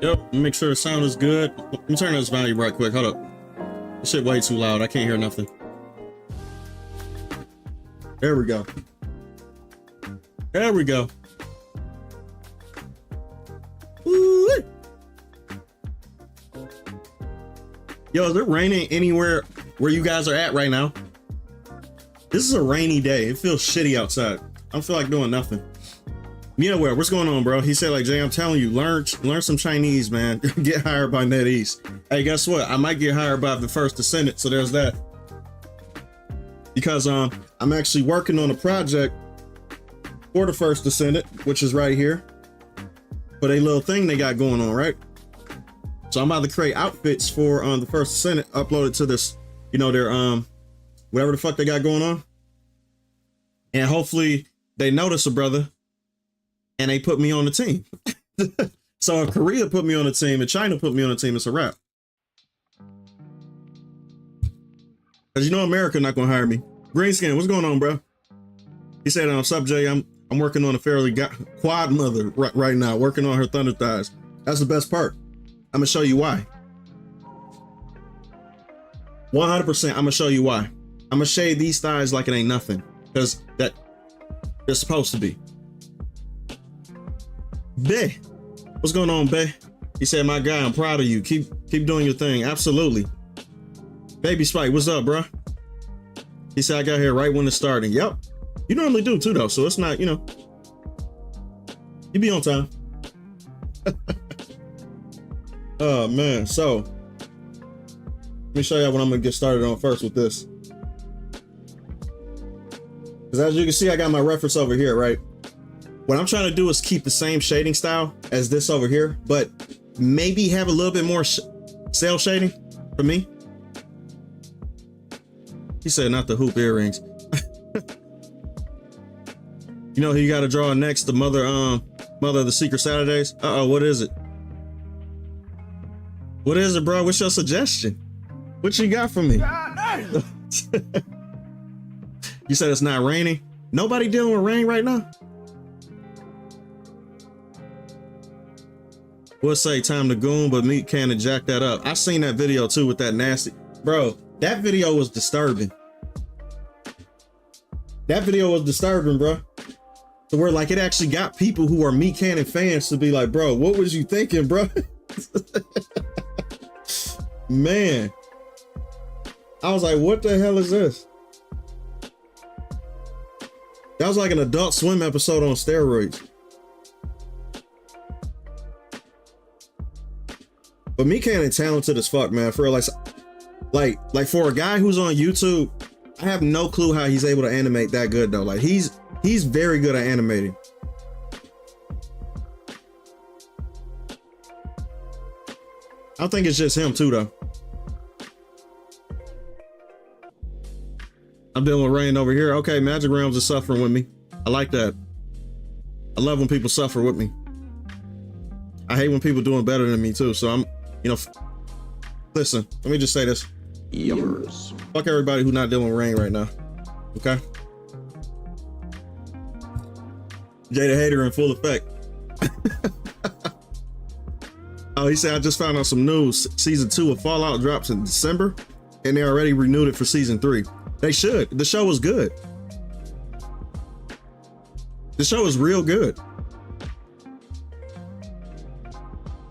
Yep, make sure the sound is good. Let me turn this volume right quick. Hold up. This shit way too loud. I can't hear nothing. There we go. There we go. Woo-wee. Yo, is it raining anywhere where you guys are at right now? This is a rainy day. It feels shitty outside. I don't feel like doing nothing. Yeah, what's going on, bro? He said, like, Jay, I'm telling you, learn some Chinese, man. Get hired by NetEase. Hey, guess what? I might get hired by the First Descendant, so there's that. Because I'm actually working on a project for the First Descendant, which is right here. For a little thing they got going on, right? So I'm about to create outfits for the First Descendant, upload it to this, you know, their whatever the fuck they got going on. And hopefully they notice a brother and they put me on the team. So if Korea put me on the team and China put me on the team, it's a wrap. Cause you know America not gonna hire me. Greenskin, what's going on, bro? He said, "Sup, Jay, I'm working on a fairly quad mother right now, working on her thunder thighs. That's the best part. I'm gonna show you why. 100%, I'm gonna show you why. I'm gonna shade these thighs like it ain't nothing, because that they're supposed to be." Bae, what's going on, Bae? He said, "My guy, I'm proud of you. Keep doing your thing." Absolutely. Baby Spike, what's up, bro? He said, "I got here right when it's starting." Yep. You normally do too, though, so it's not, you know, you be on time. Oh man, so let me show you what I'm gonna get started on first with this. Because as you can see, I got my reference over here, right? What I'm trying to do is keep the same shading style as this over here, but maybe have a little bit more cell shading for me. He said not the hoop earrings. You know who you got to draw next? The mother of the Secret Saturdays. Uh-oh, what is it? What is it, bro? What's your suggestion? What you got for me? You said it's not raining. Nobody dealing with rain right now? We'll say time to goon, but meat cannon jack that up. I seen that video too with that nasty, bro. That video was disturbing. That video was disturbing, bro. So we're like, it actually got people who are meat cannon fans to be like, bro, what was you thinking, bro? Man, I was like, what the hell is this? That was like an Adult Swim episode on steroids. But meat cannon talented as fuck, man. For like for a guy who's on YouTube, I have no clue how he's able to animate that good though. Like he's very good at animating. I think it's just him too though. I'm dealing with rain over here. Okay, Magic Realms is suffering with me. I like that. I love when people suffer with me. I hate when people doing better than me too. So I'm, you know, listen, let me just say this. Yummers. Fuck everybody who's not dealing with rain right now. Okay? Jay the Hater in full effect. Oh, he said, I just found out some news. Season 2 of Fallout drops in December, and they already renewed it for season 3. They should. The show was good. The show is real good.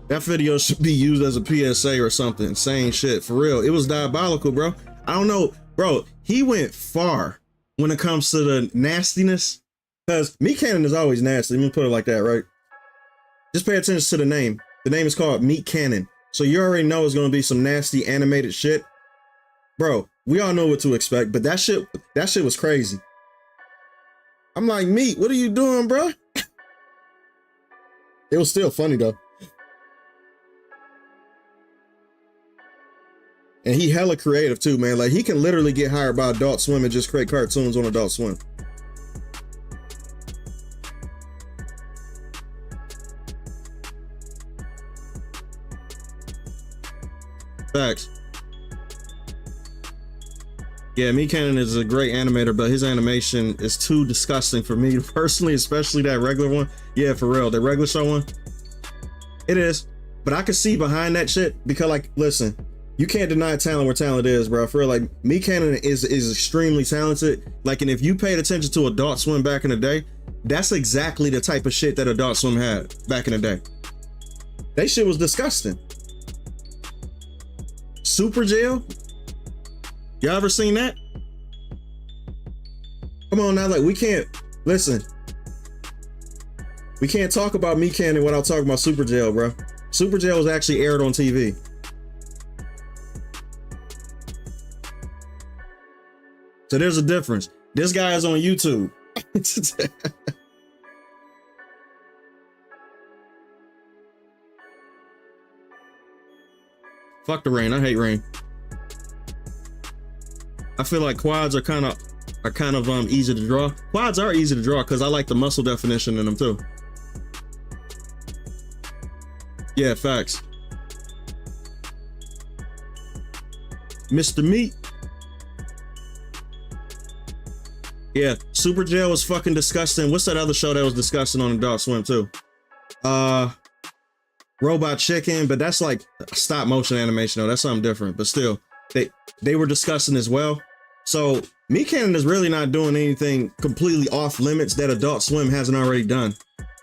That video should be used as a PSA or something. Saying shit for real. It was diabolical, bro. I don't know, bro. He went far when it comes to the nastiness. Because Meat Cannon is always nasty. Let me put it like that, right? Just pay attention to the name. The name is called Meat Cannon. So you already know it's going to be some nasty animated shit. Bro, we all know what to expect, but that shit was crazy. I'm like, Meat, what are you doing, bro? It was still funny though. And he hella creative too, man. Like he can literally get hired by Adult Swim and just create cartoons on Adult Swim. Facts. Yeah, Meat Cannon is a great animator, but his animation is too disgusting for me personally, especially that regular one. Yeah, for real, the regular show one. It is. But I could see behind that shit because, like, listen, you can't deny talent where talent is, bro. I feel like me Cannon is extremely talented. Like, and if you paid attention to Adult Swim back in the day, that's exactly the type of shit that Adult Swim had back in the day. That shit was disgusting. Super Jail? Y'all ever seen that? Come on now, like, we can't, listen. We can't talk about me Cannon without talking about Super Jail, bro. Super Jail was actually aired on TV. So there's a difference. This guy is on YouTube. Fuck the rain. I hate rain. I feel like quads are kind of easy to draw. Quads are easy to draw because I like the muscle definition in them too. Yeah, facts. Mr. Meat. Yeah, Super Jail was fucking disgusting. What's that other show that was disgusting on Adult Swim too? Robot Chicken, but that's like stop motion animation though. That's something different, but still, they were disgusting as well. So me Cannon is really not doing anything completely off limits that Adult Swim hasn't already done.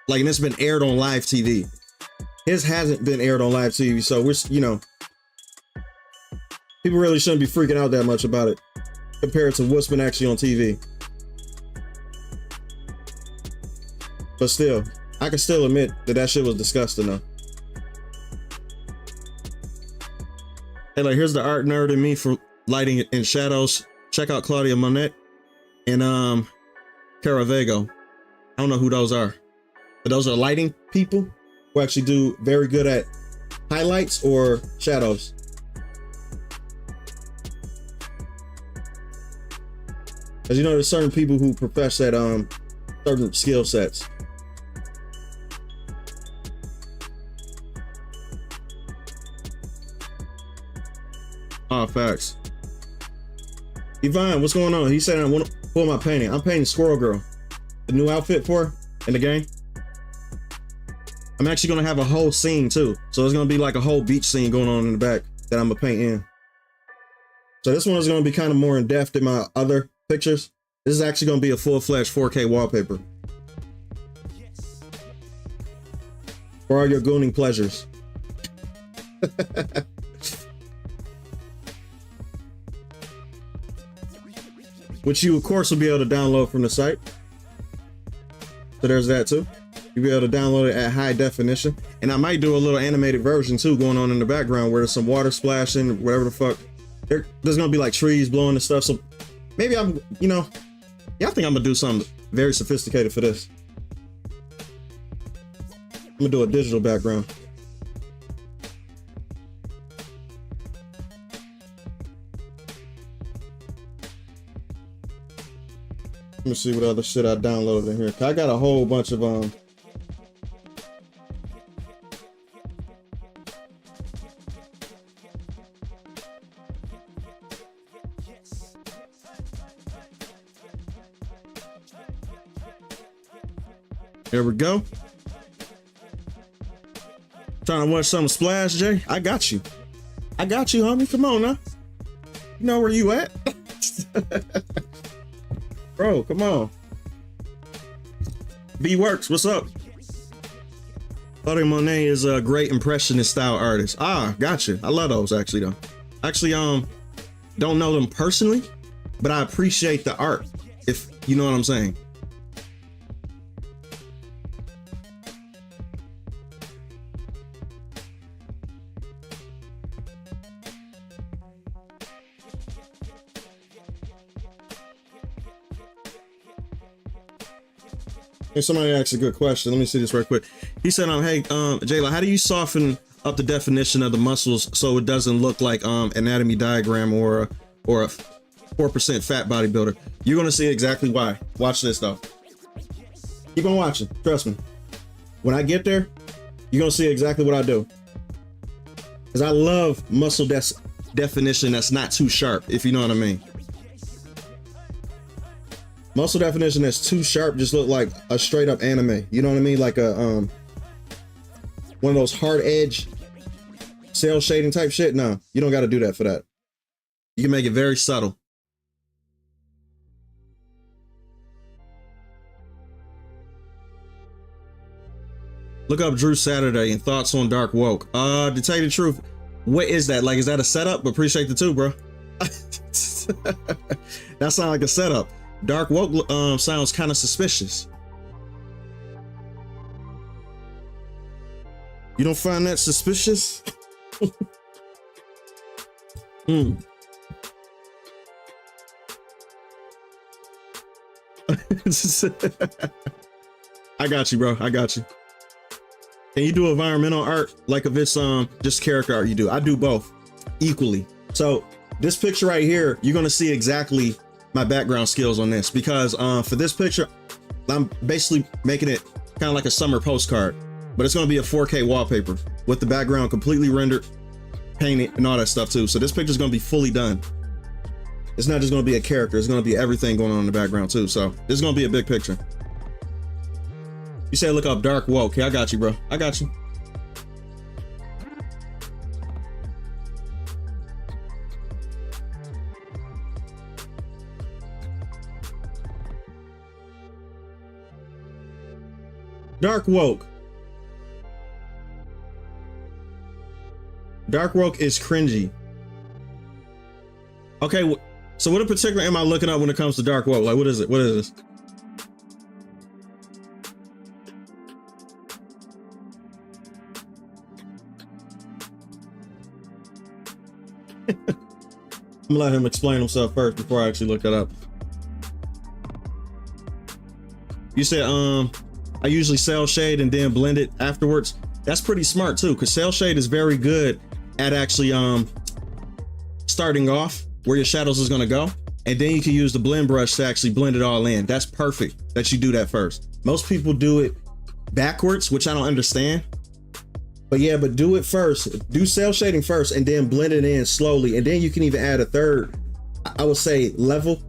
Like, and it's been aired on live TV. His hasn't been aired on live TV, so we're, you know, people really shouldn't be freaking out that much about it compared to what's been actually on TV. But still, I can still admit that that shit was disgusting though. Hey, like, here's the art nerd in me for lighting in shadows. Check out Claudia Monet and Caravaggio. I don't know who those are, but those are lighting people who actually do very good at highlights or shadows. As you know, there's certain people who profess that certain skill sets. Oh, facts. Yvonne, what's going on? He said I want to pull my painting. I'm painting Squirrel Girl, the new outfit for her in the game. I'm actually gonna have a whole scene too. So it's gonna be like a whole beach scene going on in the back that I'm gonna paint in. So this one is gonna be kind of more in depth than my other pictures. This is actually gonna be a full-fledged 4K wallpaper. For all your gooning pleasures. Which you of course will be able to download from the site. So there's that too. You'll be able to download it at high definition. And I might do a little animated version too going on in the background where there's some water splashing, whatever the fuck. There's gonna be like trees blowing and stuff. So maybe I'm, you know, yeah, I think I'm gonna do something very sophisticated for this. I'm gonna do a digital background. Let me see what other shit I downloaded in here. I got a whole bunch of There we go. Trying to watch something splash, Jay? I got you. I got you, homie. Come on now. You know where you at? Bro, come on. B Works, what's up? Claudia Monet is a great impressionist style artist. Ah, gotcha. I love those actually though. Actually, don't know them personally, but I appreciate the art, if you know what I'm saying. Hey, somebody asked a good question. Let me see this right quick. He said, hey, Jayla, how do you soften up the definition of the muscles so it doesn't look like anatomy diagram or a 4% fat bodybuilder? You're gonna see exactly why. Watch this though. Keep on watching. Trust me. When I get there, you're gonna see exactly what I do. Because I love muscle definition that's not too sharp, if you know what I mean. Muscle definition that's too sharp just look like a straight up anime. You know what I mean? Like a one of those hard edge cell shading type shit, no, you don't got to do that for that. You can make it very subtle. Look up Drew Saturday and thoughts on Dark Woke. To tell you the truth, what is that? Like, is that a setup? Appreciate the two, bro. That sounds like a setup. Dark Woke sounds kind of suspicious. You don't find that suspicious? I got you, bro. I got you. Can you do environmental art like if it's just character art? You do. I do both equally. So this picture right here, you're gonna see exactly my background skills on this, because for this picture, I'm basically making it kind of like a summer postcard, but it's gonna be a 4K wallpaper with the background completely rendered, painted, and all that stuff too. So this picture is gonna be fully done. It's not just gonna be a character, it's gonna be everything going on in the background too. So this is gonna be a big picture. You said look up Dark Woke. Okay, I got you, bro. I got you. Dark Woke. Dark Woke is cringy. Okay, so what in particular am I looking up when it comes to Dark Woke? Like, what is it? What is this? I'm gonna let him explain himself first before I actually look that up. You said I usually cell shade and then blend it afterwards. That's pretty smart too, because cell shade is very good at actually starting off where your shadows is gonna go, and then you can use the blend brush to actually blend it all in. That's perfect that you do that first. Most people do it backwards, which I don't understand. But yeah, but do it first. Do cell shading first and then blend it in slowly. And then you can even add a third, I would say, level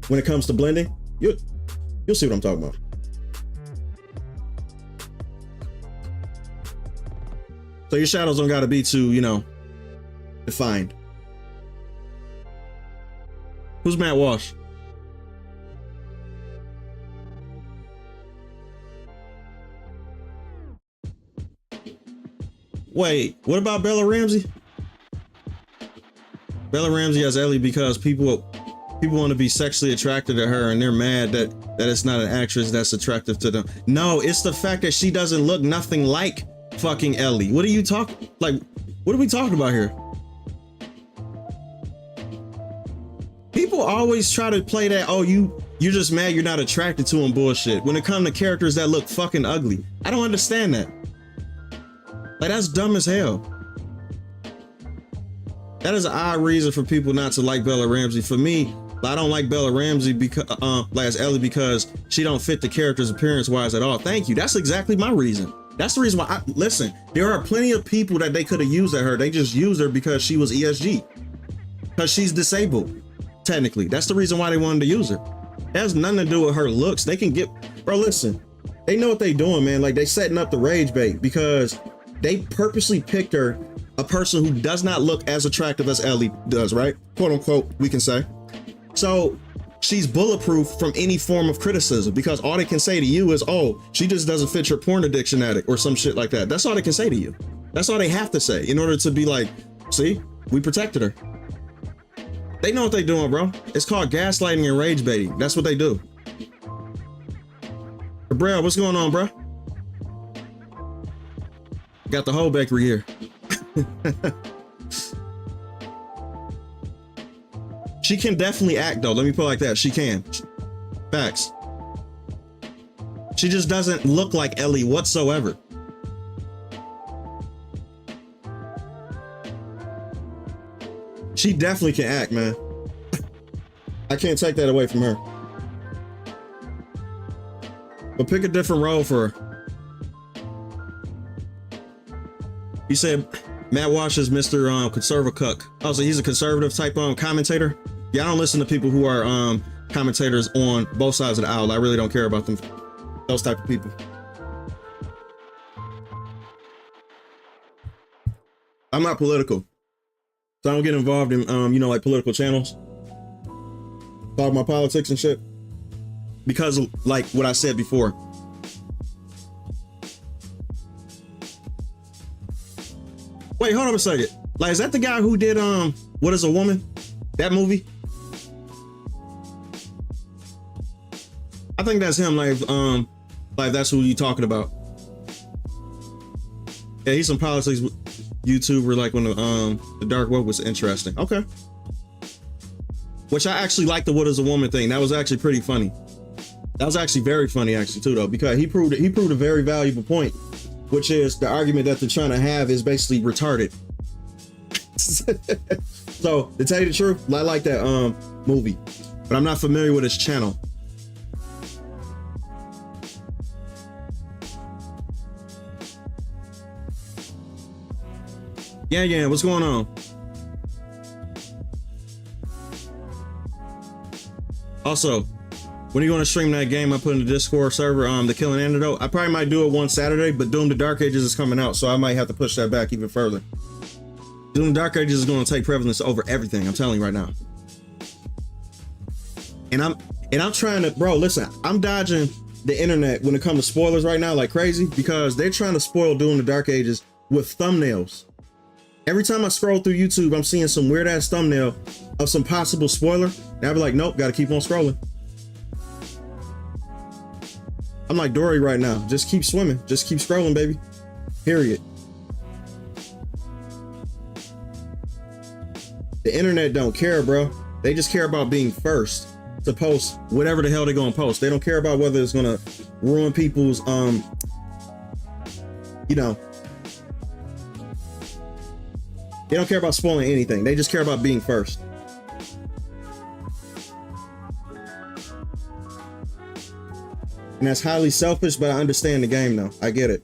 when it comes to blending. You'll see what I'm talking about. So your shadows don't gotta be too, defined. Who's Matt Walsh? Wait, what about Bella Ramsey? Bella Ramsey has Ellie because people want to be sexually attracted to her, and they're mad that it's not an actress that's attractive to them. No, it's the fact that she doesn't look nothing like fucking Ellie. What are you talking? Like, what are we talking about here? People always try to play that, oh, you're just mad you're not attracted to him bullshit when it comes to characters that look fucking ugly. I don't understand that. Like, that's dumb as hell. That is an odd reason for people not to like Bella Ramsey. For me, I don't like Bella Ramsey because, like as Ellie, because she don't fit the character's appearance wise at all. Thank you. That's exactly my reason. That's the reason why listen, there are plenty of people that they could have used at her. They just used her because she was ESG, because she's disabled. Technically, that's the reason why they wanted to use her. It has nothing to do with her looks. They can get, bro, listen, they know what they doing, man. Like, they setting up the rage bait because they purposely picked her, a person who does not look as attractive as Ellie does, right? Quote unquote, we can say. So she's bulletproof from any form of criticism, because all they can say to you is, oh, she just doesn't fit your porn addiction addict or some shit like that. That's all they can say to you. That's all they have to say in order to be like, see, we protected her. They know what they doing, bro. It's called gaslighting and rage baiting. That's what they do. Bro, what's going on, bro? Got the whole bakery here. She can definitely act though. Let me put it like that. She can. Facts. She just doesn't look like Ellie whatsoever. She definitely can act, man. I can't take that away from her. But pick a different role for her. You said Matt Walsh is Mr. Conservative Cuck. Oh, so he's a conservative type commentator? Yeah, I don't listen to people who are commentators on both sides of the aisle. I really don't care about them. Those type of people. I'm not political, so I don't get involved in you know, like political channels, talk about politics and shit, because of, like what I said before. Wait, hold on a second. Like, is that the guy who did What Is a Woman? That movie? I think that's him. Like that's who you talking about. Yeah, he's some politics YouTuber, like when the dark web was interesting. Okay. Which I actually like the What Is a Woman thing. That was actually pretty funny. That was actually very funny actually too, though, because he proved a very valuable point, which is the argument that they're trying to have is basically retarded. So to tell you the truth, I like that movie, but I'm not familiar with his channel. Yeah, what's going on? Also, when are you going to stream that game I put in the Discord server, The Killing Antidote? I probably might do it one Saturday, but Doom the Dark Ages is coming out, so I might have to push that back even further. Doom the Dark Ages is going to take prevalence over everything, I'm telling you right now. And I'm trying to, bro, listen, I'm dodging the internet when it comes to spoilers right now like crazy, because they're trying to spoil Doom the Dark Ages with thumbnails. Every time I scroll through YouTube, I'm seeing some weird ass thumbnail of some possible spoiler. And I'll be like, nope, gotta keep on scrolling. I'm like Dory right now. Just keep swimming. Just keep scrolling, baby. Period. The internet don't care, bro. They just care about being first to post whatever the hell they're gonna post. They don't care about whether it's gonna ruin people's, you know, they don't care about spoiling anything. They just care about being first. And that's highly selfish, but I understand the game though. I get it.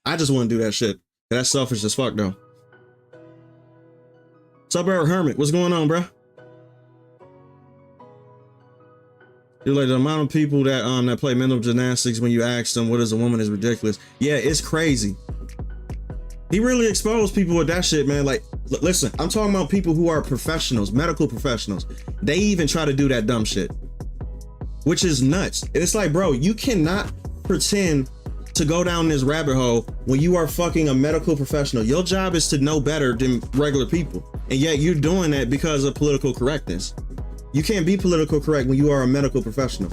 I just wouldn't do that shit. That's selfish as fuck though. What's up, Eric Hermit? What's going on, bro? You're like, the amount of people that play mental gymnastics when you ask them what is a woman is ridiculous. Yeah, it's crazy. He really exposed people with that shit, man. Like, listen, I'm talking about people who are professionals, medical professionals. They even try to do that dumb shit, which is nuts. And it's like, bro, you cannot pretend to go down this rabbit hole when you are fucking a medical professional. Your job is to know better than regular people. And yet you're doing that because of political correctness. You can't be political correct when you are a medical professional.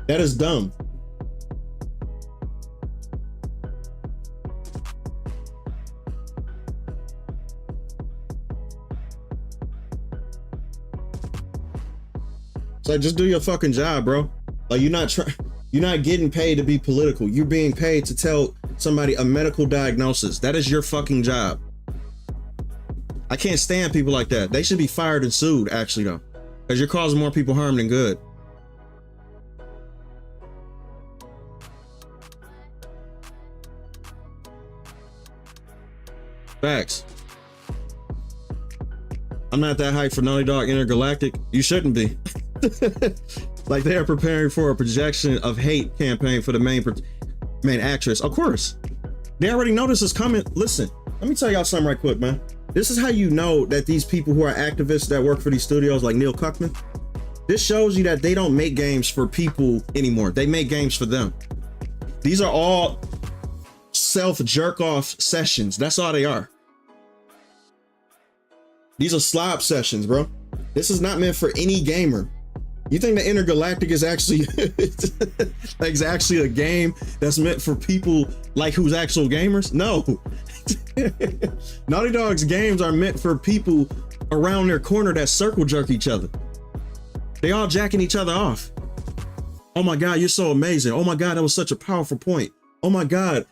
That is dumb. So just do your fucking job, bro. Like, you're not getting paid to be political. You're being paid to tell somebody a medical diagnosis. That is your fucking job. I can't stand people like that. They should be fired and sued, actually, though, because you're causing more people harm than good. Facts. I'm not that hyped for Naughty Dog Intergalactic. You shouldn't be. Like, they are preparing for a projection of hate campaign for the main actress. Of course, they already know this is coming. Listen, let me tell y'all something right quick, man. This is how you know that these people who are activists that work for these studios like Neil Cuckman, this shows you that they don't make games for people anymore. They make games for them. These are all self jerk off sessions. That's all they are. These are slob sessions, bro. This is not meant for any gamer. You think the Intergalactic is actually like, it's actually a game that's meant for people like who's actual gamers? No. Naughty Dog's games are meant for people around their corner that circle jerk each other. They all jacking each other off. Oh my God, you're so amazing. Oh my God, that was such a powerful point. Oh my God.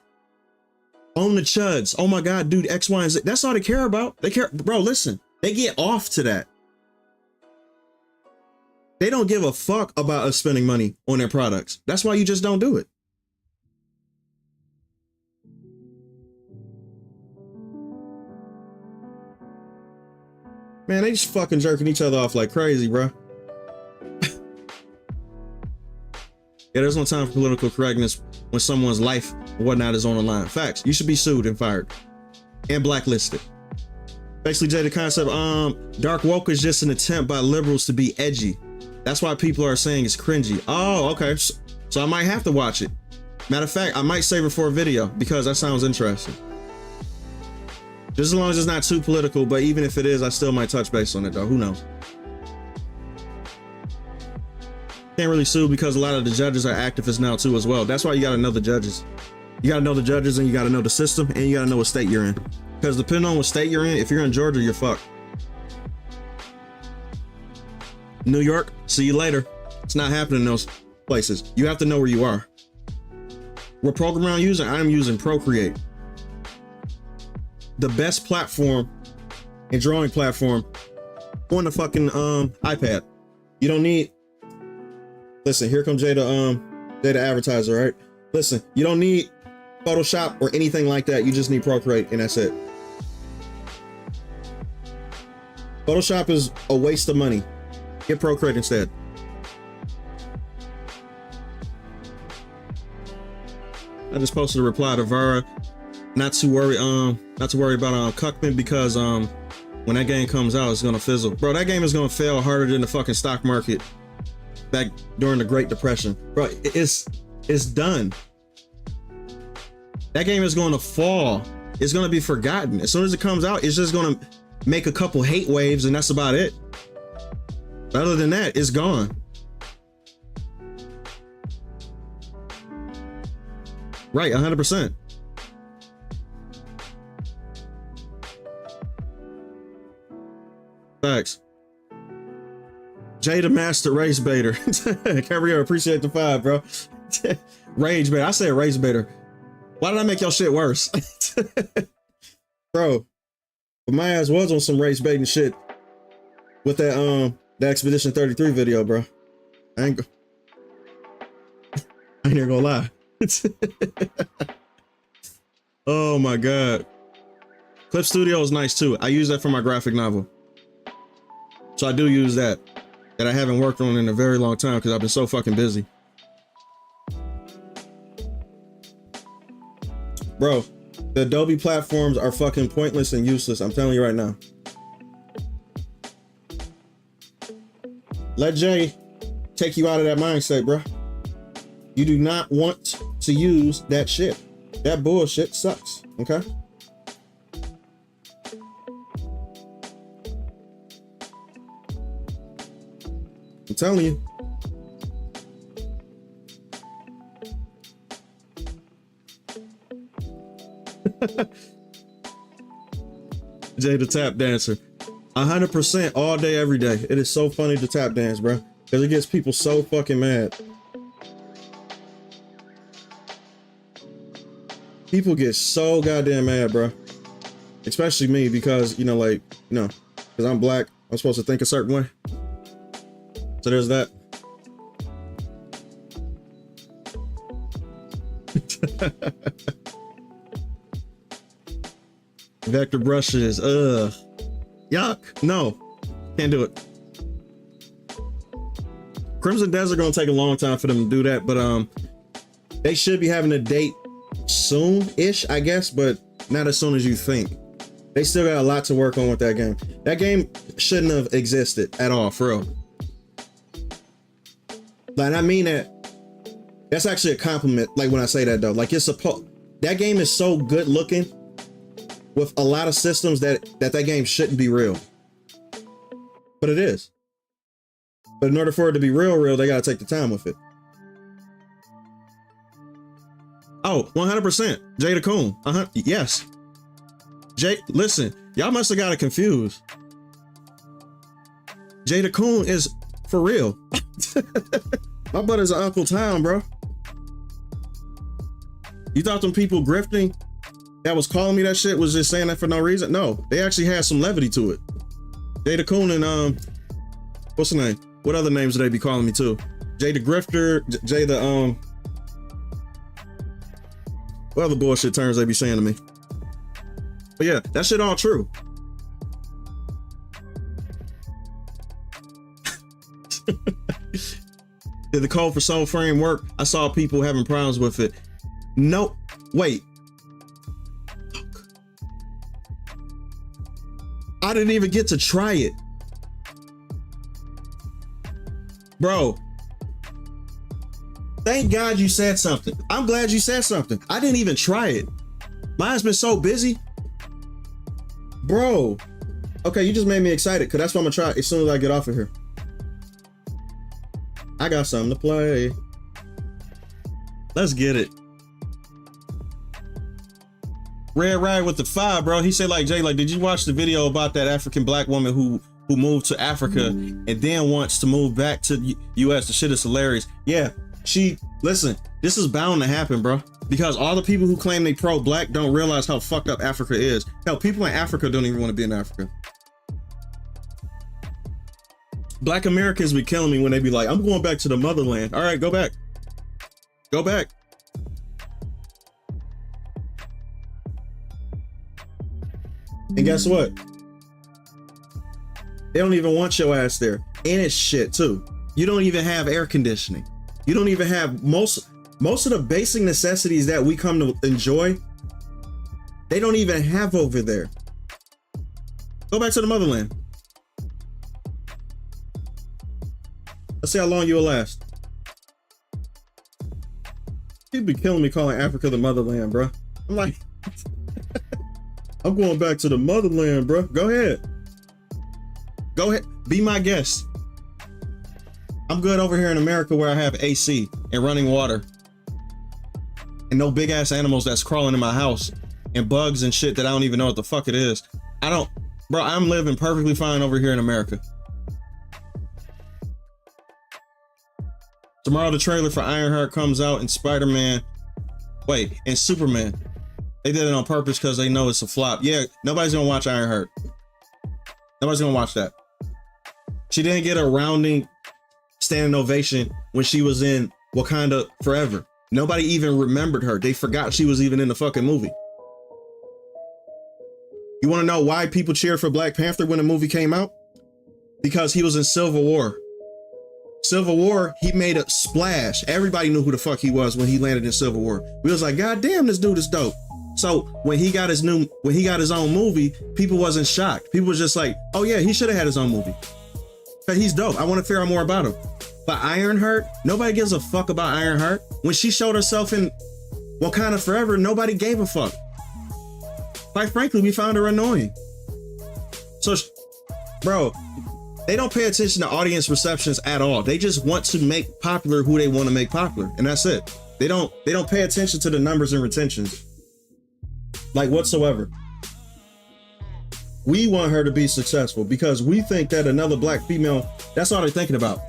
Own the chuds. Oh my God, dude, X, Y, and Z. That's all they care about. They care, bro, listen, they get off to that. They don't give a fuck about us spending money on their products. That's why you just don't do it. Man, they just fucking jerking each other off like crazy, bro. Yeah, there's no time for political correctness when someone's life or whatnot is on the line. Facts. You should be sued and fired and blacklisted. Basically, Jay, the concept, dark woke is just an attempt by liberals to be edgy. That's why people are saying it's cringy. Oh, okay. So I might have to watch it. Matter of fact, I might save it for a video because that sounds interesting. Just as long as it's not too political, but even if it is, I still might touch base on it though. Who knows? Can't really sue because a lot of the judges are activists now too as well. That's why you gotta know the judges. You gotta know the judges and you gotta know the system and you gotta know what state you're in. Because depending on what state you're in, if you're in Georgia, you're fucked. New York, see you later. It's not happening in those places. You have to know where you are. What program I'm using? I'm using Procreate. The best platform and drawing platform on the fucking iPad. You don't need, listen, here comes Jada advertiser, right? Listen, you don't need Photoshop or anything like that. You just need Procreate and that's it. Photoshop is a waste of money. Get Procreate instead. I just posted a reply to Vara. Not to worry about Cuckman because when that game comes out, it's gonna fizzle. Bro, that game is gonna fail harder than the fucking stock market back during the Great Depression. Bro, it's done. That game is gonna fall. It's gonna be forgotten. As soon as it comes out, it's just gonna make a couple hate waves and that's about it. Other than that, it's gone. Right, 100%. Facts. Jay the Master Race Baiter. Carrier, appreciate the 5, bro. Rage Baiter. I said Race Baiter. Why did I make y'all shit worse? Bro, but my ass was on some race baiting shit with that the Expedition 33 video, bro. I ain't even gonna lie. Oh my god. Clip Studio is nice too. I use that for my graphic novel. So I do use that I haven't worked on in a very long time because I've been so fucking busy. Bro, the Adobe platforms are fucking pointless and useless. I'm telling you right now. Let Jay take you out of that mindset, bro. You do not want to use that shit. That bullshit sucks, okay? I'm telling you. Jay the tap dancer. 100% all day, every day. It is so funny to tap dance, bro. Because it gets people so fucking mad. People get so goddamn mad, bro. Especially me because, you know, like, you know, because I'm black. I'm supposed to think a certain way. So there's that. Vector brushes, yuck, no, can't do it. Crimson Desert gonna take a long time for them to do that, but they should be having a date soon-ish, I guess, but not as soon as you think. They still got a lot to work on with that game. That game shouldn't have existed at all, for real. Like, I mean that's actually a compliment, like when I say that though. Like, it's supposed, that game is so good looking with a lot of systems that game shouldn't be real. But it is. But in order for it to be real, they gotta take the time with it. Oh, 100%. Jay the Coon. Yes. Jay, listen, y'all must have got it confused. Jay the Coon is for real. My brother's an Uncle Tom, bro. You thought them people grifting that was calling me that shit was just saying that for no reason? No, they actually had some levity to it. Jay the Coon and what's the name? What other names do they be calling me too? Jay the Grifter, Jay the what other bullshit terms they be saying to me? But yeah, that shit all true. Did the code for soul frame work? I saw people having problems with it. No, wait. I didn't even get to try it. Bro. Thank God you said something. I'm glad you said something. I didn't even try it. Mine's been so busy. Bro. Okay, you just made me excited because that's what I'm gonna try as soon as I get off of here. I got something to play. Let's get it. Red Rag with the 5, bro. He said, like, Jay, like, did you watch the video about that African black woman who moved to Africa and then wants to move back to the US? The shit is hilarious. Yeah, listen, this is bound to happen, bro. Because all the people who claim they pro-black don't realize how fucked up Africa is. Hell, people in Africa don't even want to be in Africa. Black Americans be killing me when they be like, I'm going back to the motherland. All right, go back. Go back. And guess what? They don't even want your ass there. And it's shit too. You don't even have air conditioning. You don't even have most of the basic necessities that we come to enjoy. They don't even have over there. Go back to the motherland. Let's see how long you'll last. People be killing me calling Africa the motherland, bro. I'm like, I'm going back to the motherland, bro. Go ahead. Go ahead. Be my guest. I'm good over here in America where I have AC and running water. And no big ass animals that's crawling in my house. And bugs and shit that I don't even know what the fuck it is. Bro, I'm living perfectly fine over here in America. Tomorrow the trailer for Ironheart comes out and and Superman. They did it on purpose because they know it's a flop. Yeah, nobody's gonna watch Ironheart. Nobody's gonna watch that. She didn't get a rounding standing ovation when she was in Wakanda Forever. Nobody even remembered her. They forgot she was even in the fucking movie. You wanna know why people cheered for Black Panther when the movie came out? Because he was in Civil War. Civil War, he made a splash. Everybody knew who the fuck he was when he landed in Civil War. We was like, God damn, this dude is dope. So when he got his own movie, people wasn't shocked. People was just like, oh yeah, he should have had his own movie. But he's dope. I want to figure out more about him. But Ironheart, nobody gives a fuck about Ironheart. When she showed herself in Wakanda Forever, nobody gave a fuck. Quite frankly, we found her annoying. So, bro, they don't pay attention to audience receptions at all. They just want to make popular who they want to make popular, and that's it. They don't pay attention to the numbers and retentions, like whatsoever. We want her to be successful because we think that another black female, that's all they're thinking about.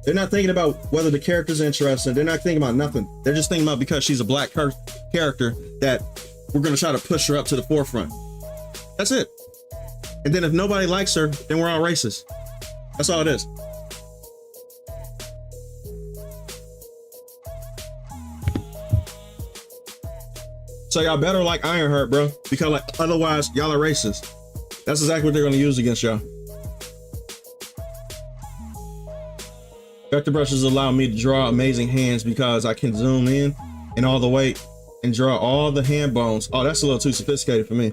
They're not thinking about whether the character's interesting. They're not thinking about nothing. They're just thinking about because she's a black character that we're going to try to push her up to the forefront. That's it. And then if nobody likes her, then we're all racist. That's all it is. So y'all better like Ironheart, bro, because like otherwise y'all are racist. That's exactly what they're gonna use against y'all. Vector brushes allow me to draw amazing hands because I can zoom in and all the way and draw all the hand bones. Oh, that's a little too sophisticated for me.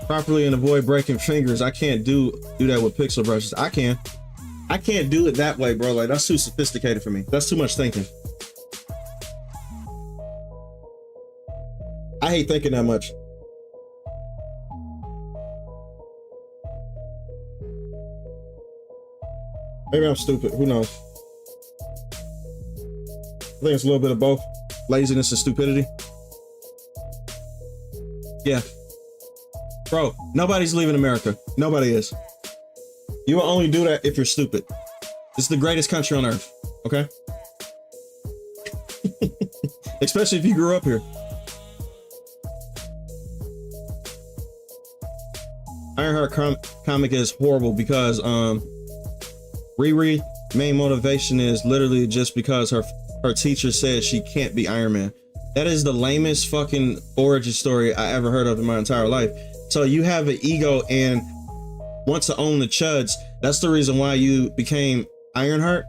Properly and avoid breaking fingers. I can't do that with pixel brushes. I can't do it that way, bro. Like that's too sophisticated for me. That's too much thinking. I hate thinking that much. Maybe I'm stupid. Who knows? I think it's a little bit of both. Laziness and stupidity. Yeah. Bro, nobody's leaving America. Nobody is. You will only do that if you're stupid. It's the greatest country on earth. Okay? Especially if you grew up here. Ironheart comic is horrible because Riri main motivation is literally just because her teacher said she can't be Iron Man. That is the lamest fucking origin story I ever heard of in my entire life. So you have an ego and want to own the chuds. That's the reason why you became Ironheart.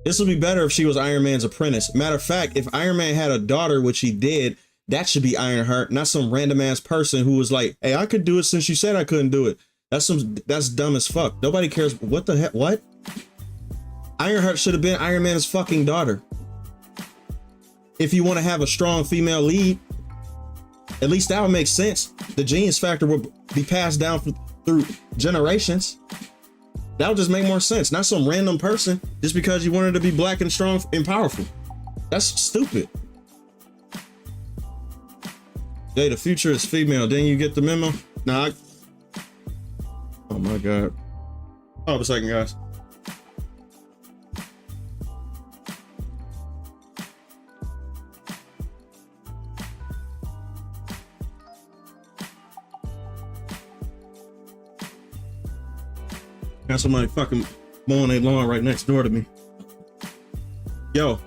This would be better if she was Iron Man's apprentice. Matter of fact, if Iron Man had a daughter, which he did, that should be Ironheart, not some random ass person who was like, hey, I could do it since you said I couldn't do it. That's dumb as fuck. Nobody cares. What the heck? What? Ironheart should have been Iron Man's fucking daughter. If you want to have a strong female lead, at least that would make sense. The genius factor would be passed down through generations. That would just make more sense. Not some random person just because you wanted to be black and strong and powerful. That's stupid. Jay, the future is female. Didn't you get the memo? Nah. Oh my God. Hold up a second, guys. Got somebody fucking mowing their lawn right next door to me. Yo.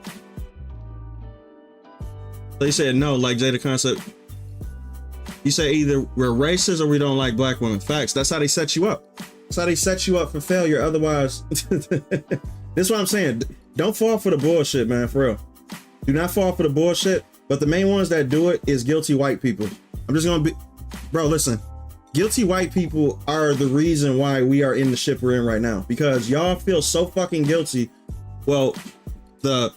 They said no, like Jay the Concept. You say either we're racist or we don't like black women. Facts. That's how they set you up. That's how they set you up for failure. Otherwise, this is what I'm saying. Don't fall for the bullshit, man. For real. Do not fall for the bullshit. But the main ones that do it is guilty white people. I'm just gonna be, bro, listen. Guilty white people are the reason why we are in the ship we're in right now. Because y'all feel so fucking guilty. Well, the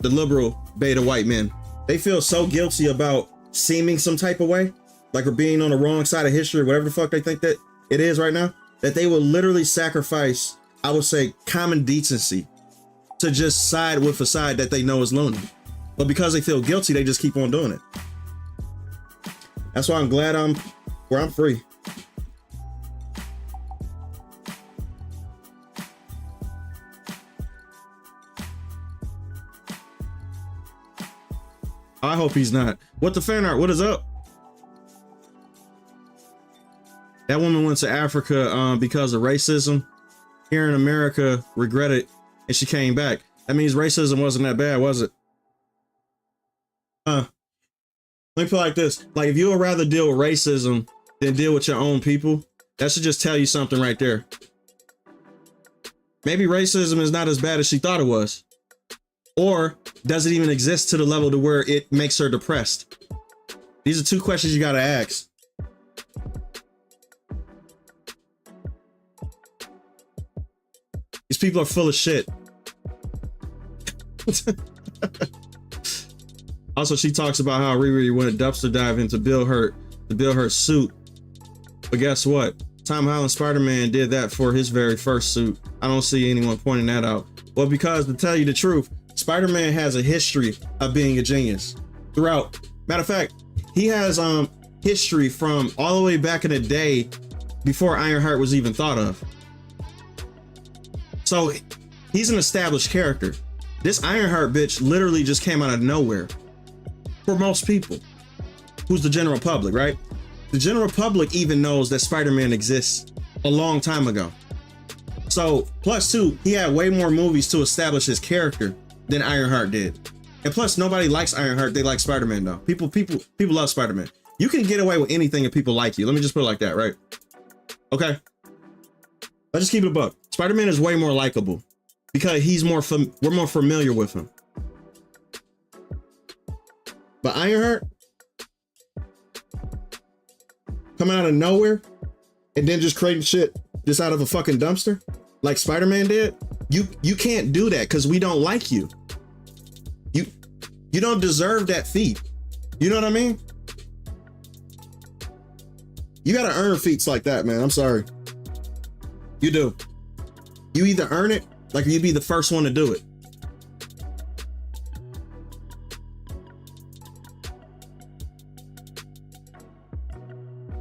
liberal beta white men, they feel so guilty about seeming some type of way, like we're being on the wrong side of history, whatever the fuck they think that it is right now, that they will literally sacrifice, I would say, common decency to just side with a side that they know is loony. But because they feel guilty, they just keep on doing it. That's why I'm glad I'm free. I hope he's not. What the fan art? What is up? That woman went to Africa because of racism. Here in America, regretted, and she came back. That means racism wasn't that bad, was it? Let me put it like this. Like, if you would rather deal with racism than deal with your own people, that should just tell you something right there. Maybe racism is not as bad as she thought it was. Or does it even exist to the level to where it makes her depressed? These are two questions you gotta ask. These people are full of shit. Also, she talks about how Riri went dumpster diving to build her suit. But guess what? Tom Holland Spider-Man did that for his very first suit. I don't see anyone pointing that out. Well, because to tell you the truth, Spider-Man has a history of being a genius throughout. Matter of fact, he has history from all the way back in the day before Ironheart was even thought of. So he's an established character. This Ironheart bitch literally just came out of nowhere for most people. Who's the general public, right? The general public even knows that Spider-Man exists a long time ago. So plus two, he had way more movies to establish his character than Ironheart did. And plus, nobody likes Ironheart. They like Spider-Man though. People love Spider-Man. You can get away with anything if people like you. Let me just put it like that, right? Okay. Let's just keep it a buck. Spider-Man is way more likable because we're more familiar with him. But Ironheart coming out of nowhere and then just creating shit just out of a fucking dumpster like Spider-Man did. You can't do that because we don't like you. You don't deserve that feat. You know what I mean? You gotta earn feats like that, man. I'm sorry. You do. You either earn it, like you be the first one to do it.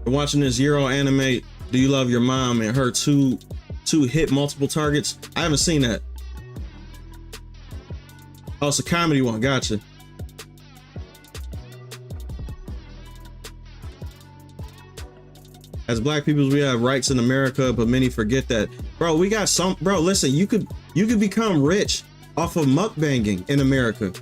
I'm watching this Euro anime, Do You Love Your Mom, and her two hit multiple targets. I haven't seen that. Oh, it's a comedy one. Gotcha. As black people, we have rights in America, but many forget that. Bro, we got some, bro, listen, you could become rich off of mukbanging in America.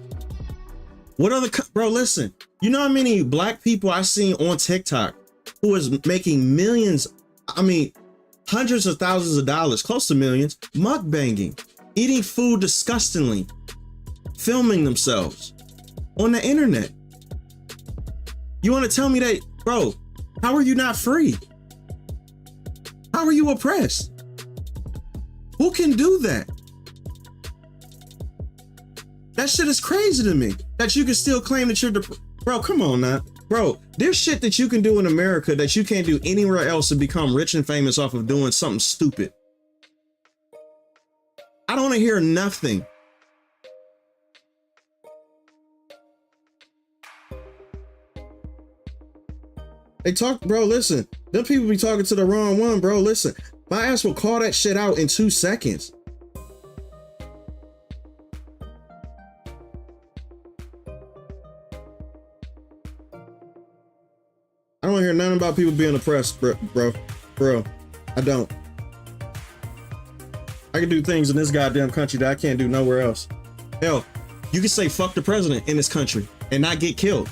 What other, bro, listen, you know how many black people I seen on TikTok who is making millions, I mean, hundreds of thousands of dollars, close to millions, mukbanging. eating food disgustingly, filming themselves on the internet. You want to tell me that, bro, how are you not free? How are you oppressed? Who can do that? That shit is crazy to me, that you can still claim that you're bro, come on now. Bro, there's shit that you can do in America that you can't do anywhere else to become rich and famous off of doing something stupid. I don't want to hear nothing. They talk, bro, listen, them people be talking to the wrong one, bro. Listen, my ass will call that shit out in 2 seconds. I don't hear nothing about people being oppressed, bro. I don't. I can do things in this goddamn country that I can't do nowhere else. Hell, you can say fuck the president in this country and not get killed.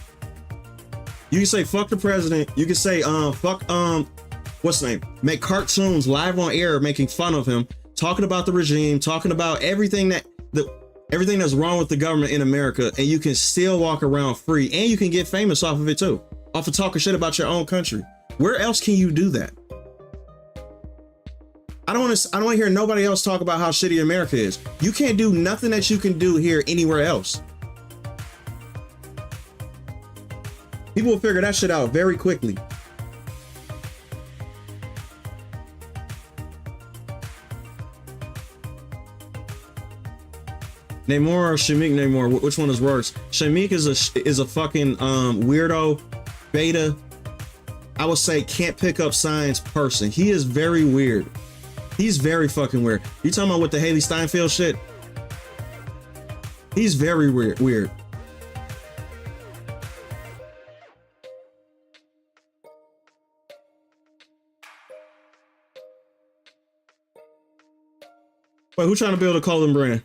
You can say fuck the president. You can say fuck what's the name? Make cartoons live on air making fun of him, talking about the regime, talking about everything that's wrong with the government in America, and you can still walk around free, and you can get famous off of it too. Off of talking shit about your own country. Where else can you do that? I don't want to hear nobody else talk about how shitty America is. You can't do nothing that you can do here anywhere else. People will figure that shit out very quickly. Namor or Shamik Namor? Which one is worse? Shamik is a fucking weirdo, beta. I would say can't pick up signs person. He is very weird. He's very fucking weird. You talking about with the Haley Steinfeld shit? He's very weird. Wait, who trying to build a clothing brand?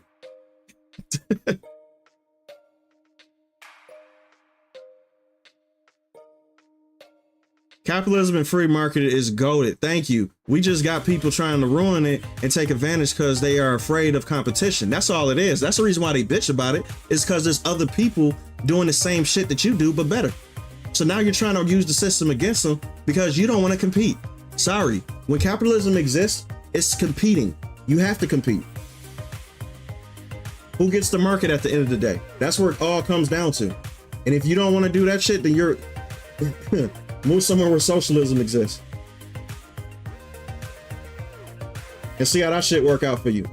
Capitalism and free market is goated. Thank you. We just got people trying to ruin it and take advantage because they are afraid of competition. That's all it is. That's the reason why they bitch about it, is because there's other people doing the same shit that you do, but better. So now you're trying to use the system against them because you don't want to compete. Sorry. When capitalism exists, it's competing. You have to compete. Who gets the market at the end of the day? That's where it all comes down to. And if you don't want to do that shit, then you're move somewhere where socialism exists. And see how that shit work out for you.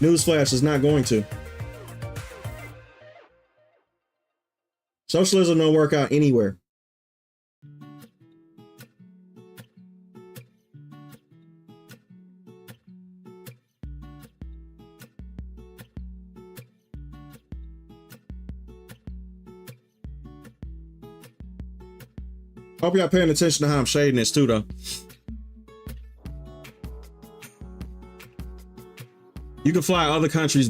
Newsflash, is not going to. Socialism don't work out anywhere. Hope y'all paying attention to how I'm shading this too, though. You can fly other countries'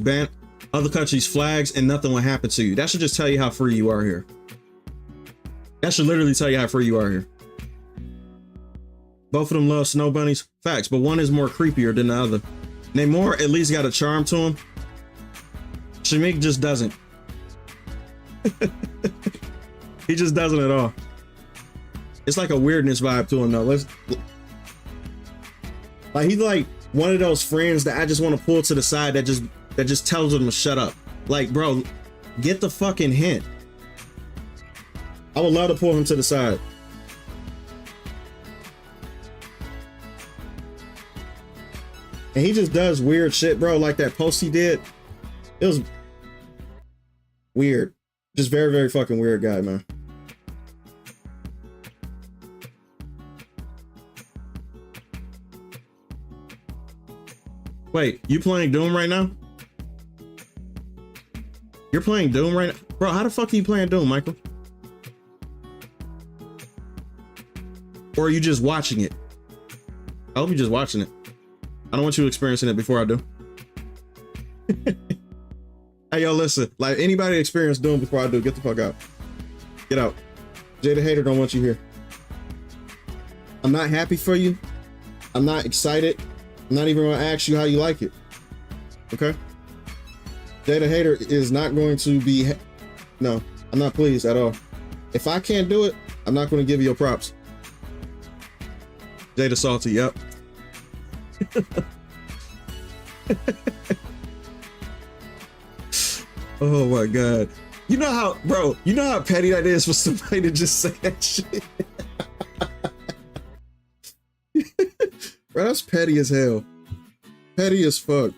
flags and nothing will happen to you. That should just tell you how free you are here. That should literally tell you how free you are here. Both of them love snow bunnies. Facts, but one is more creepier than the other. Namor at least got a charm to him. Shamik just doesn't. He just doesn't at all. It's like a weirdness vibe to him though. Like he's like one of those friends that I just want to pull to the side that just tells him to shut up. Like, bro, get the fucking hint. I would love to pull him to the side. And he just does weird shit, bro. Like that post he did. It was weird. Just very, very fucking weird guy, man. Wait, you playing Doom right now? You're playing Doom right now? Bro, how the fuck are you playing Doom, Michael? Or are you just watching it? I hope you're just watching it. I don't want you experiencing it before I do. Hey, yo, listen. Like, anybody experience Doom before I do, get the fuck out. Get out. Jay the Hater don't want you here. I'm not happy for you. I'm not excited. I'm not even gonna ask you how you like it. Okay? Jada Hater is not going to be, no, I'm not pleased at all. If I can't do it, I'm not going to give you your props. Jada Salty, yep. Oh my God. You know how, bro, you know how petty that is for somebody to just say that shit? Bro, that's petty as hell. Petty as fuck.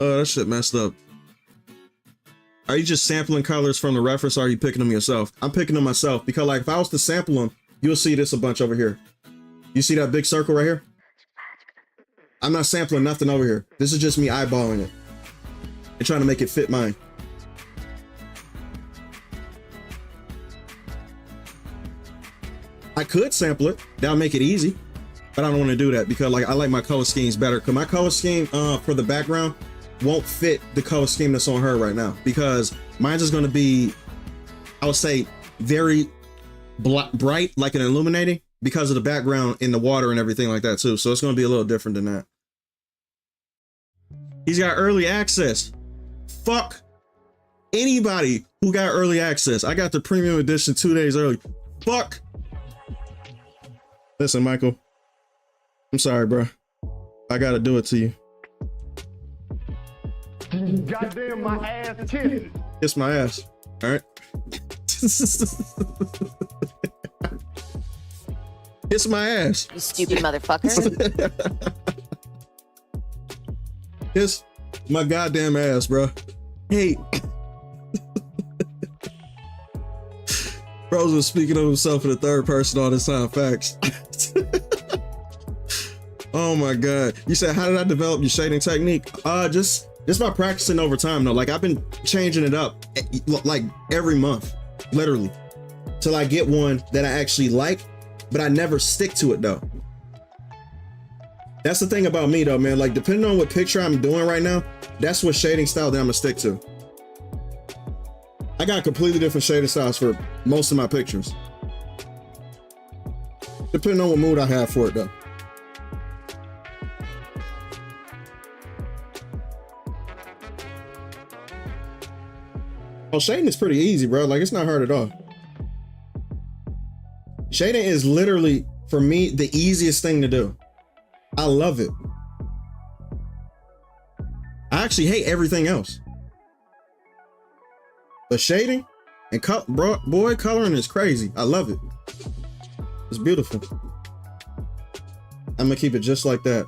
Oh, that shit messed up. Are you just sampling colors from the reference, or are you picking them yourself? I'm picking them myself because, like, if I was to sample them, you'll see this a bunch over here. You see that big circle right here? I'm not sampling nothing over here. This is just me eyeballing it and trying to make it fit mine. I could sample it. That'll make it easy, but I don't want to do that because, like, I like my color schemes better. Because my color scheme for the background won't fit the color scheme that's on her right now, because mine's is going to be, I would say, very bright, like an illuminating, because of the background in the water and everything like that too. So it's going to be a little different than that. He's got early access. Fuck anybody who got early access. I got the premium edition 2 days early. Fuck. Listen, Michael, I'm sorry, bro. I got to do it to you. Goddamn, my ass kiss. Kiss my ass. All right. Kiss my ass. You stupid motherfucker. Kiss my goddamn ass, bro. Hey. Bros was speaking of himself in the third person all this time. Facts. Oh my God. You said, how did I develop your shading technique? Just by practicing over time though. Like, I've been changing it up like every month, literally, till I get one that I actually like, but I never stick to it though. That's the thing about me though, man. Like, depending on what picture I'm doing right now, that's what shading style that I'm gonna stick to. I got completely different shading styles for most of my pictures, depending on what mood I have for it though. Oh, shading is pretty easy, bro. Like, it's not hard at all. Shading is literally, for me, the easiest thing to do. I love it. I actually hate everything else. But shading and boy, coloring is crazy. I love it. It's beautiful. I'm gonna keep it just like that.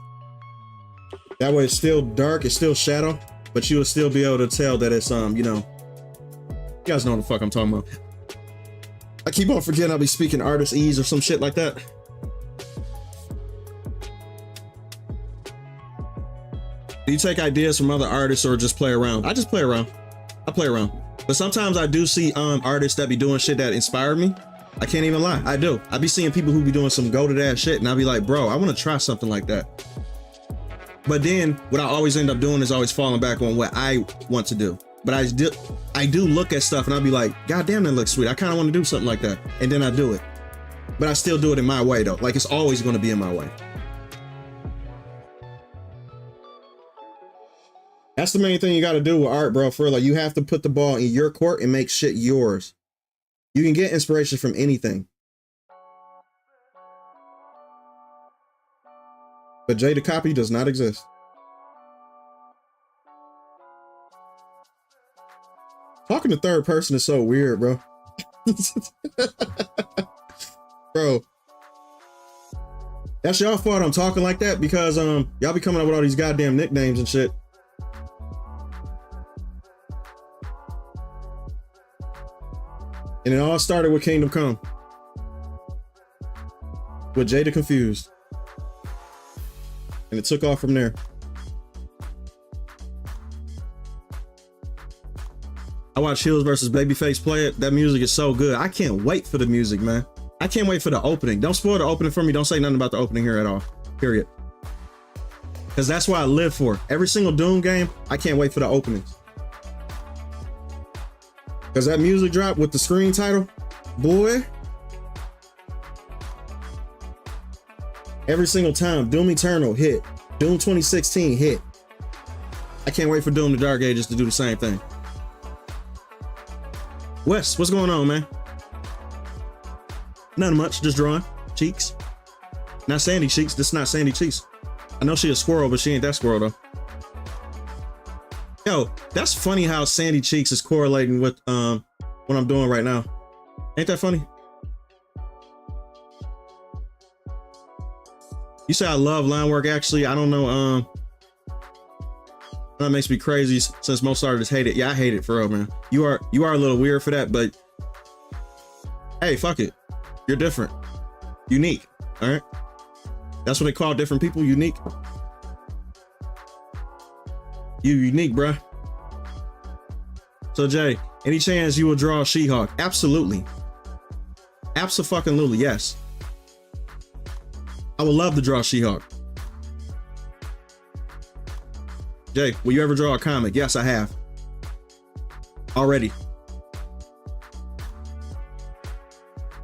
That way it's still dark, it's still shadow, but you will still be able to tell that it's, you know, you guys know what the fuck I'm talking about. I keep on forgetting I'll be speaking artist ease or some shit like that. Do you take ideas from other artists or just play around? I just play around. I play around. But sometimes I do see artists that be doing shit that inspire me. I can't even lie. I do. I be seeing people who be doing some goated ass shit and I'll be like, bro, I want to try something like that. But then what I always end up doing is always falling back on what I want to do. But I do look at stuff and I'll be like, God damn, that looks sweet. I kind of want to do something like that. And then I do it. But I still do it in my way though. Like, it's always going to be in my way. That's the main thing you got to do with art, bro. For like, you have to put the ball in your court and make shit yours. You can get inspiration from anything. But Jada Copy does not exist. Talking to third person is so weird, bro. Bro. That's y'all fault I'm talking like that, because y'all be coming up with all these goddamn nicknames and shit. And it all started with Kingdom Come. With Jada Confused. And it took off from there. I watched Hills versus Babyface play it. That music is so good. I can't wait for the music, man. I can't wait for the opening. Don't spoil the opening for me. Don't say nothing about the opening here at all. Period. Because that's what I live for. Every single Doom game, I can't wait for the openings. Because that music drop with the screen title, boy. Every single time. Doom Eternal hit. Doom 2016 hit. I can't wait for Doom the Dark Ages to do the same thing. Wes, what's going on, man? Nothing much, just drawing. Cheeks. Not Sandy Cheeks, this is not Sandy Cheeks. I know she a squirrel, but she ain't that squirrel though. Yo, that's funny how Sandy Cheeks is correlating with what I'm doing right now. Ain't that funny? You say I love line work. Actually, I don't know. That makes me crazy since most artists hate it. Yeah, I hate it for real, man. You are a little weird for that, but hey, fuck it. You're different. Unique. All right. That's what they call different people, unique. You unique, bruh. So Jay, any chance you will draw a She-Hulk? Absolutely. Abso-fucking-lutely, yes. I would love to draw She-Hulk. Jay, will you ever draw a comic? Yes, I have. Already.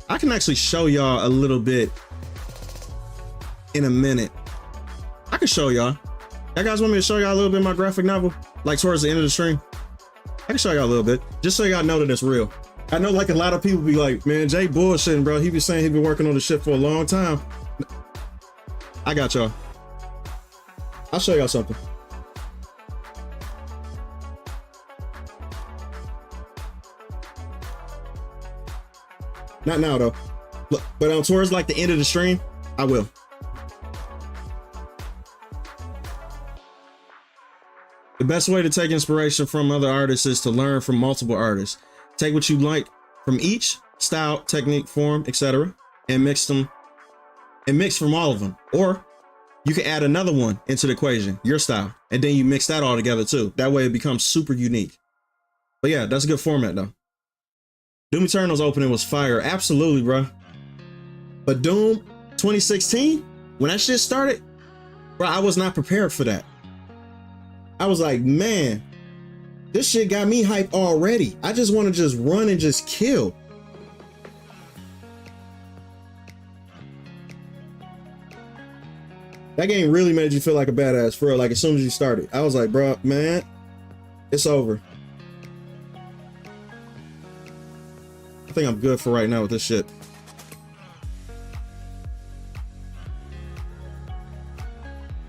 I can actually show y'all a little bit in a minute. I can show y'all. You guys want me to show y'all a little bit of my graphic novel? Like towards the end of the stream? I can show y'all a little bit. Just so y'all know that it's real. I know like a lot of people be like, man, Jay bullshitting, bro. He be saying he been working on this shit for a long time. I got y'all. I'll show y'all something. Not now though. Look, but towards like the end of the stream, I will. The best way to take inspiration from other artists is to learn from multiple artists. Take what you like from each style, technique, form, etc., and mix from all of them. Or you can add another one into the equation, your style, and then you mix that all together too. That way it becomes super unique. But yeah, that's a good format though. Doom Eternal's opening was fire. Absolutely, bro. But Doom 2016, when that shit started, bro, I was not prepared for that. I was like, man, this shit got me hyped already. I just want to just run and just kill. That game really made you feel like a badass for real. Like as soon as you started, I was like, bro, man, it's over. I think I'm good for right now with this shit.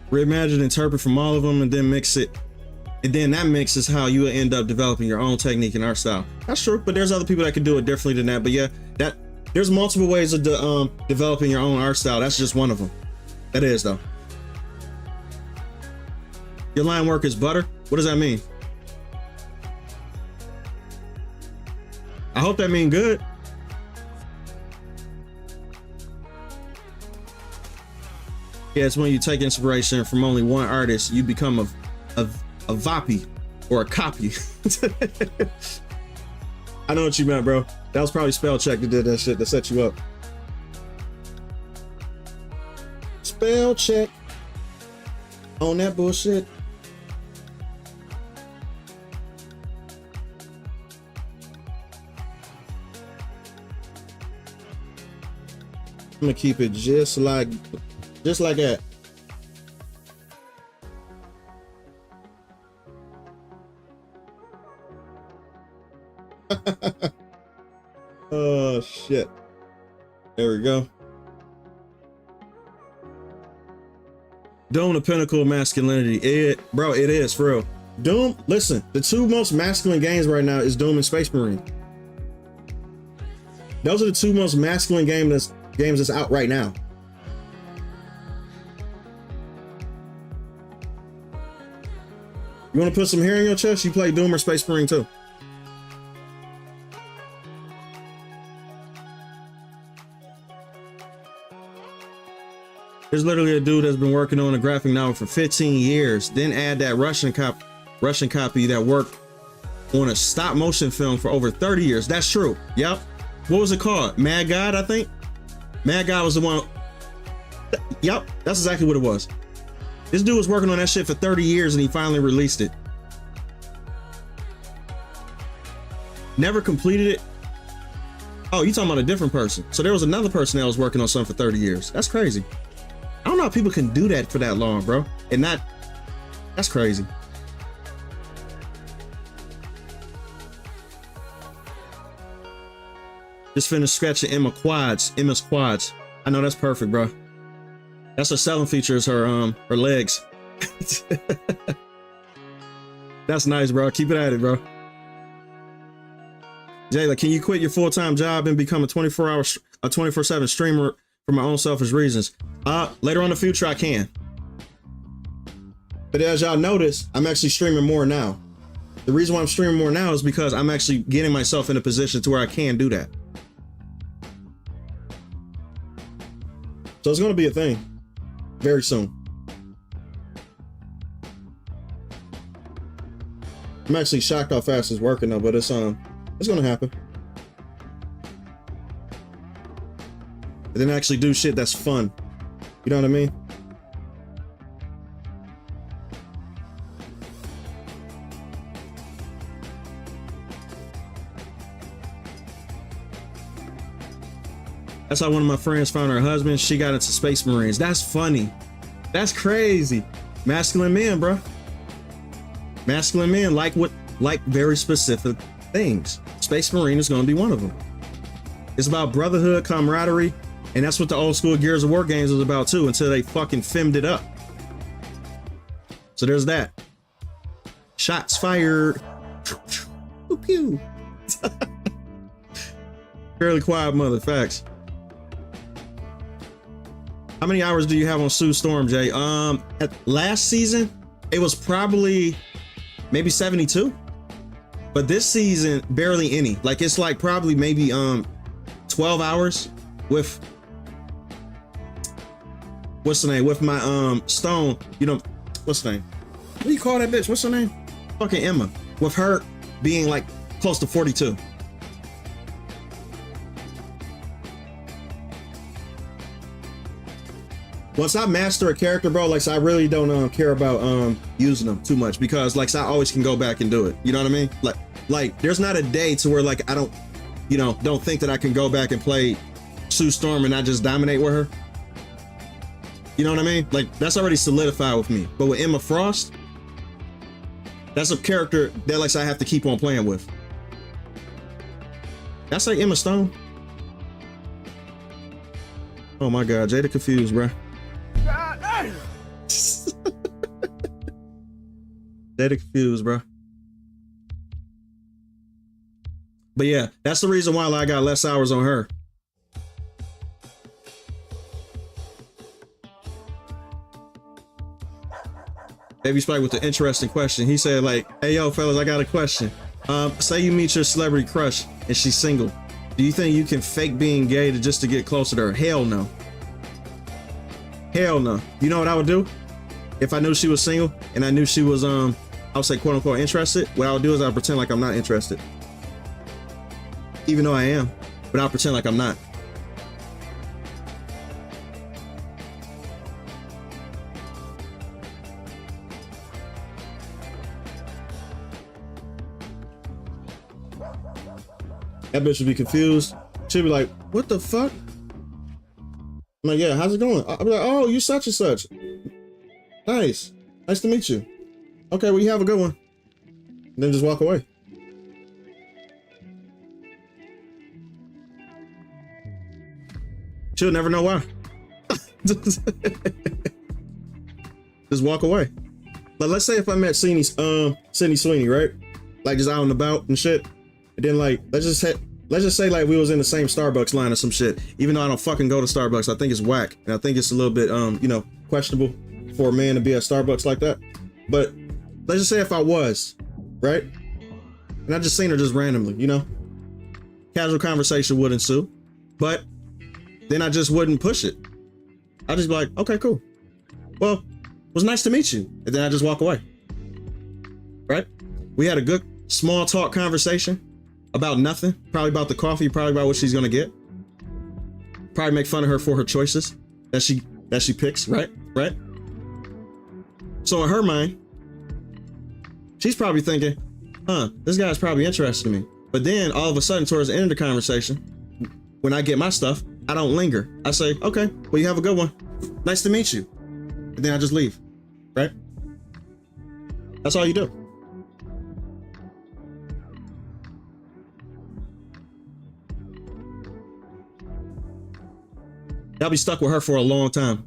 Reimagine, interpret from all of them, and then mix it. And then that mix is how you will end up developing your own technique and art style. That's true, but there's other people that can do it differently than that. But yeah, there's multiple ways of developing your own art style. That's just one of them. That is though. Your line work is butter. What does that mean? I hope that means good. Yeah, it's when you take inspiration from only one artist, you become a vapi or a copy. I know what you meant, bro. That was probably spell check that did that shit that set you up. Spell check on that bullshit. I'm gonna keep it just like that. Oh shit. There we go. Doom, the pinnacle of masculinity. Bro, it is for real. Doom, listen, the two most masculine games right now is Doom and Space Marine. Those are the two most masculine games that's out right now. You want to put some hair in your chest? You play Doom or Space Marine too. There's literally a dude that's been working on a graphic novel for 15 years. Then add that Russian copy that worked on a stop motion film for over 30 years. That's true. Yep. What was it called? Mad God, I think. Mad God was the one. Yep, that's exactly what it was. This dude was working on that shit for 30 years and he finally released it. Never completed it. Oh, you talking about a different person. So there was another person that was working on something for 30 years. That's crazy. I don't know how people can do that for that long, bro. And not, that's crazy. Just finished scratching Emma's quads. I know, that's perfect, bro. That's her selling feature, is her legs. That's nice, bro. Keep it at it, bro. Jayla, can you quit your full-time job and become a 24/7 streamer for my own selfish reasons? Later on in the future, I can. But as y'all notice, I'm actually streaming more now. The reason why I'm streaming more now is because I'm actually getting myself in a position to where I can do that. So it's going to be a thing very soon. I'm actually shocked how fast it's working though, but it's going to happen. And then actually do shit that's fun. You know what I mean? That's how one of my friends found her husband. She got into Space Marines. That's funny. That's crazy. Masculine men, bro. Masculine men like very specific things. Space Marine is going to be one of them. It's about brotherhood, camaraderie, and that's what the old school Gears of War games was about too, until they fucking femmed it up. So there's that. Shots fired. Pew pew. Fairly quiet mother, facts. How many hours do you have on Sue Storm, Jay? At last season, it was probably maybe 72. But this season, barely any. Like, it's like probably maybe 12 hours with, what's the name? With my Stone, you know, what's the name? What do you call that bitch? What's her name? Fucking Emma. With her being like close to 42. Once I master a character, bro, like, so I really don't care about using them too much, because like, so I always can go back and do it. You know what I mean? Like there's not a day to where like I don't, you know, don't think that I can go back and play Sue Storm and not just dominate with her. You know what I mean? Like, that's already solidified with me. But with Emma Frost, that's a character that like I have to keep on playing with. That's like Emma Stone. Oh my God, Jada confused, bro. Jada confused, bro. But yeah, that's the reason why I got less hours on her. Baby Spike with the interesting question. He said like, hey yo fellas, I got a question. Say you meet your celebrity crush and she's single. Do you think you can fake being gay just to get closer to her? Hell no. Hell no. You know what I would do? If I knew she was single and I knew she was I would say quote unquote interested, what I would do is I would pretend like I'm not interested. Even though I am, but I'll pretend like I'm not. That bitch would be confused. She'd be like, what the fuck? I'm like, yeah, how's it going? I'll be like, oh, you such and such. Nice. Nice to meet you. Okay, well, you have a good one. And then just walk away. She'll never know why. Just walk away. But let's say if I met Sydney Sweeney, right? Like just out and about and shit. And then like, let's just say like we was in the same Starbucks line or some shit. Even though I don't fucking go to Starbucks, I think it's whack. And I think it's a little bit, you know, questionable for a man to be at Starbucks like that. But let's just say if I was, right? And I just seen her just randomly, you know? Casual conversation would ensue. But then I just wouldn't push it. I'd just be like, okay, cool. Well, it was nice to meet you. And then I just walk away. Right? We had a good small talk conversation about nothing. Probably about the coffee, probably about what she's gonna get. Probably make fun of her for her choices that she picks, right? Right? So in her mind, she's probably thinking, this guy's probably interested in me. But then all of a sudden, towards the end of the conversation, when I get my stuff, I don't linger. I say, okay, well, you have a good one. nice to meet you. And then I just leave, right? That's all you do. Y'all be stuck with her for a long time.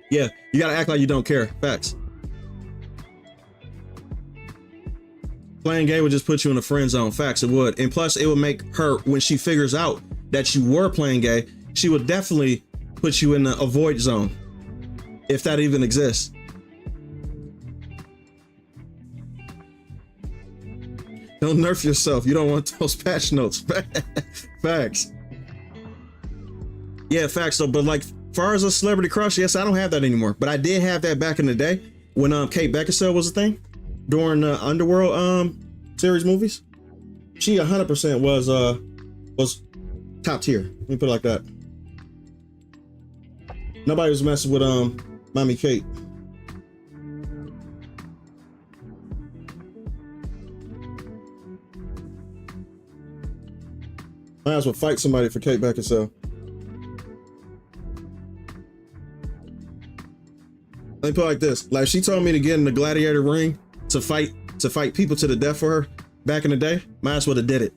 Yeah, you gotta act like you don't care. Facts. Playing gay would just put you in the friend zone. Facts, it would. And plus, it would make her, when she figures out that you were playing gay, she would definitely put you in the avoid zone, if that even exists. Don't nerf yourself. You don't want those patch notes. Facts. Yeah, facts though. But like, far as a celebrity crush, yes, I don't have that anymore. But I did have that back in the day when Kate Beckinsale was a thing during the Underworld series movies. She 100% was top tier. Let me put it like that. Nobody was messing with Mommy Kate. Might as well fight somebody for Kate Beckinsale. Let me put it like this. Like, she told me to get in the gladiator ring to fight people to the death for her back in the day. Might as well have did it.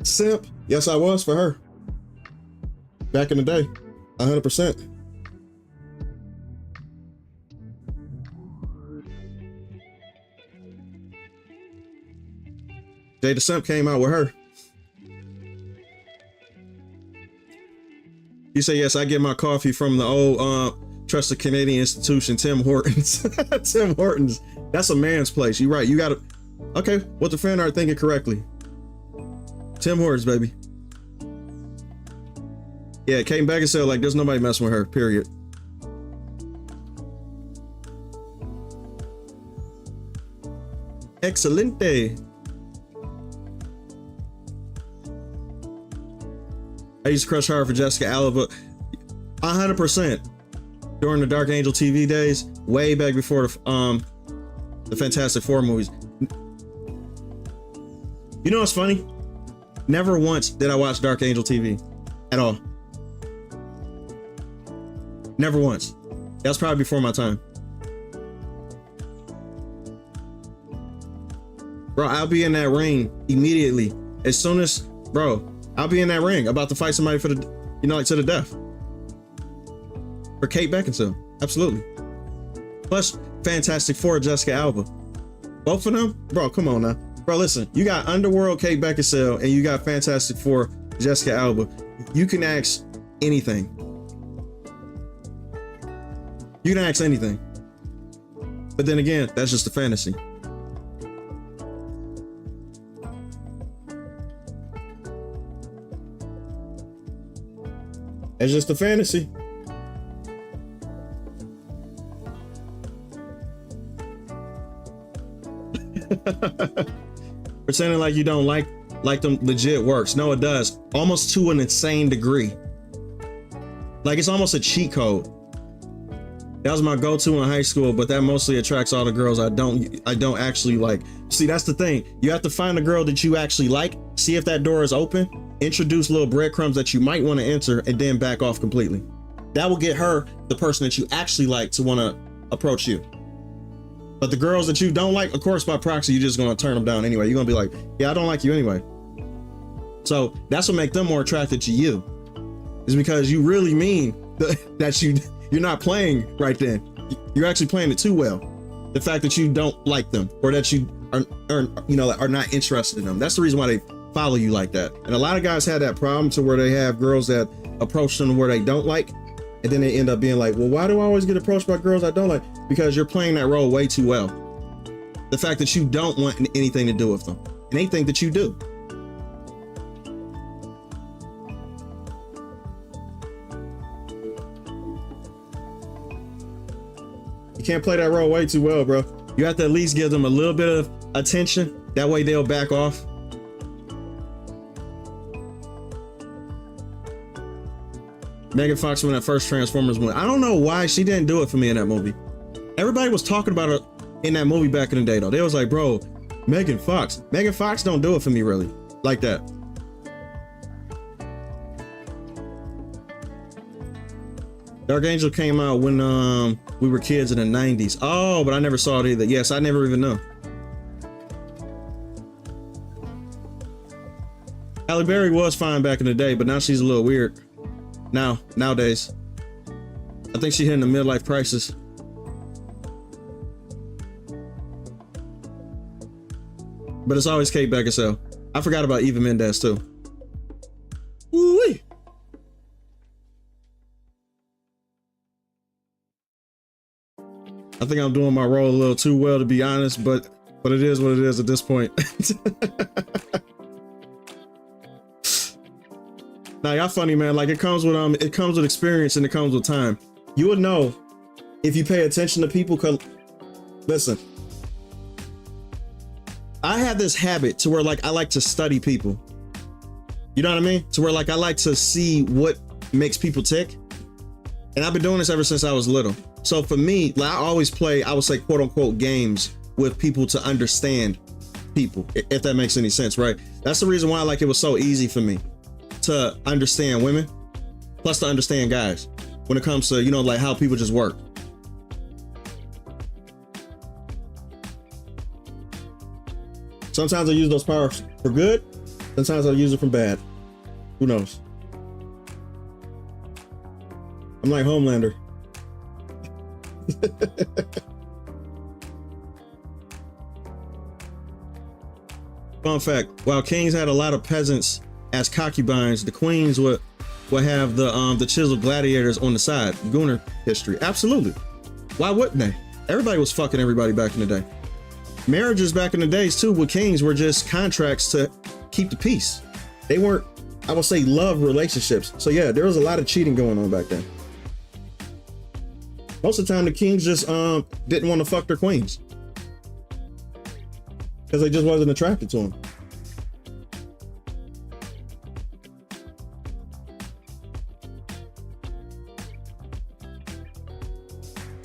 Simp. Yes, I was for her. Back in the day. 100%. Jada Simp came out with her. You say, yes, I get my coffee from the old trusted Canadian institution, Tim Hortons. Tim Hortons. That's a man's place. You're right. You got to. Okay. What the fan art thinking correctly. Tim Hortons, baby. Yeah, Kate Beckinsale, like, there's nobody messing with her, period. Excelente. I used to crush hard for Jessica Alba. 100%. During the Dark Angel TV days, way back before the Fantastic Four movies. You know what's funny? Never once did I watch Dark Angel TV at all. Never once. That's probably before my time. Bro, I'll be in that ring immediately. As soon as, bro, I'll be in that ring about to fight somebody for the, you know, like to the death. For Kate Beckinsale. Absolutely. Plus, Fantastic Four, Jessica Alba. Both of them? Bro, come on now. Bro, listen, you got Underworld, Kate Beckinsale, and you got Fantastic Four, Jessica Alba. You can ask anything. You can ask anything. But then again, that's just a fantasy. It's just a fantasy. Pretending like you don't like them legit works. No, it does. Almost to an insane degree. Like, it's almost a cheat code. That was my go-to in high school, but that mostly attracts all the girls I don't actually like. See, that's the thing. You have to find a girl that you actually like, see if that door is open, introduce little breadcrumbs that you might want to enter, and then back off completely. That will get her, the person that you actually like, to want to approach you. But the girls that you don't like, of course, by proxy, you're just going to turn them down anyway. You're going to be like, yeah, I don't like you anyway. So that's what makes them more attracted to you, is because you really mean that you're not playing right then. You're actually playing it too well. The fact that you don't like them, or that you are not interested in them. That's the reason why they follow you like that. And a lot of guys have that problem, to where they have girls that approach them where they don't like, and then they end up being like, well, why do I always get approached by girls I don't like? Because you're playing that role way too well. The fact that you don't want anything to do with them, and they think that you do. You can't play that role way too well, bro. You have to at least give them a little bit of attention. That way they'll back off. Megan Fox when that first Transformers movie. I don't know why she didn't do it for me in that movie. Everybody was talking about her in that movie back in the day, though. They was like, bro, Megan Fox don't do it for me really like that. Dark Angel came out when we were kids in the 90s. Oh, but I never saw it either. Yes, I never even know. Halle Berry was fine back in the day, but now she's a little weird. Nowadays. I think she's hitting a midlife crisis. But it's always Kate Beckinsale. I forgot about Eva Mendes too. Woo-wee. I think I'm doing my role a little too well, to be honest, but it is what it is at this point. Now y'all funny, man. Like it comes with experience and it comes with time. You would know if you pay attention to people. Cause listen, I have this habit to where like I like to study people. You know what I mean? To where like I like to see what makes people tick. And I've been doing this ever since I was little. So for me, like I always play, I would say, quote unquote, games with people to understand people, if that makes any sense, right? That's the reason why like it was so easy for me to understand women, plus to understand guys when it comes to, you know, like how people just work. Sometimes I use those powers for good. Sometimes I use it for bad. Who knows? I'm like Homelander. Fun fact, while kings had a lot of peasants as concubines, the queens would have the chiseled gladiators on the side. Gooner history. Absolutely. Why wouldn't they? Everybody was fucking everybody back in the day. Marriages back in the days too with kings were just contracts to keep the peace. They weren't, I would say, love relationships. So yeah, there was a lot of cheating going on back then. Most of the time the kings just didn't want to fuck their queens because they just wasn't attracted to them.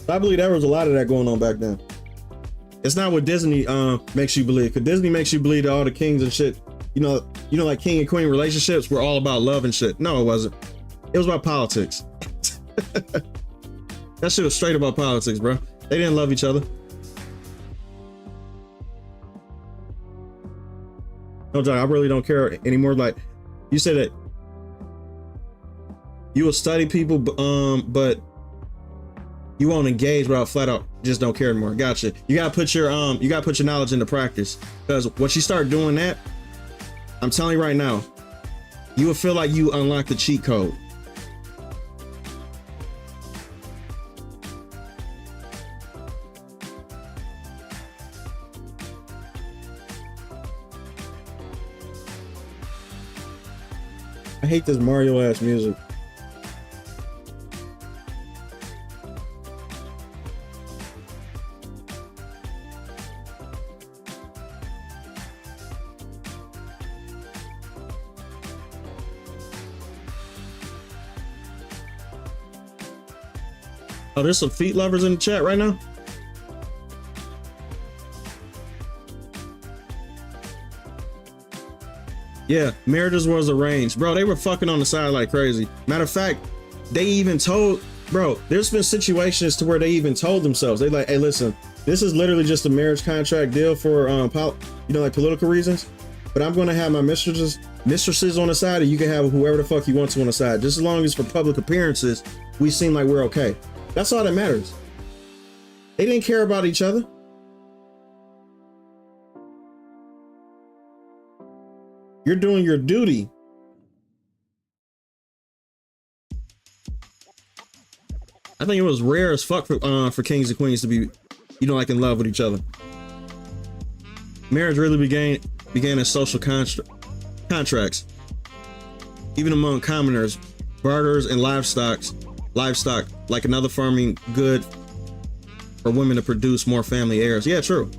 I believe there was a lot of that going on back then. It's not what Disney makes you believe, because Disney makes you believe that all the kings and shit, you know, like king and queen relationships were all about love and shit. No, it wasn't. It was about politics. That shit was straight about politics, bro. They didn't love each other. No, John, I really don't care anymore. Like you said that you will study people, but you won't engage without flat out just don't care anymore. Gotcha. You gotta put your knowledge into practice, because once you start doing that, I'm telling you right now, you will feel like you unlock the cheat code. I hate this Mario ass music. Oh, there's some feet lovers in the chat right now. Yeah, marriages was arranged. Bro, they were fucking on the side like crazy. Matter of fact, they even told, bro, there's been situations to where they even told themselves, they like, hey, listen, this is literally just a marriage contract deal for, like political reasons, but I'm going to have my mistresses on the side, and you can have whoever the fuck you want to on the side. Just as long as for public appearances, we seem like we're okay. That's all that matters. They didn't care about each other. You're doing your duty. I think it was rare as fuck for kings and queens to be, like in love with each other. Marriage really began as social contracts. Even among commoners, barters and livestock, like another farming good for women to produce more family heirs. Yeah, true.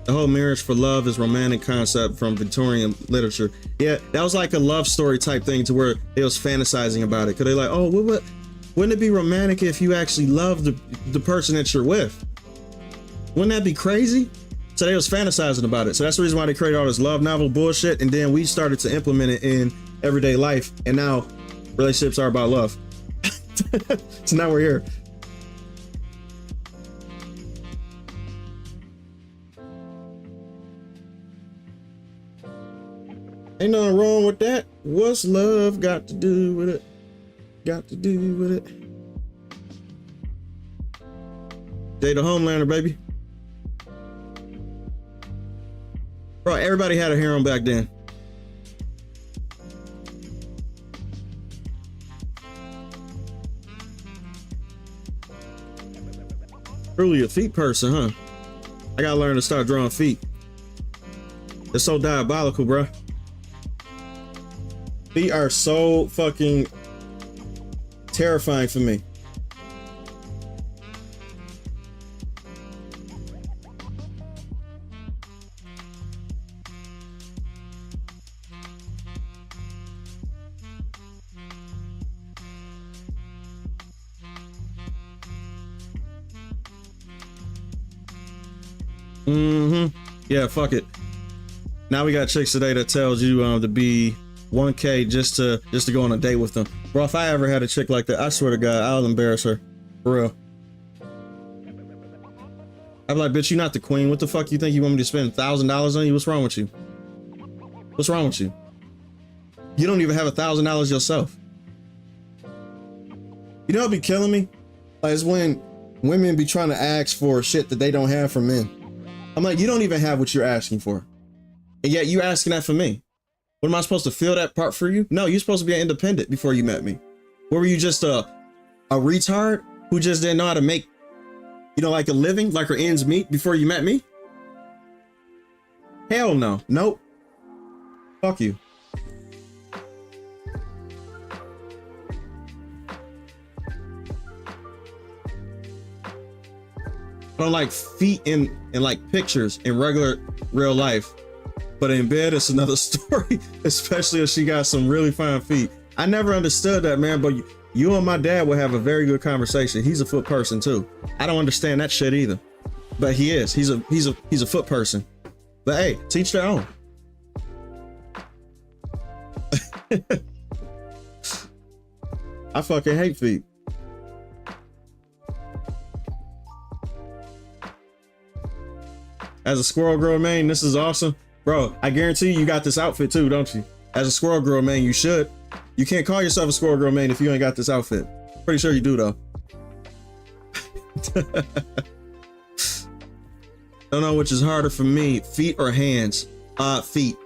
The whole marriage for love is romantic concept from Victorian literature. Yeah, that was like a love story type thing to where they was fantasizing about it. Cause they like, oh, wouldn't it be romantic if you actually love the person that you're with? Wouldn't that be crazy? So they was fantasizing about it. So that's the reason why they created all this love novel bullshit. And then we started to implement it in everyday life. And now relationships are about love. So now we're here. Ain't nothing wrong with that. What's love got to do with it? Got to do with it. Jay the Homelander, baby. Bro, everybody had a harem back then. Truly a feet person, huh? I gotta learn to start drawing feet. It's so diabolical, bro. Feet are so fucking terrifying for me. Yeah, fuck it. Now we got chicks today that tells you to be 1K just to go on a date with them. Bro, if I ever had a chick like that, I swear to God, I'll embarrass her. For real. I'm like, bitch, you're not the queen. What the fuck you think you want me to spend $1,000 on you? What's wrong with you? What's wrong with you? You don't even have $1,000 yourself. You know what'd be killing me? Like, it's when women be trying to ask for shit that they don't have from men. I'm like, you don't even have what you're asking for. And yet you asking that for me. What am I supposed to fill that part for you? No, you're supposed to be an independent before you met me. What were you, just a retard who just didn't know how to make, you know, like a living, like her ends meet before you met me? Hell no. Nope. Fuck you. I don't like feet in like pictures in regular real life, but in bed it's another story, especially if she got some really fine feet. I never understood that, man, but you and my dad will have a very good conversation. He's a foot person too. I don't understand that shit either, but he is. He's a foot person. But hey, teach their own. I fucking hate feet. As a squirrel girl, man, this is awesome. Bro, I guarantee you got this outfit too, don't you? As a squirrel girl, man, you should. You can't call yourself a squirrel girl, man, if you ain't got this outfit. Pretty sure you do, though. Don't know which is harder for me, feet or hands. Feet.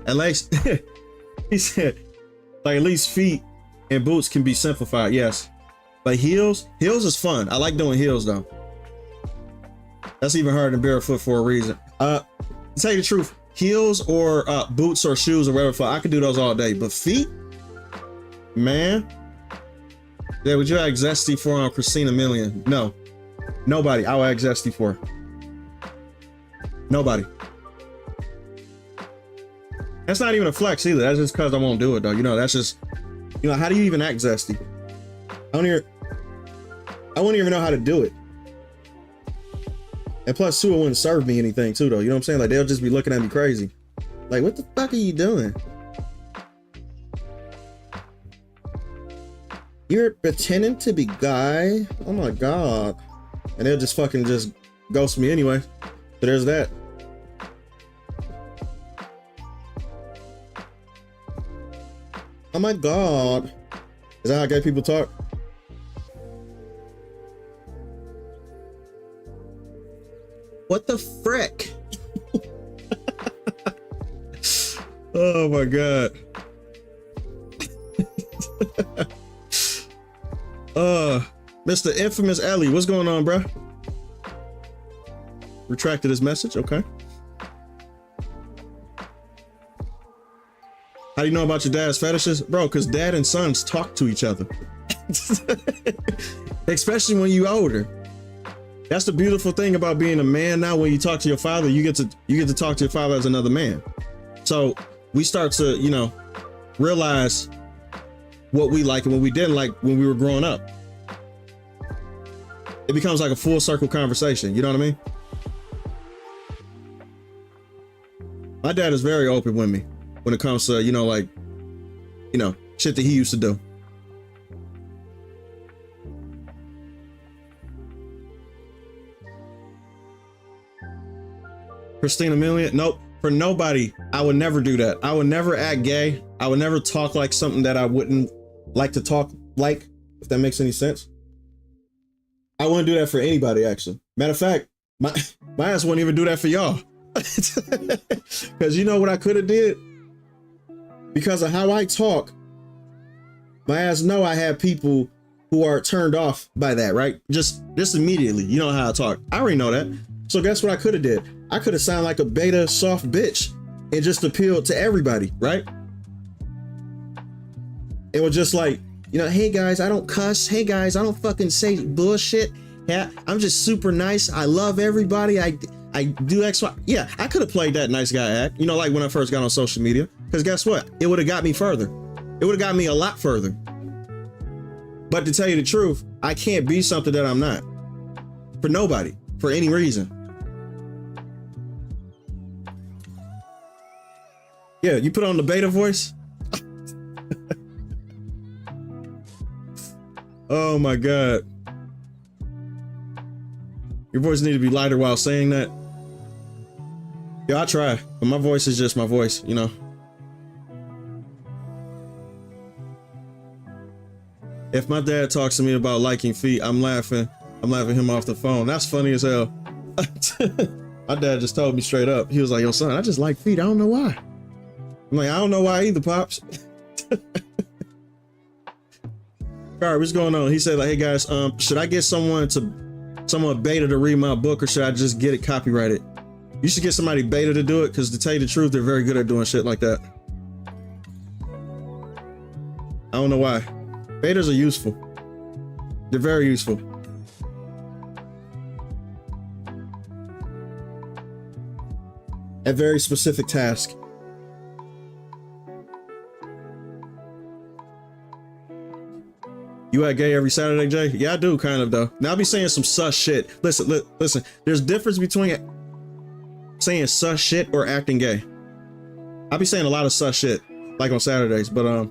At least, he said, like, at least feet and boots can be simplified, yes. But heels is fun. I like doing heels, though. That's even harder than barefoot for a reason. To tell you the truth, heels or boots or shoes or whatever, I could do those all day. But feet, man. Yeah, would you ask Zesty for on Christina Million? No, nobody. I will ask Zesty for. Nobody. That's not even a flex either. That's just because I won't do it though. You know, that's just, you know, how do you even act Zesty? I wouldn't even know how to do it. And plus, too, it wouldn't serve me anything, too, though. You know what I'm saying? Like, they'll just be looking at me crazy. Like, what the fuck are you doing? You're pretending to be guy? Oh, my God. And they'll just fucking just ghost me anyway. So there's that. Oh, my God. Is that how gay people talk? What the frick? Oh my God. Mr. Infamous Ellie, what's going on, bro? Retracted his message, okay. How do you know about your dad's fetishes? Bro, because dad and sons talk to each other. Especially when you older. That's the beautiful thing about being a man now. When you talk to your father, you get to talk to your father as another man. So we start to, you know, realize what we like and what we didn't like when we were growing up. It becomes like a full circle conversation. You know what I mean? My dad is very open with me when it comes to, you know, like, you know, shit that he used to do. Christina Milian? Nope. For nobody, I would never do that. I would never act gay. I would never talk like something that I wouldn't like to talk like, if that makes any sense. I wouldn't do that for anybody, actually. Matter of fact, my ass wouldn't even do that for y'all. Because you know what I could have did? Because of how I talk, my ass know I have people who are turned off by that, right? Just immediately. You know how I talk. I already know that. So guess what I could have did? I could have sounded like a beta soft bitch and just appealed to everybody, right? It was just like, you know, hey guys, I don't cuss. Hey guys, I don't fucking say bullshit. Yeah, I'm just super nice. I love everybody. I do X, Y. Yeah, I could have played that nice guy act, you know, like when I first got on social media. Because guess what? It would have got me further. It would have got me a lot further. But to tell you the truth, I can't be something that I'm not. For nobody. For any reason. Yeah, you put on the beta voice. Oh my God. Your voice need to be lighter while saying that. Yeah, I try, but my voice is just my voice, you know. If my dad talks to me about liking feet, I'm laughing him off the phone. That's funny as hell. My dad just told me straight up. He was like, yo son, I just like feet. I don't know why. I'm like, I don't know why either, Pops. All right, what's going on? He said, like, hey guys, should I get someone beta to read my book, or should I just get it copyrighted? You should get somebody beta to do it, because to tell you the truth, they're very good at doing shit like that. I don't know why. Betas are useful. They're very useful. At very specific tasks. You act gay every Saturday, Jay? Yeah, I do, kind of, though. Now I'll be saying some sus shit. Listen. There's difference between saying sus shit or acting gay. I'll be saying a lot of sus shit, like on Saturdays, but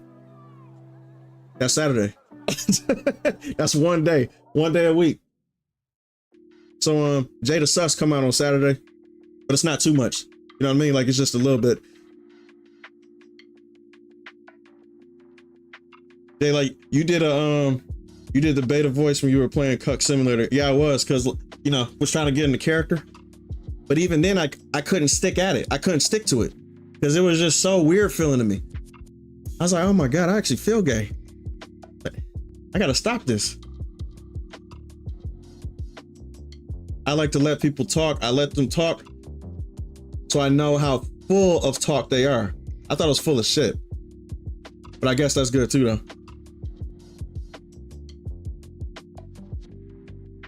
that's Saturday. That's one day a week. So Jada Sus come out on Saturday, but it's not too much. You know what I mean? Like, it's just a little bit. They like, you did the beta voice when you were playing Cuck Simulator. Yeah, I was, because, you know, was trying to get in the character. But even then, I couldn't stick at it. I couldn't stick to it because it was just so weird feeling to me. I was like, oh my God, I actually feel gay. I gotta stop this. I like to let people talk. I let them talk so I know how full of talk they are. I thought it was full of shit, but I guess that's good too, though.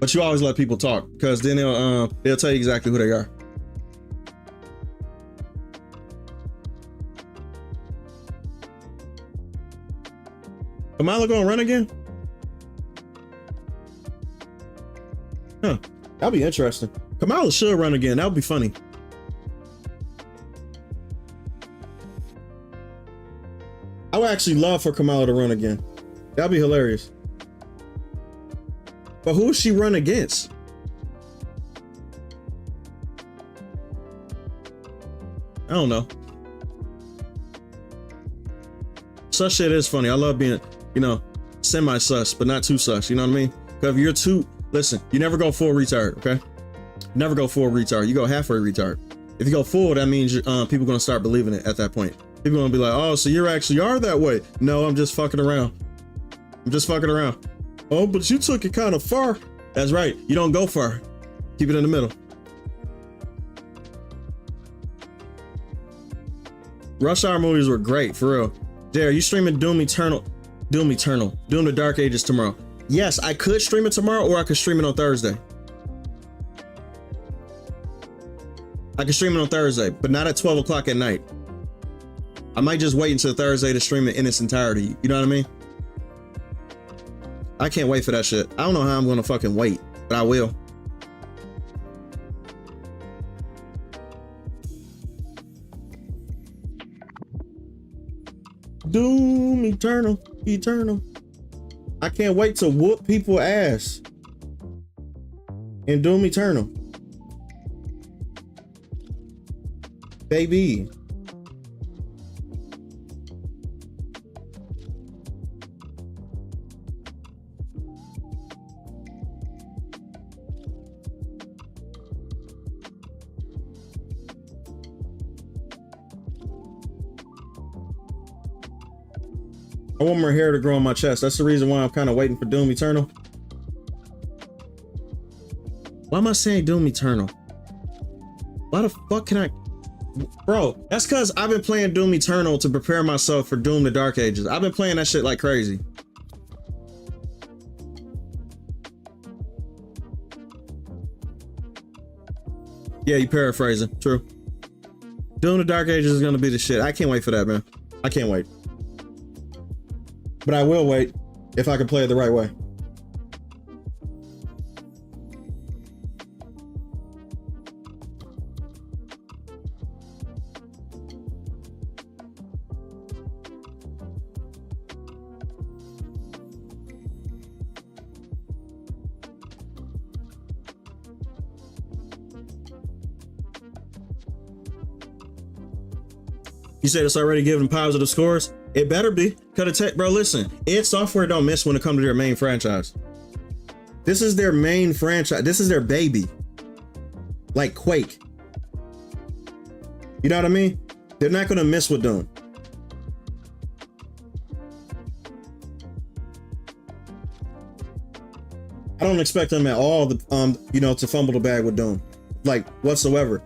But you always let people talk, because then they'll tell you exactly who they are. Kamala gonna run again? Huh, that'll be interesting. Kamala should run again. That would be funny. I would actually love for Kamala to run again. That'd be hilarious. But who would she run against? I don't know. Sus shit is funny. I love being, you know, semi-sus, but not too sus. You know what I mean? Because if you're too, listen, you never go full retard, okay? Never go full retard. You go halfway retard. If you go full, that means people gonna start believing it at that point. People gonna be like, oh, so you actually are that way. No, I'm just fucking around. I'm just fucking around. Oh, but you took it kind of far. That's right. You don't go far. Keep it in the middle. Rush Hour movies were great, for real. Jay, are you streaming Doom Eternal? Doom the Dark Ages tomorrow? Yes, I could stream it tomorrow, or I could stream it on Thursday. I can stream it on Thursday, but not at 12 o'clock at night. I might just wait until Thursday to stream it in its entirety. You know what I mean? I can't wait for that shit. I don't know how I'm gonna fucking wait, but I will. Doom Eternal. I can't wait to whoop people ass in Doom Eternal. baby. I want more hair to grow on my chest. That's the reason why I'm kind of waiting for Doom Eternal. Why am I saying Doom Eternal? Why the fuck can I? Bro, that's because I've been playing Doom Eternal to prepare myself for Doom the Dark Ages. I've been playing that shit like crazy. Yeah, you paraphrasing. True. Doom the Dark Ages is gonna be the shit. I can't wait for that, man. I can't wait. But I will wait if I can play it the right way. You said it's already giving positive scores? It better be. Cut a tech, bro. Listen, id Software don't miss when it comes to their main franchise. This is their main franchise. This is their baby. Like Quake. You know what I mean? They're not gonna miss with Doom. I don't expect them at all to, you know, to fumble the bag with Doom, like whatsoever.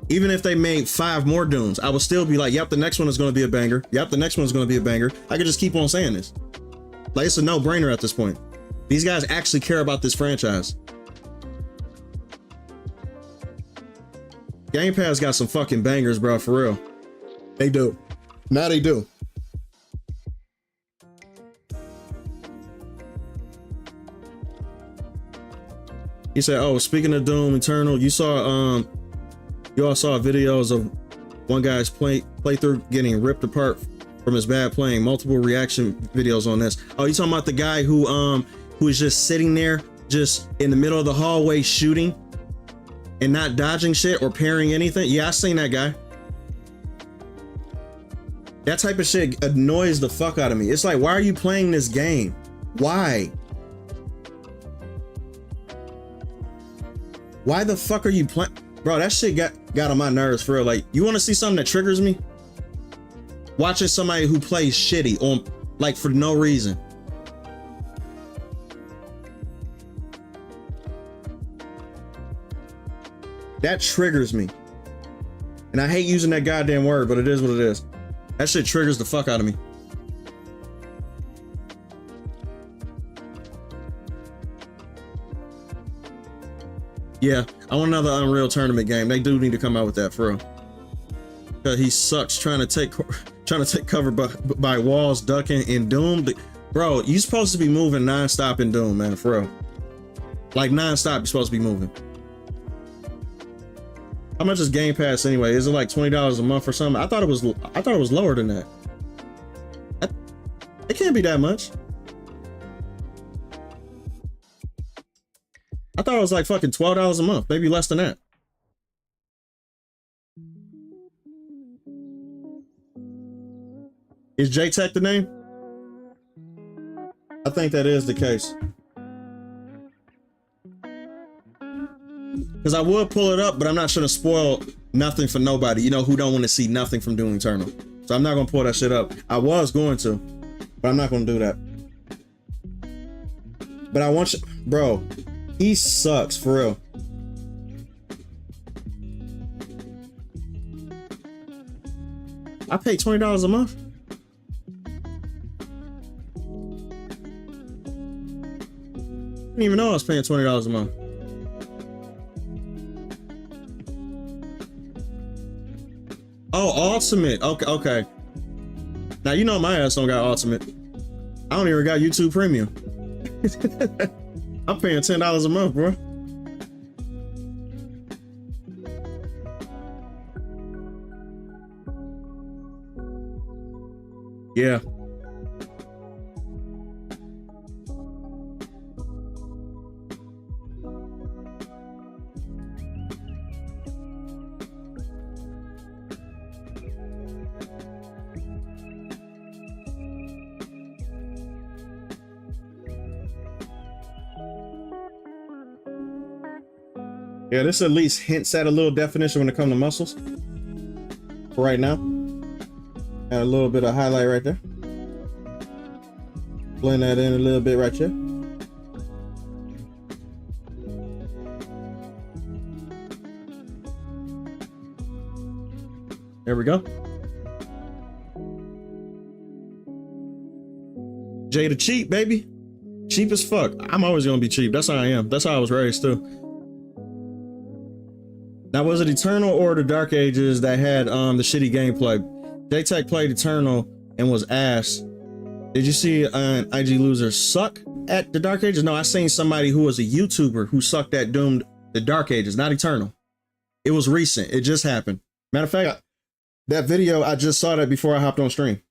Even if they made 5 more Dooms, I would still be like, yep, the next one is going to be a banger. Yep, the next one is going to be a banger. I could just keep on saying this. Like, it's a no-brainer at this point. These guys actually care about this franchise. Game Pass got some fucking bangers, bro, for real. They do. Now they do. He said, oh, speaking of Doom Eternal, you saw, you all saw videos of one guy's playthrough getting ripped apart from his bad playing. Multiple reaction videos on this. Oh, you talking about the guy who is just sitting there, just in the middle of the hallway shooting and not dodging shit or parrying anything? Yeah, I seen that guy. That type of shit annoys the fuck out of me. It's like, why are you playing this game? Why? Why the fuck are you playing? Bro, that shit got on my nerves for real. Like, you want to see something that triggers me? Watching somebody who plays shitty on, like, for no reason. That triggers me. And I hate using that goddamn word, but it is what it is. That shit triggers the fuck out of me. Yeah, I want another Unreal Tournament game. They do need to come out with that for real. Cause he sucks trying to take cover by walls, ducking in Doom. Bro, you supposed to be moving nonstop in Doom, man, for real. Like nonstop, you're supposed to be moving. How much is Game Pass anyway? Is it like $20 a month or something? I thought it was lower than that. It can't be that much. I thought it was like fucking $12 a month, maybe less than that. Is J-Tech the name? I think that is the case. Because I would pull it up, but I'm not trying to spoil nothing for nobody, you know, who don't want to see nothing from Doom Eternal. So I'm not going to pull that shit up. I was going to, but I'm not going to do that. But I want you, bro, he sucks for real. I pay $20 a month. I didn't even know I was paying $20 a month. Oh, Ultimate. Okay, okay. Now you know my ass don't got Ultimate. I don't even got YouTube Premium. I'm paying $10 a month, bro. Yeah. Yeah, this at least hints at a little definition when it comes to muscles. For right now. Add a little bit of highlight right there. Blend that in a little bit right here. There we go. Jada cheap, baby. Cheap as fuck. I'm always gonna be cheap. That's how I am. That's how I was raised too. Now, was it Eternal or the Dark Ages that had the shitty gameplay? J-Tech played Eternal and was ass. Did you see an IG loser suck at the Dark Ages? No, I seen somebody who was a YouTuber who sucked at Doom the Dark Ages, not Eternal. It was recent. It just happened. Matter of fact, that video, I just saw that before I hopped on stream.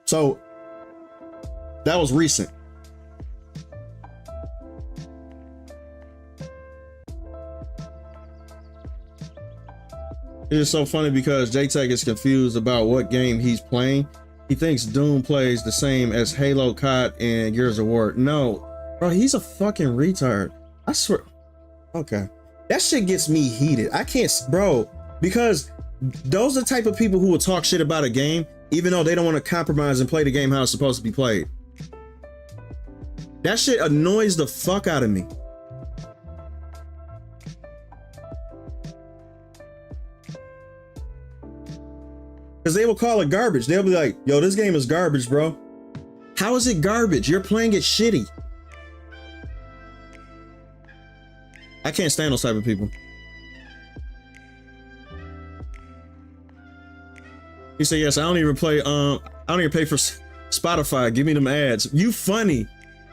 So that was recent. It's so funny because J-Tech is confused about what game he's playing. He thinks Doom plays the same as Halo, COD, and Gears of War. No, bro, he's a fucking retard. I swear. Okay. That shit gets me heated. I can't, bro, because those are the type of people who will talk shit about a game, even though they don't want to compromise and play the game how it's supposed to be played. That shit annoys the fuck out of me. Because they will call it garbage. They'll be like, yo, this game is garbage, bro. How is it garbage? You're playing it shitty. I can't stand those type of people. He said, yes, I don't even play, I don't even pay for Spotify. Give me them ads. You funny.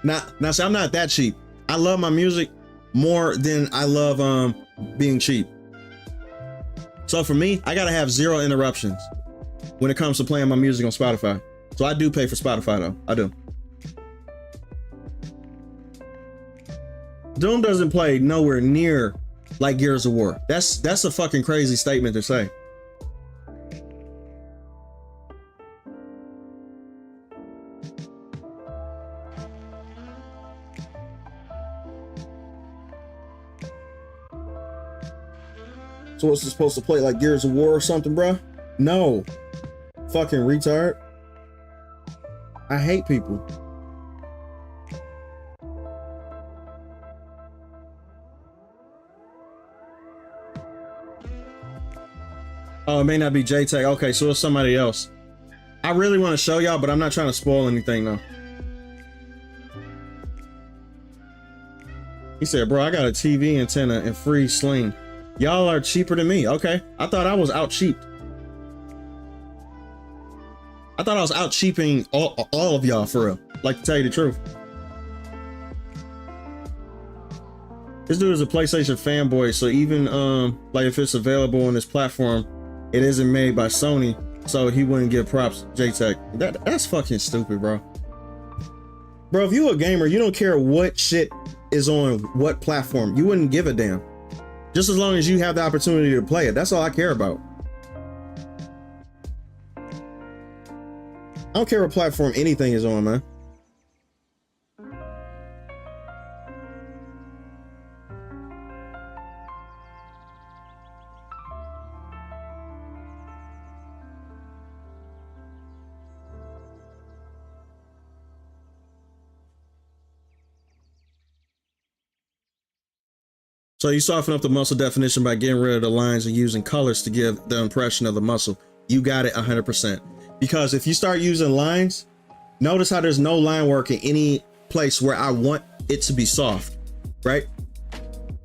Now see, I'm not that cheap. I love my music more than I love being cheap. So for me, I gotta have 0 interruptions when it comes to playing my music on Spotify. So I do pay for Spotify though. I do. Doom doesn't play nowhere near like Gears of War. That's a fucking crazy statement to say. So what's it supposed to play like Gears of War or something, bro? No. Fucking retard. I hate people. Oh, it may not be J-Tech. Okay, so it's somebody else. I really want to show y'all, but I'm not trying to spoil anything though. He said, bro, I got a TV antenna and free sling. Y'all are cheaper than me. Okay. I thought I was out cheaped. I thought I was out cheaping all of y'all for real. Like, to tell you the truth. This dude is a PlayStation fanboy, so even like if it's available on this platform, it isn't made by Sony, so he wouldn't give props to J-Tech. That's fucking stupid, bro. Bro, if you a gamer, you don't care what shit is on what platform. You wouldn't give a damn. Just as long as you have the opportunity to play it. That's all I care about. I don't care what platform anything is on, man. So you soften up the muscle definition by getting rid of the lines and using colors to give the impression of the muscle. You got it 100%. Because if you start using lines, notice how there's no line work in any place where I want it to be soft, right?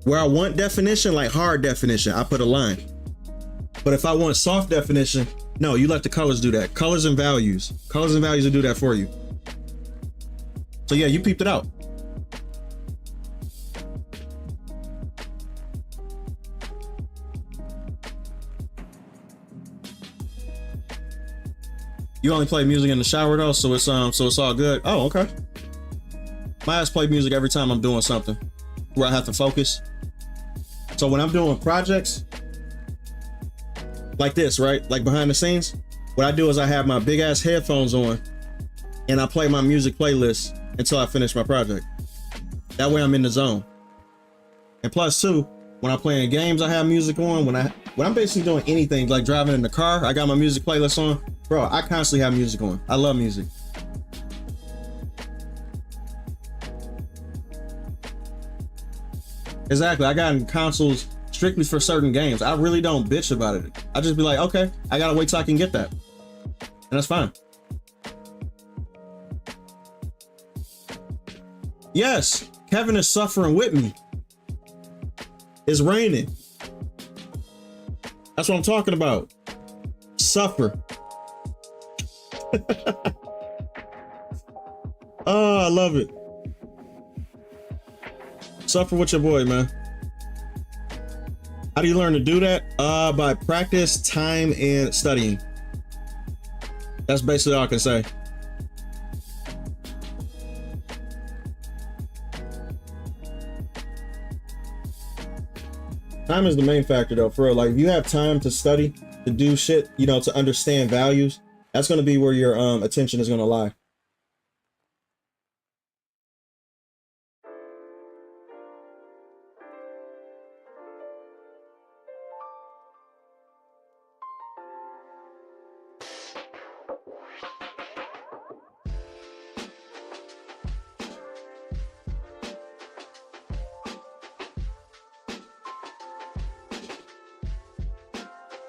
Where I want definition, like hard definition, I put a line. But if I want soft definition, no, you let the colors do that. Colors and values. Colors and values will do that for you. So yeah, you peeped it out. You only play music in the shower though, so it's all good. Oh, okay. My ass play music every time I'm doing something where I have to focus. So when I'm doing projects like this, right? Like behind the scenes, what I do is I have my big ass headphones on and I play my music playlist until I finish my project. That way I'm in the zone. And plus too, when I'm playing games, I have music on. When I'm basically doing anything, like driving in the car, I got my music playlist on. Bro, I constantly have music on. I love music. Exactly. I got consoles strictly for certain games. I really don't bitch about it. I just be like, okay, I gotta wait till I can get that. And that's fine. Yes, Kevin is suffering with me. It's raining. That's what I'm talking about. Suffer. Oh, I love it. Suffer with your boy, man. How do you learn to do that? By practice, time, and studying. That's basically all I can say. Time is the main factor though, for real. Like if you have time to study, to do shit, you know, to understand values, that's gonna be where your attention is gonna lie.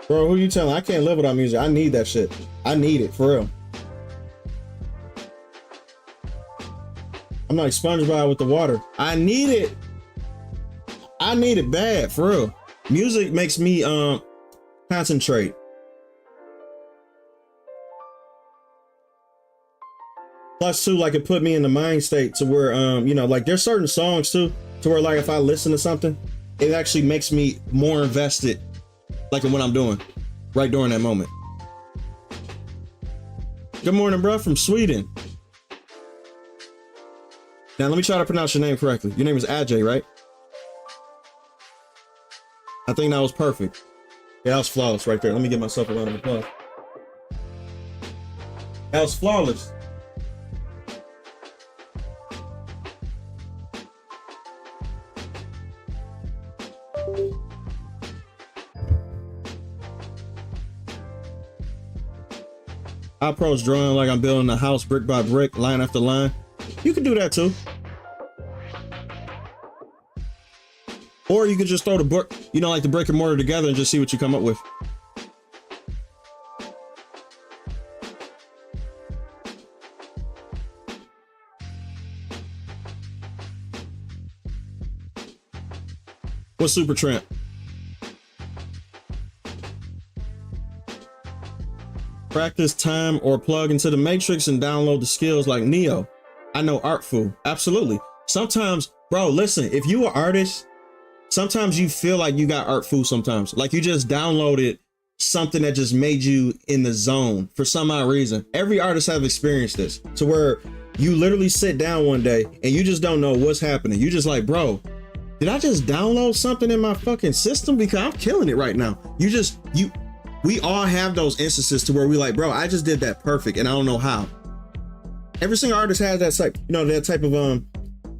Bro, who you telling? I can't live without music. I need that shit. I need it, for real. I'm like SpongeBob with the water. I need it. I need it bad, for real. Music makes me concentrate. Plus too, like it put me in the mind state to where you know, like there's certain songs too, to where like if I listen to something, it actually makes me more invested, like in what I'm doing right during that moment. Good morning, bro, from Sweden. Now let me try to pronounce your name correctly. Your name is Ajay, right? I think that was perfect. Yeah, that was flawless right there. Let me give myself a round of applause. That was flawless. I approach drawing like I'm building a house brick by brick, line after line. You can do that too. Or you could just throw the brick, you know, like the brick and mortar together and just see what you come up with. What's Super Tramp? Practice, time, or plug into the matrix and download the skills like Neo. I know Artful. Absolutely. Sometimes, bro, listen, if you are an artist, sometimes you feel like you got Artful sometimes. Like you just downloaded something that just made you in the zone for some odd reason. Every artist have experienced this to where you literally sit down one day and you just don't know what's happening. You just like, bro, did I just download something in my fucking system? Because I'm killing it right now. We all have those instances to where we like, bro, I just did that perfect and I don't know how. Every single artist has that type, you know, that type of,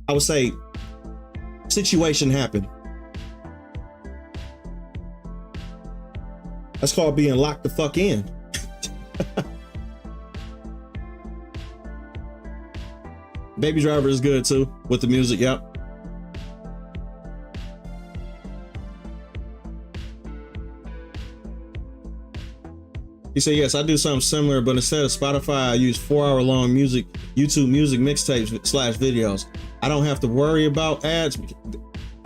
I would say, situation happen. That's called being locked the fuck in. Baby Driver is good too, with the music, yep. He said, yes, I do something similar, but instead of Spotify, I use 4-hour-long YouTube music mixtapes / videos. I don't have to worry about ads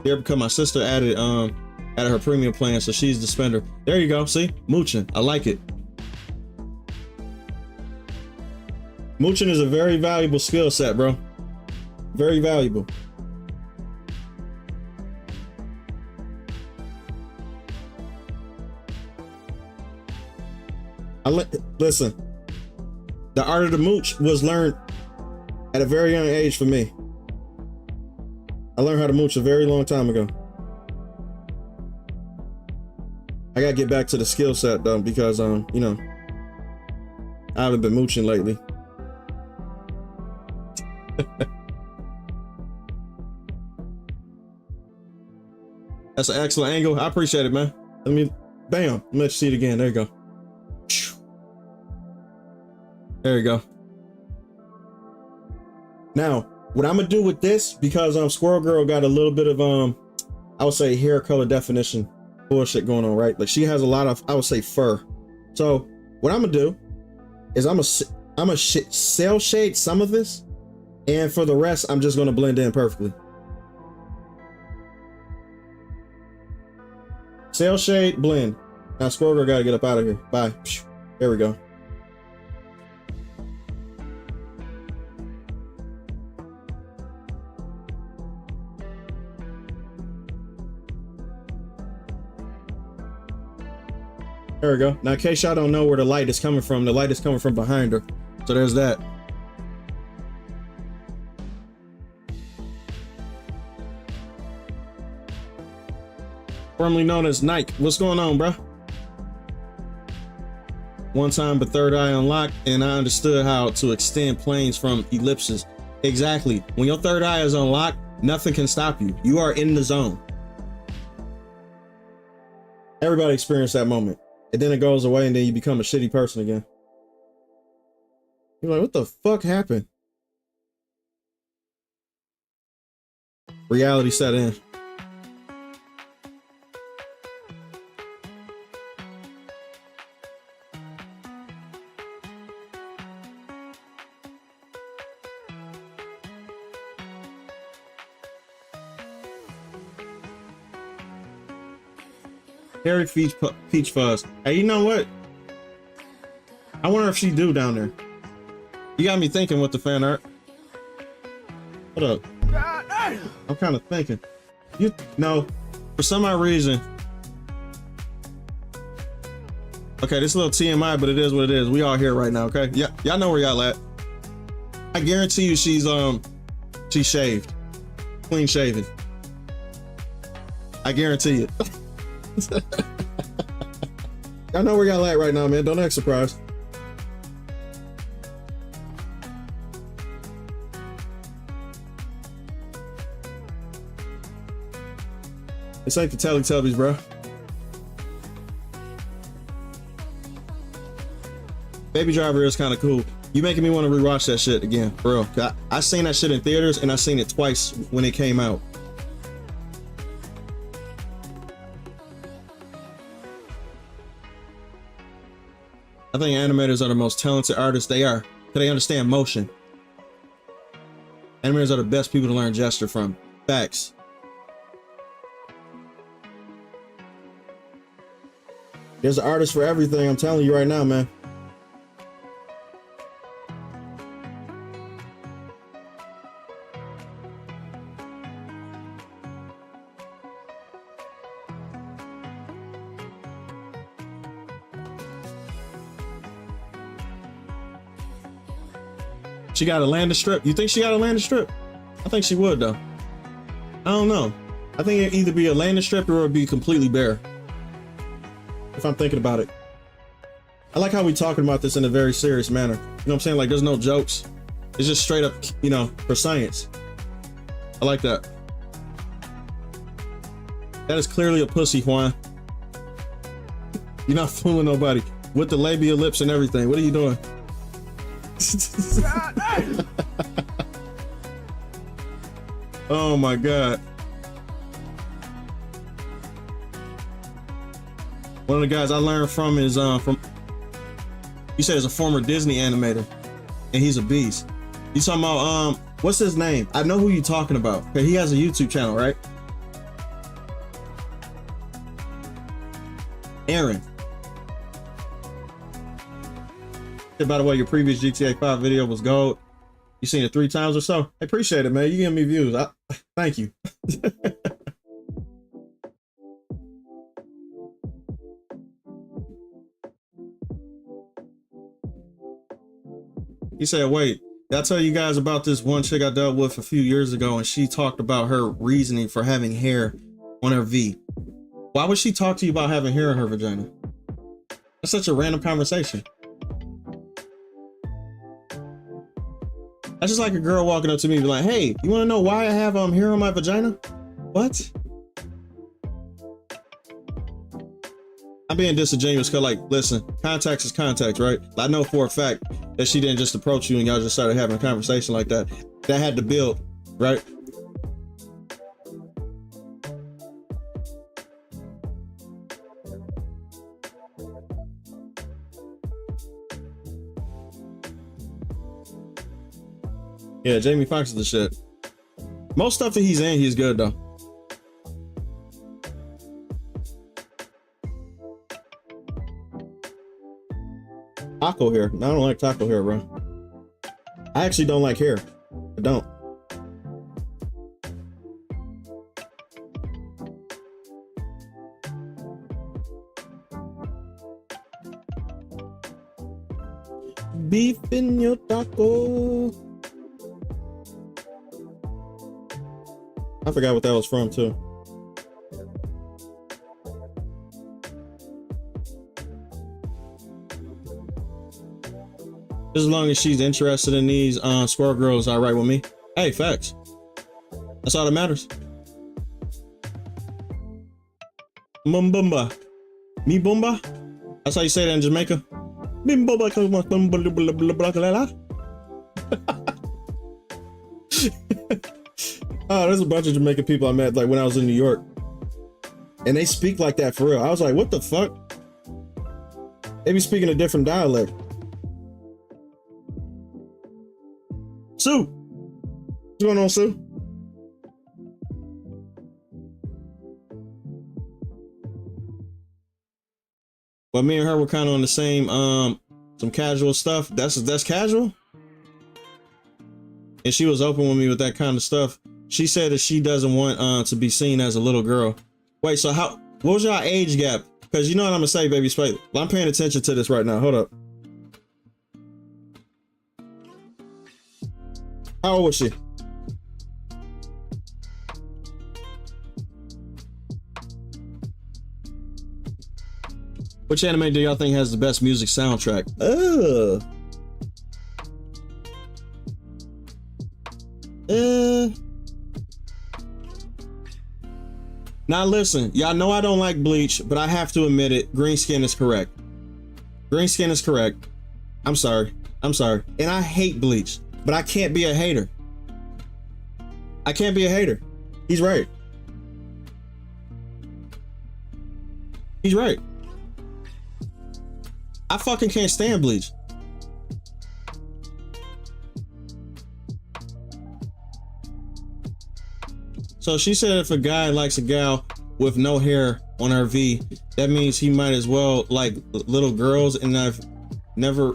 there because my sister added her premium plan, so she's the spender. There you go, see? Mooching, I like it. Mooching is a very valuable skill set, bro. Very valuable. Listen, the art of the mooch was learned at a very young age for me. I learned how to mooch a very long time ago. I gotta get back to the skill set though, because you know, I haven't been mooching lately. That's an excellent angle. I appreciate it, man. Let me, bam. Let me see it again. There you go. There you go. Now, what I'm gonna do with this, because Squirrel Girl got a little bit of I would say hair color definition bullshit going on, right? Like she has a lot of, I would say, fur. So what I'm gonna do is I'm gonna cell shade some of this, and for the rest, I'm just gonna blend in perfectly. Cell shade, blend. Now Squirrel Girl gotta get up out of here. Bye. There we go. There we go. Now, in case y'all don't know where the light is coming from, the light is coming from behind her. So there's that. Formerly known as Nike. What's going on, bro? One time, but third eye unlocked, and I understood how to extend planes from ellipses. Exactly. When your third eye is unlocked, nothing can stop you. You are in the zone. Everybody experienced that moment. And then it goes away, and then you become a shitty person again. You're like, what the fuck happened? Reality set in. Harry Peach Fuzz. Hey, you know what? I wonder if she do down there. You got me thinking with the fan art. Hold up. I'm kind of thinking. You know, for some odd reason. Okay, this is a little TMI, but it is what it is. We all here right now, okay? Yeah, y'all know where y'all at. I guarantee you she's shaved. Clean shaven. I guarantee it. Y'all know where y'all at right now, man. Don't act surprised. This ain't the Teletubbies, bro. Baby Driver is kind of cool. You making me want to rewatch that shit again, for real. I seen that shit in theaters, and I seen it twice when it came out. I think animators are the most talented artists they are, because they understand motion. Animators are the best people to learn gesture from. Facts. There's an artist for everything, I'm telling you right now, man. She got a landing strip. You think she got a landing strip? I think she would, though. I don't know. I think it'd either be a landing strip or it'd be completely bare. If I'm thinking about it. I like how we talking about this in a very serious manner. You know what I'm saying? Like, there's no jokes. It's just straight up, you know, for science. I like that. That is clearly a pussy, Juan. You're not fooling nobody. With the labia lips and everything. What are you doing? Oh my God. One of the guys I learned from is you said is a former Disney animator, and he's a beast. You talking about what's his name? I know who you're talking about. Okay, he has a YouTube channel, right? Aaron. Hey, by the way, your previous GTA 5 video was gold. You seen it 3 times or so? I appreciate it, man. You give me views. Thank you. He said, wait, did I tell you guys about this one chick I dealt with a few years ago, and she talked about her reasoning for having hair on her V. Why would she talk to you about having hair in her vagina? That's such a random conversation. That's just like a girl walking up to me and be like, hey, you want to know why I have hair on my vagina? What? I'm being disingenuous because, like, listen, context is context, right? I know for a fact that she didn't just approach you and y'all just started having a conversation like that. That had to build, right? Yeah, Jamie Foxx is the shit. Most stuff that he's in, he's good though. Taco hair. No, I don't like taco hair, bro. I actually don't like hair. I don't. Beef in your taco. I forgot what that was from too. As long as she's interested in these Squirrel girls, all right with me. Hey, facts. That's all that matters. Mumbumba. Me bumba. That's how you say that in Jamaica. Me bumba. Oh, there's a bunch of Jamaican people I met like when I was in New York, and they speak like that for real. I was like, what the fuck? They be speaking a different dialect. Sue, what's going on, Sue? But me and her were kind of on the same some casual stuff. That's casual. And she was open with me with that kind of stuff. She said that she doesn't want to be seen as a little girl. Wait, so what was your age gap? Because you know what I'm gonna say, baby Spade. Well, I'm paying attention to this right now. Hold up. How old was she? Which anime do y'all think has the best music soundtrack? Now listen, y'all know I don't like Bleach, but I have to admit it, green skin is correct. Green skin is correct. I'm sorry. And I hate Bleach, but I can't be a hater. I can't be a hater. He's right. He's right. I fucking can't stand Bleach. So she said if a guy likes a gal with no hair on her V, that means he might as well like little girls, and I've never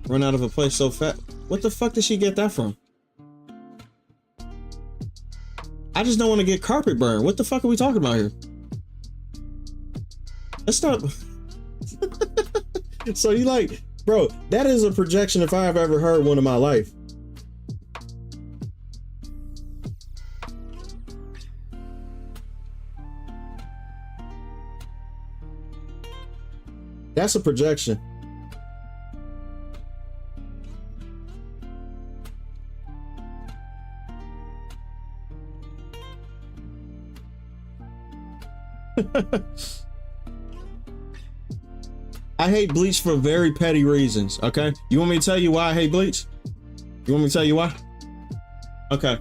run out of a place so fat. What the fuck did she get that from? I just don't want to get carpet burned. What the fuck are we talking about here? Let's stop. So you like, bro, that is a projection if I have ever heard one in my life. That's a projection. I hate Bleach for very petty reasons, okay? You want me to tell you why I hate Bleach? You want me to tell you why? Okay,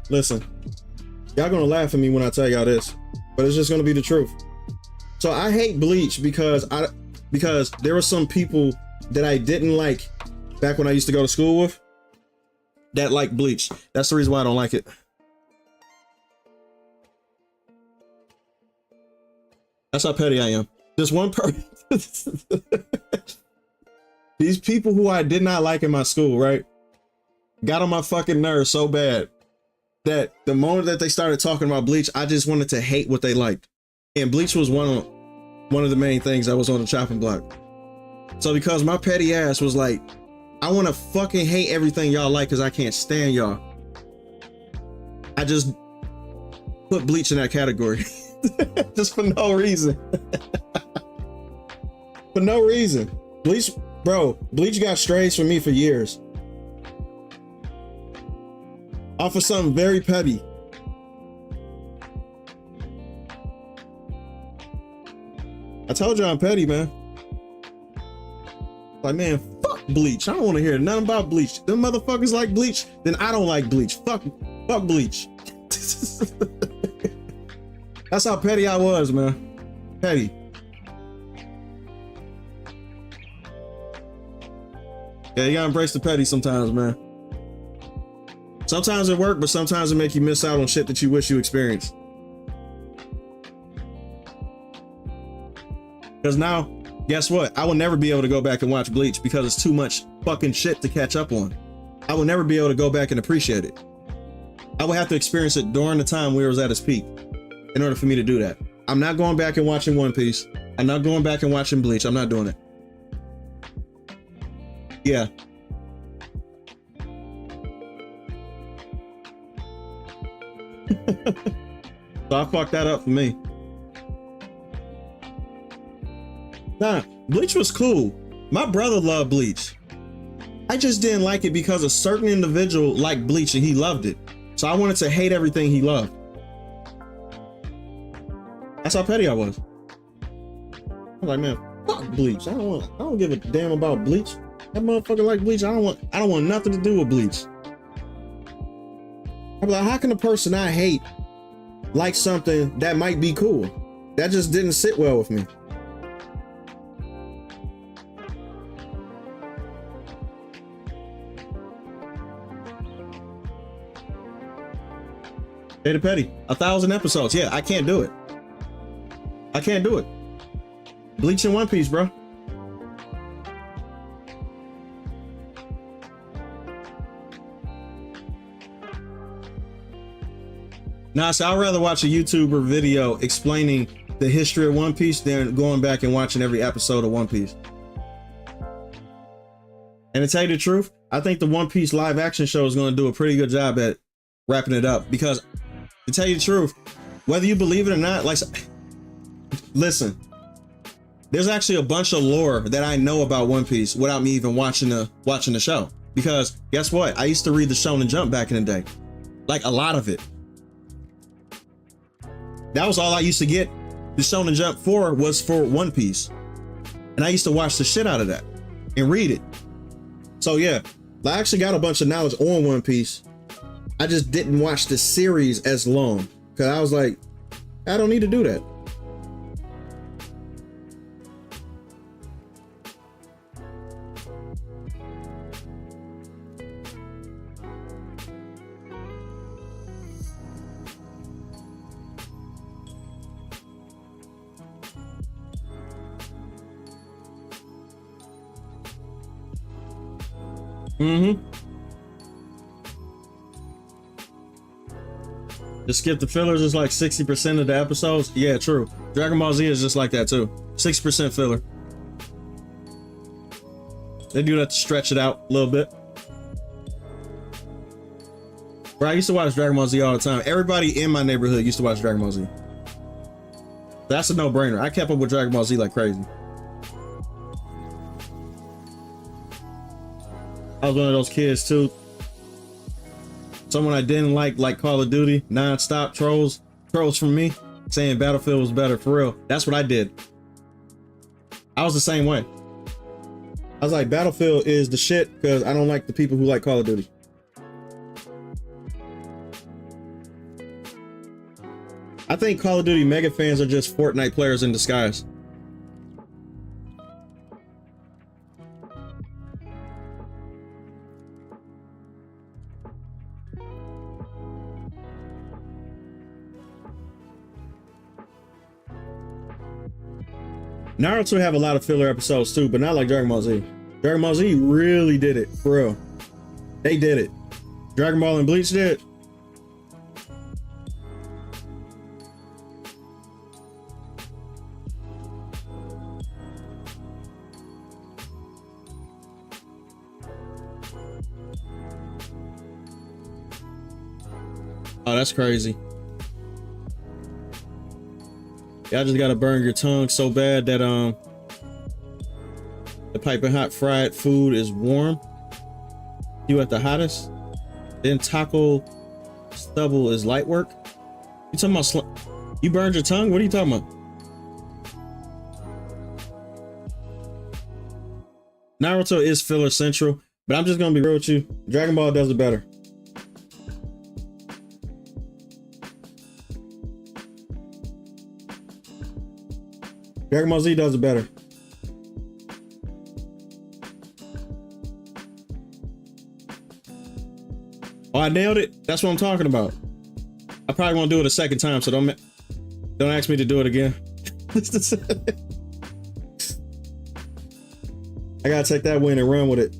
listen. Y'all gonna laugh at me when I tell y'all this, but it's just gonna be the truth. So I hate Bleach because there were some people that I didn't like back when I used to go to school with that like Bleach. That's the reason why I don't like it. That's how petty I am. This one person, these people who I did not like in my school, right, got on my fucking nerves so bad that the moment that they started talking about Bleach, I just wanted to hate what they liked. And Bleach was one of the main things that was on the chopping block. So because my petty ass was like, I want to fucking hate everything y'all like because I can't stand y'all, I just put Bleach in that category. Just for no reason. For no reason. Bleach, bro, Bleach got strays for me for years. Off of something very petty. I told you I'm petty, man. Like, man, fuck Bleach. I don't want to hear nothing about Bleach. Them motherfuckers like Bleach, then I don't like Bleach. Fuck Bleach. That's how petty I was, man. Petty. Yeah, you gotta embrace the petty sometimes, man. Sometimes it works, but sometimes it make you miss out on shit that you wish you experienced. Because now, guess what? I will never be able to go back and watch Bleach because it's too much fucking shit to catch up on. I will never be able to go back and appreciate it. I would have to experience it during the time where it was at its peak in order for me to do that. I'm not going back and watching One Piece. I'm not going back and watching Bleach. I'm not doing it. Yeah. So I fucked that up for me. Nah, Bleach was cool. My brother loved Bleach. I just didn't like it because a certain individual liked Bleach and he loved it. So I wanted to hate everything he loved. That's how petty I was. I was like, man, fuck Bleach. I don't give a damn about Bleach. That motherfucker like Bleach. I don't want nothing to do with Bleach. I'm like, how can a person I hate like something that might be cool? That just didn't sit well with me. Data Petty, 1,000 episodes. Yeah, I can't do it. I can't do it. Bleach and One Piece, bro. Nah, so I'd rather watch a YouTuber video explaining the history of One Piece than going back and watching every episode of One Piece. And to tell you the truth, I think the One Piece live action show is going to do a pretty good job at wrapping it up, because to tell you the truth, whether you believe it or not, like, listen, there's actually a bunch of lore that I know about One Piece without me even watching the show. Because guess what? I used to read the Shonen Jump back in the day, like a lot of it. That was all I used to get the Shonen Jump for, was for One Piece, and I used to watch the shit out of that and read it. So yeah, I actually got a bunch of knowledge on One Piece. I just didn't watch the series as long because I was like, I don't need to do that. Just skip the fillers is like 60% of the episodes. Yeah, true. Dragon Ball Z is just like that too. 6% filler. They do that to stretch it out a little bit. Bro, I used to watch Dragon Ball Z all the time. Everybody in my neighborhood used to watch Dragon Ball Z. That's a no-brainer. I kept up with Dragon Ball Z like crazy. I was one of those kids too. Someone I didn't like Call of Duty, non-stop trolls from me, saying Battlefield was better. For real, that's what I did. I was the same way. I was like, Battlefield is the shit because I don't like the people who like Call of Duty. I think Call of Duty mega fans are just Fortnite players in disguise. Naruto have a lot of filler episodes too, but not like Dragon Ball Z. Dragon Ball Z really did it, for real. They did it. Dragon Ball and Bleach did. Oh, that's crazy. Y'all just gotta burn your tongue so bad that the piping hot fried food is warm. You at the hottest. Then taco stubble is light work. You talking about you burned your tongue? What are you talking about? Naruto is filler central, but I'm just gonna be real with you. Dragon Ball does it better. Dragon Ball Z does it better. Oh, I nailed it. That's what I'm talking about. I probably won't do it a second time, so don't ask me to do it again. I gotta take that win and run with it.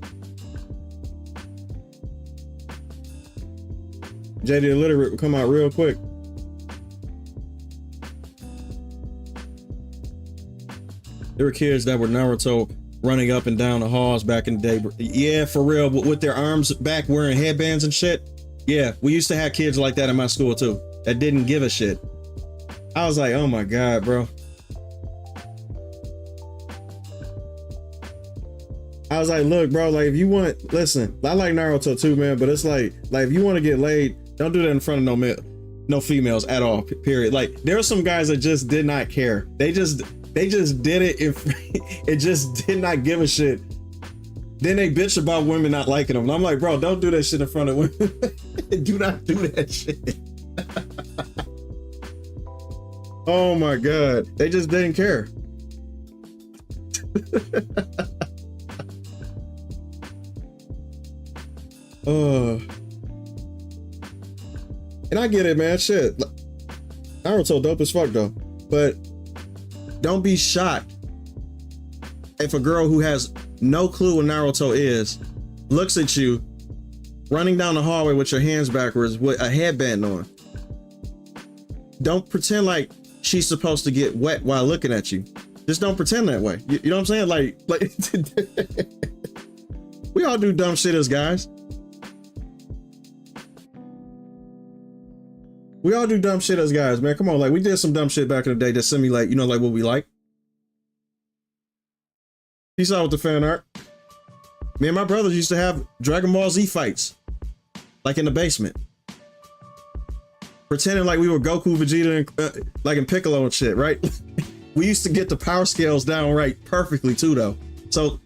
JD Illiterate will come out real quick. There were kids that were Naruto running up and down the halls back in the day. Yeah, for real, with their arms back wearing headbands and shit. Yeah, we used to have kids like that in my school too, that didn't give a shit. I was like, oh my God, bro. I was like, look, bro, like if you want, listen, I like Naruto too, man, but it's like if you want to get laid, don't do that in front of no females at all, period. Like there are some guys that just did not care. They just did it if it just did not give a shit. Then they bitch about women not liking them. And I'm like, bro, don't do that shit in front of women. Do not do that shit. Oh my God. They just didn't care. And I get it, man. Shit. Naruto dope as fuck though. But don't be shocked if a girl who has no clue what Naruto is looks at you running down the hallway with your hands backwards with a headband on. Don't pretend like she's supposed to get wet while looking at you. Just don't pretend that way. You know what I'm saying? Like we all do dumb shit as guys. We all do dumb shit as guys, man. Come on, like we did some dumb shit back in the day to simulate, you know, like what we like. Peace out with the fan art. Me and my brothers used to have Dragon Ball Z fights, like in the basement, pretending like we were Goku, Vegeta, and like in Piccolo and shit, right? We used to get the power scales down right perfectly too, though. So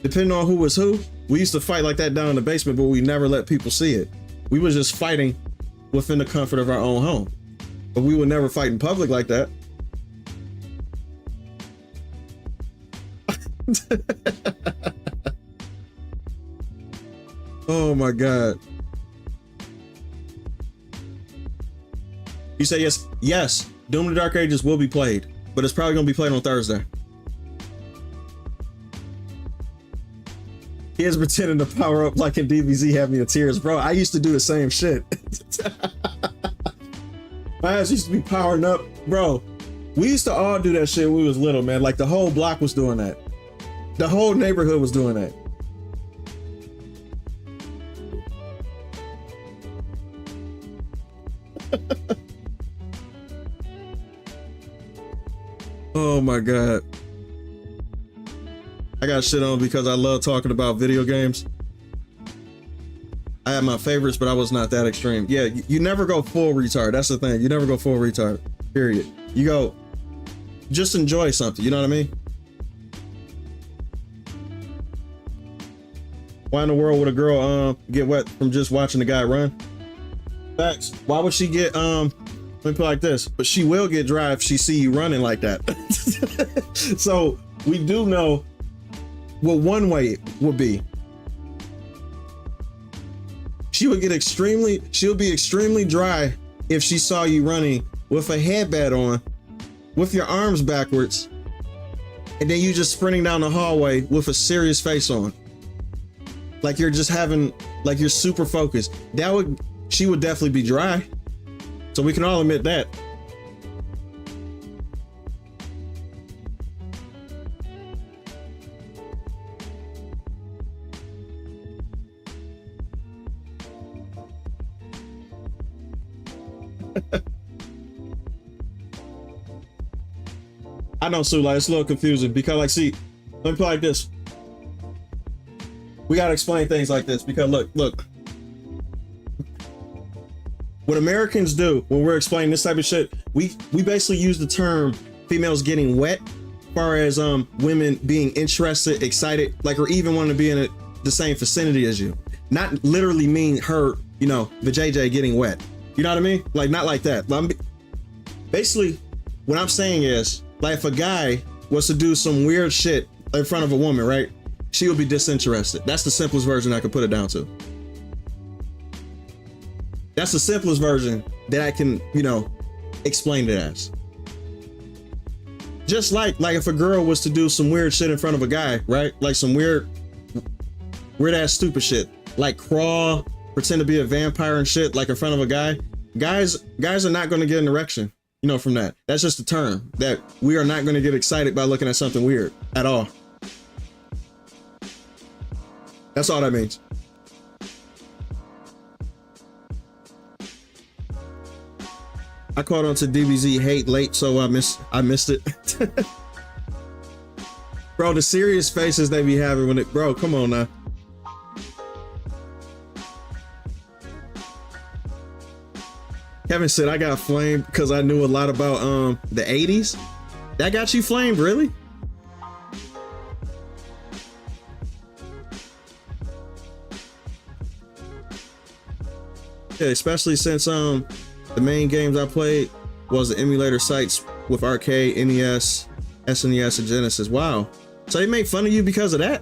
depending on who was who, we used to fight like that down in the basement, but we never let people see it. We was just fighting within the comfort of our own home, but we would never fight in public like that. Oh my God. You say yes, Doom of the Dark Ages will be played, but it's probably gonna be played on Thursday. Kids pretending to power up like in DBZ have me in tears. Bro, I used to do the same shit. My ass used to be powering up. Bro, we used to all do that shit when we was little, man. Like the whole block was doing that. The whole neighborhood was doing that. Oh my God. I got shit on because I love talking about video games. I had my favorites, but I was not that extreme. Yeah, you never go full retard. That's the thing. You never go full retard, period. You go, just enjoy something. You know what I mean? Why in the world would a girl get wet from just watching the guy run? Facts. Why would she get let me put it like this, but she will get dry if she see you running like that. So we do know what one way would be. She'll be extremely dry if she saw you running with a headband on, with your arms backwards, and then you just sprinting down the hallway with a serious face on. Like you're just like you're super focused. She would definitely be dry. So we can all admit that. I know, Sue, like it's a little confusing because like, see, let me put it like this. We got to explain things like this because look. What Americans do when we're explaining this type of shit, we basically use the term females getting wet far as women being interested, excited, like, or even wanting to be in the same vicinity as you. Not literally mean her, you know, the JJ getting wet. You know what I mean? Like, not like that. Basically, what I'm saying is, like, if a guy was to do some weird shit in front of a woman, right? She would be disinterested. That's the simplest version I can put it down to. That's the simplest version that I can, you know, explain it as. Just like if a girl was to do some weird shit in front of a guy, right? Like some weird ass stupid shit, like crawl, pretend to be a vampire and shit, like in front of a guy. Guys are not going to get an erection, you know, from that. That's just a term that we are not going to get excited by looking at something weird at all. That's all that means. I caught on to DBZ hate late, so I missed it. Bro, the serious faces they be having when it, bro, come on now. Kevin said I got flamed because I knew a lot about the 80s. That got you flamed, really? Yeah, especially since the main games I played was the emulator sites with arcade, NES, SNES, and Genesis. Wow. So they make fun of you because of that?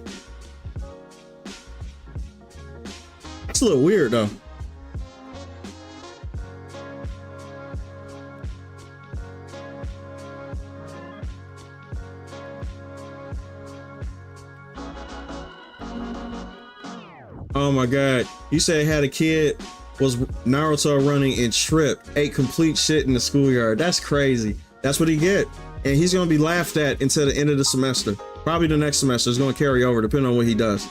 That's a little weird though. Oh my God. You said had a kid was Naruto running and tripped, ate complete shit in the schoolyard. That's crazy. That's what he get. And he's going to be laughed at until the end of the semester. Probably the next semester is going to carry over depending on what he does.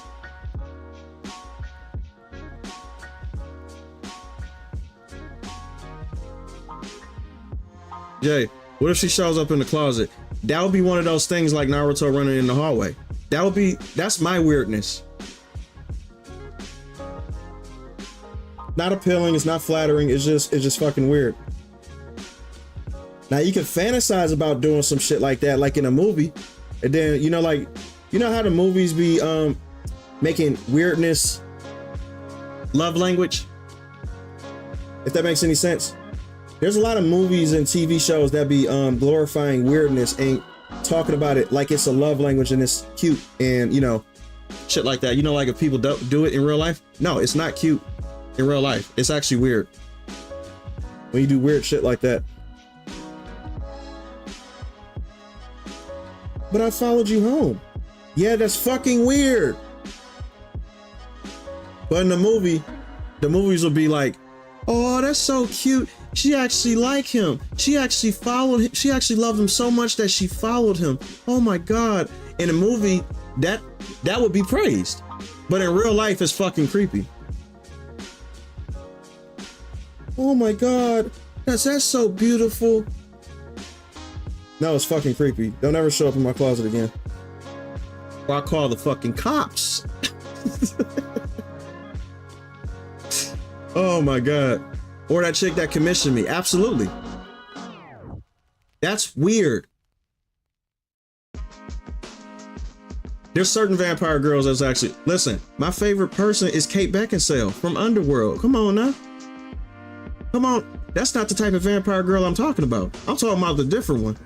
Jay, what if she shows up in the closet? That would be one of those things like Naruto running in the hallway. That's my weirdness. Not appealing, it's not flattering, it's just fucking weird. Now you can fantasize about doing some shit like that, like in a movie, and then you know how the movies be making weirdness love language, if that makes any sense. There's a lot of movies and TV shows that be glorifying weirdness and talking about it like it's a love language and it's cute and, you know, shit like that. You know, like if people don't do it in real life, no, it's not cute. In real life, it's actually weird when you do weird shit like that. But I followed you home. Yeah, that's fucking weird. But in the movies will be like, oh, that's so cute. She actually liked him. She actually followed him. She actually loved him so much that she followed him. Oh my God. In a movie, that would be praised. But in real life, it's fucking creepy. Oh my God, that's so beautiful. No, it's fucking creepy. Don't ever show up in my closet again. Or I'll call the fucking cops. Oh my God. Or that chick that commissioned me. Absolutely. That's weird. There's certain vampire girls that's actually, listen, my favorite person is Kate Beckinsale from Underworld. Come on now. Come on, that's not the type of vampire girl I'm talking about. I'm talking about the different one.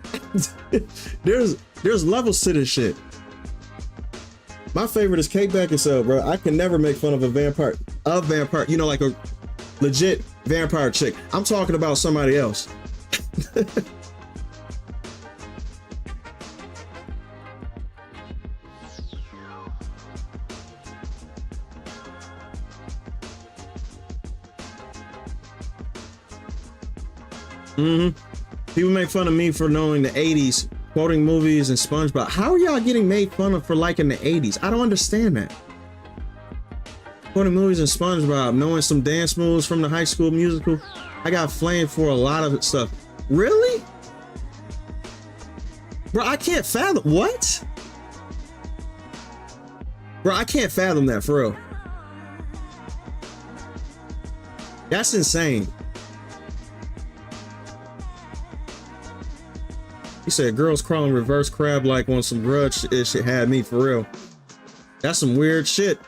There's levels to this shit. My favorite is Kate Beckinsale, bro. I can never make fun of a vampire, you know, like a legit vampire chick. I'm talking about somebody else. People make fun of me for knowing the 80s, quoting movies and SpongeBob. How are y'all getting made fun of for liking the 80s? I don't understand that. Quoting movies and SpongeBob, knowing some dance moves from the High School Musical. I got flamed for a lot of stuff. Really? Bro, I can't fathom. What? Bro, I can't fathom that, for real. That's insane. He said girls crawling reverse crab like on some grudge shit had me for real. That's some weird shit.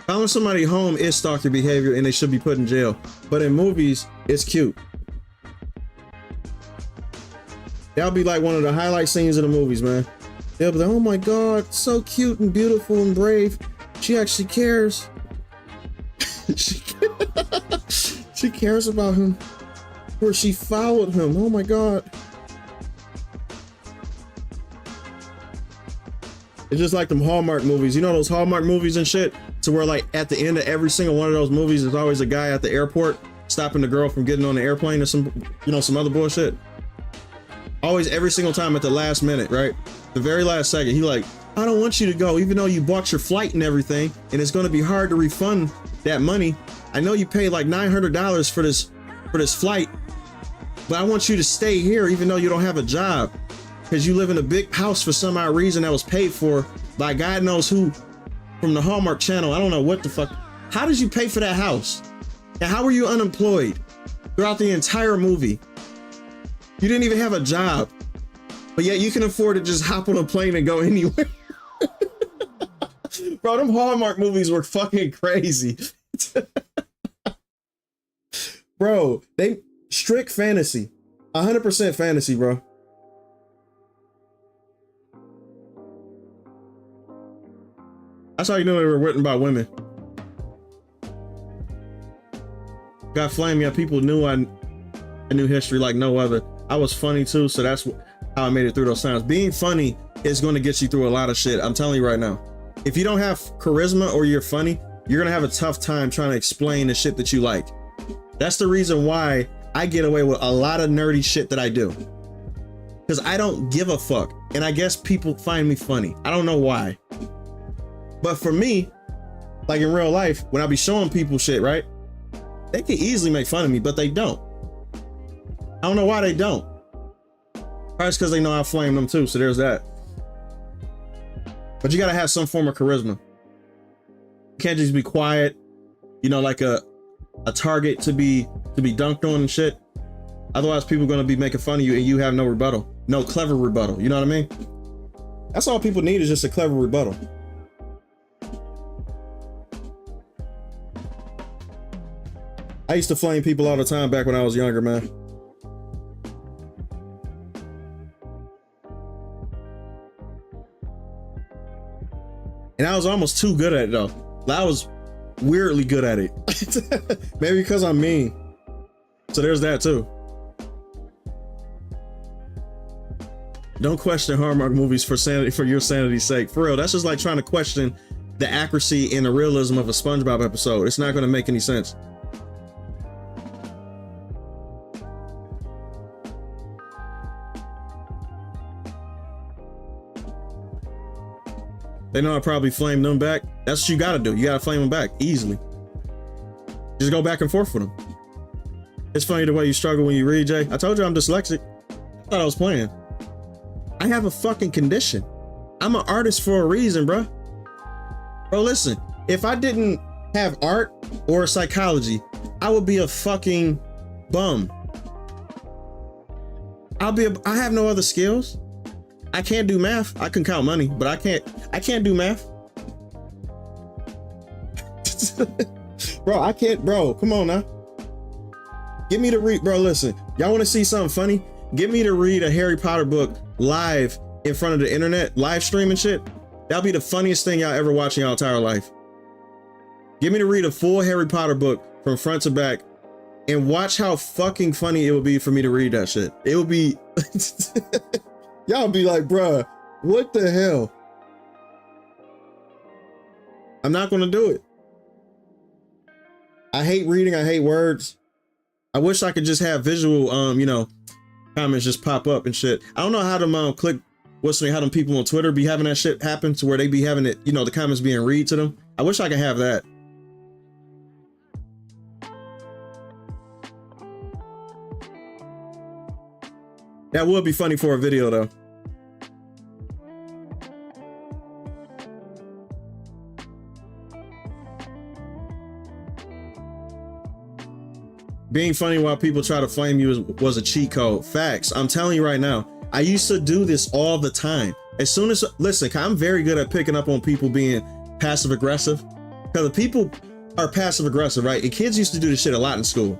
Following somebody home is stalker behavior and they should be put in jail. But in movies, it's cute. That'll be like one of the highlight scenes of the movies, man. They'll be like, oh my God, so cute and beautiful and brave. She actually cares. She cares about him. Or she followed him. Oh my God. It's just like them Hallmark movies. You know those Hallmark movies and shit? To where like at the end of every single one of those movies, there's always a guy at the airport stopping the girl from getting on the airplane or some, you know, some other bullshit. Always every single time at the last minute, right? The very last second, he like, I don't want you to go, even though you bought your flight and everything, and it's gonna be hard to refund that money. I know you paid like $900 for this flight, but I want you to stay here even though you don't have a job, because you live in a big house for some odd reason that was paid for by God knows who from the Hallmark Channel. I don't know what the fuck. How did you pay for that house? And how were you unemployed throughout the entire movie? You didn't even have a job, but yet you can afford to just hop on a plane and go anywhere. Bro, them Hallmark movies were fucking crazy. Bro, they strict fantasy, 100% fantasy, bro. That's how you know they were written by women. Got flame, yeah, people knew I knew history like no other. I was funny too, so that's how I made it through those times. Being funny is going to get you through a lot of shit. I'm telling you right now. If you don't have charisma or you're funny, you're going to have a tough time trying to explain the shit that you like. That's the reason why I get away with a lot of nerdy shit that I do. Because I don't give a fuck. And I guess people find me funny. I don't know why. But for me, like in real life, when I be showing people shit, right? They can easily make fun of me, but they don't. I don't know why they don't. Probably because they know I flame them too, so there's that. But you gotta have some form of charisma. You can't just be quiet, you know, like a target to be dunked on and shit. Otherwise, people are gonna be making fun of you and you have no rebuttal, no clever rebuttal. You know what I mean? That's all people need is just a clever rebuttal. I used to flame people all the time back when I was younger, man. And I was almost too good at it though. I was weirdly good at it. Maybe because I'm mean. So there's that too. Don't question Hallmark movies for your sanity's sake. For real, that's just like trying to question the accuracy and the realism of a SpongeBob episode. It's not going to make any sense. They know I probably flamed them back. That's what you gotta do. You gotta flame them back easily. Just go back and forth with them. It's funny the way you struggle when you read, Jay. I told you I'm dyslexic. I thought I was playing. I have a fucking condition. I'm an artist for a reason, bro. Bro, listen, if I didn't have art or psychology, I would be a fucking bum. I have no other skills. I can't do math. I can count money, but I can't do math. Bro, come on now. Get me to read, bro, listen. Y'all want to see something funny? Get me to read a Harry Potter book live in front of the internet, live streaming shit. That'll be the funniest thing y'all ever watch in y'all entire life. Get me to read a full Harry Potter book from front to back and watch how fucking funny it would be for me to read that shit. It would be... Y'all be like, bruh, what the hell? I'm not gonna do it. I hate reading, I hate words. I wish I could just have visual, you know, comments just pop up and shit. I don't know how them how them people on Twitter be having that shit happen to where they be having it, you know, the comments being read to them. I wish I could have that. That would be funny for a video though. Being funny while people try to flame you was a cheat code. Facts. I'm telling you right now. I used to do this all the time. As soon as, listen, I'm very good at picking up on people being passive aggressive. Because the people are passive aggressive, right? And kids used to do this shit a lot in school.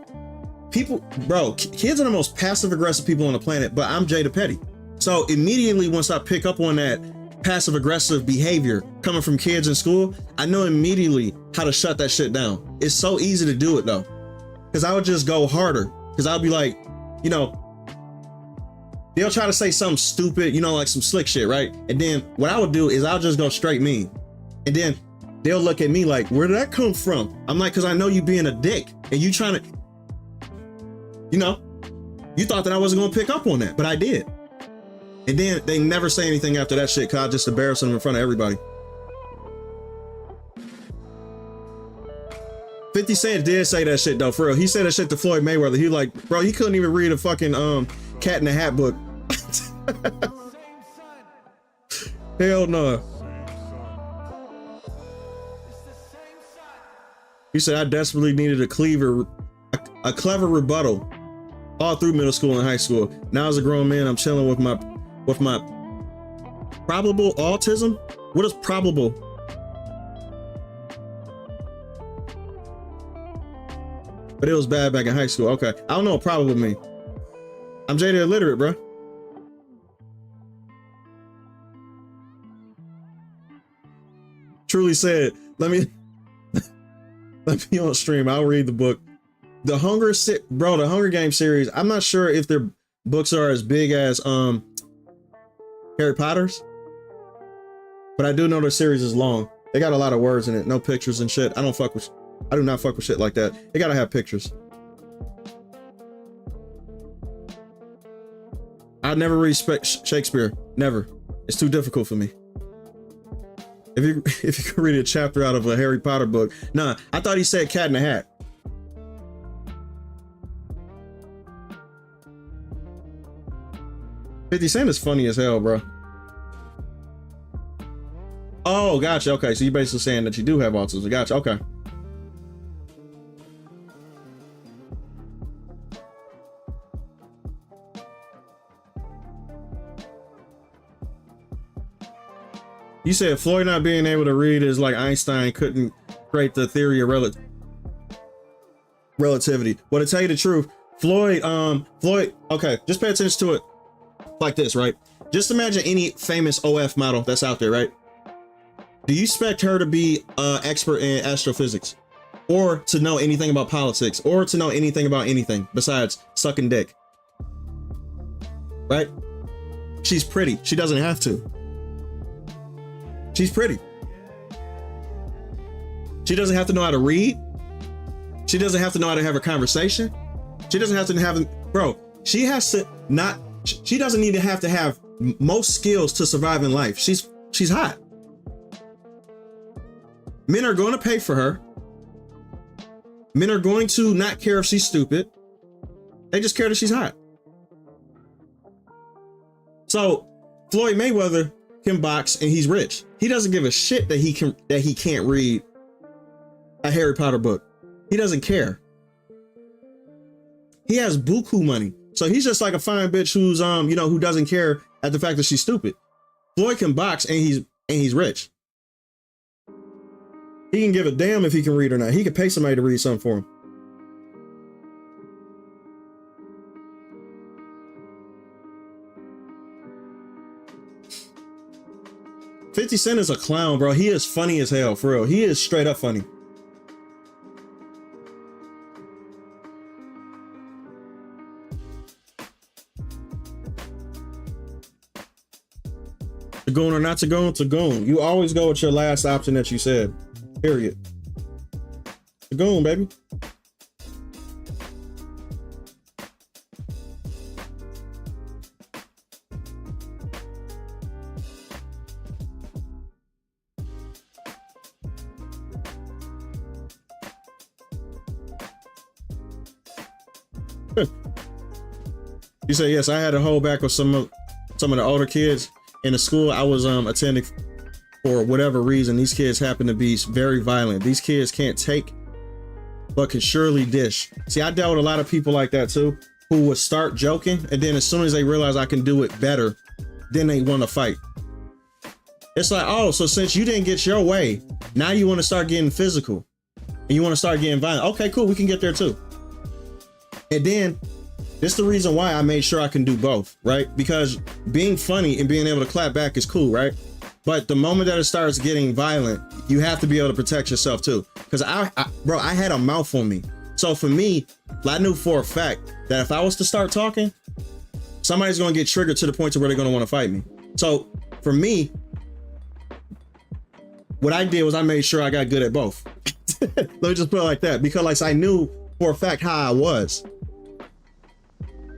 People, bro, kids are the most passive aggressive people on the planet, but I'm Jada Petty. So immediately once I pick up on that passive aggressive behavior coming from kids in school, I know immediately how to shut that shit down. It's so easy to do it though. Because I would just go harder. Because I'll be like, you know, they'll try to say something stupid, you know, like some slick shit, right? And then what I would do is I'll just go straight mean. And then they'll look at me like, where did that come from? I'm like, because I know you being a dick and you trying to, you know, you thought that I wasn't going to pick up on that, but I did. And then they never say anything after that shit because I just embarrass them in front of everybody. 50 Cent did say that shit though, for real. He said that shit to Floyd Mayweather. He like, bro, he couldn't even read a fucking Cat in the Hat book. Hell no. He said, I desperately needed a clever rebuttal all through middle school and high school. Now as a grown man, I'm chilling with my probable autism. What is probable? But it was bad back in high school. Okay, I don't know what probable mean. I'm Jada illiterate, bro. Truly said, let me on stream. I'll read the book. The Hunger Games series. I'm not sure if their books are as big as Harry Potter's, but I do know their series is long. They got a lot of words in it, no pictures and shit. I do not fuck with shit like that. They gotta have pictures. I never read Shakespeare. Never. It's too difficult for me. If you can read a chapter out of a Harry Potter book. Nah, I thought he said Cat in the Hat. $50 Cent is funny as hell, bro. Oh, gotcha. Okay, so you're basically saying that you do have autism. Gotcha. Okay. You said Floyd not being able to read is like Einstein couldn't create the theory of relativity. Well, to tell you the truth, Floyd, okay, just pay attention to it like this, right? Just imagine any famous OF model that's out there, right? Do you expect her to be an expert in astrophysics or to know anything about politics or to know anything about anything besides sucking dick? Right? She's pretty. She doesn't have to. She's pretty. She doesn't have to know how to read. She doesn't have to know how to have a conversation. She doesn't have to have, bro, she has to not, she doesn't need to have most skills to survive in life. She's hot. Men are going to pay for her. Men are going to not care if she's stupid. They just care that she's hot. So Floyd Mayweather can box and he's rich. He doesn't give a shit that he can't read a Harry Potter book. He doesn't care. He has buku money. So he's just like a fine bitch who's who doesn't care at the fact that she's stupid. Floyd can box and he's rich. He can give a damn if he can read or not. He could pay somebody to read something for him. $50 Cent is a clown, bro. He is funny as hell, for real. He is straight up funny. To go or not to go, to go. You always go with your last option that you said. Period. To go, baby. You say, yes, I had to hold back with some of the older kids in the school I was attending. For whatever reason, these kids happen to be very violent. These kids can't take but can surely dish. See, I dealt with a lot of people like that too, who would start joking, and then as soon as they realize I can do it better, then they want to fight. It's like, oh, so since you didn't get your way, now you want to start getting physical and you want to start getting violent. Okay, cool, we can get there too. And then this is the reason why I made sure I can do both, right? Because being funny and being able to clap back is cool, right? But the moment that it starts getting violent, you have to be able to protect yourself too. Because bro, I had a mouth on me. So for me, I knew for a fact that if I was to start talking, somebody's going to get triggered to the point to where they're going to want to fight me. So for me, what I did was I made sure I got good at both. Let me just put it like that, because like I knew for a fact how I was.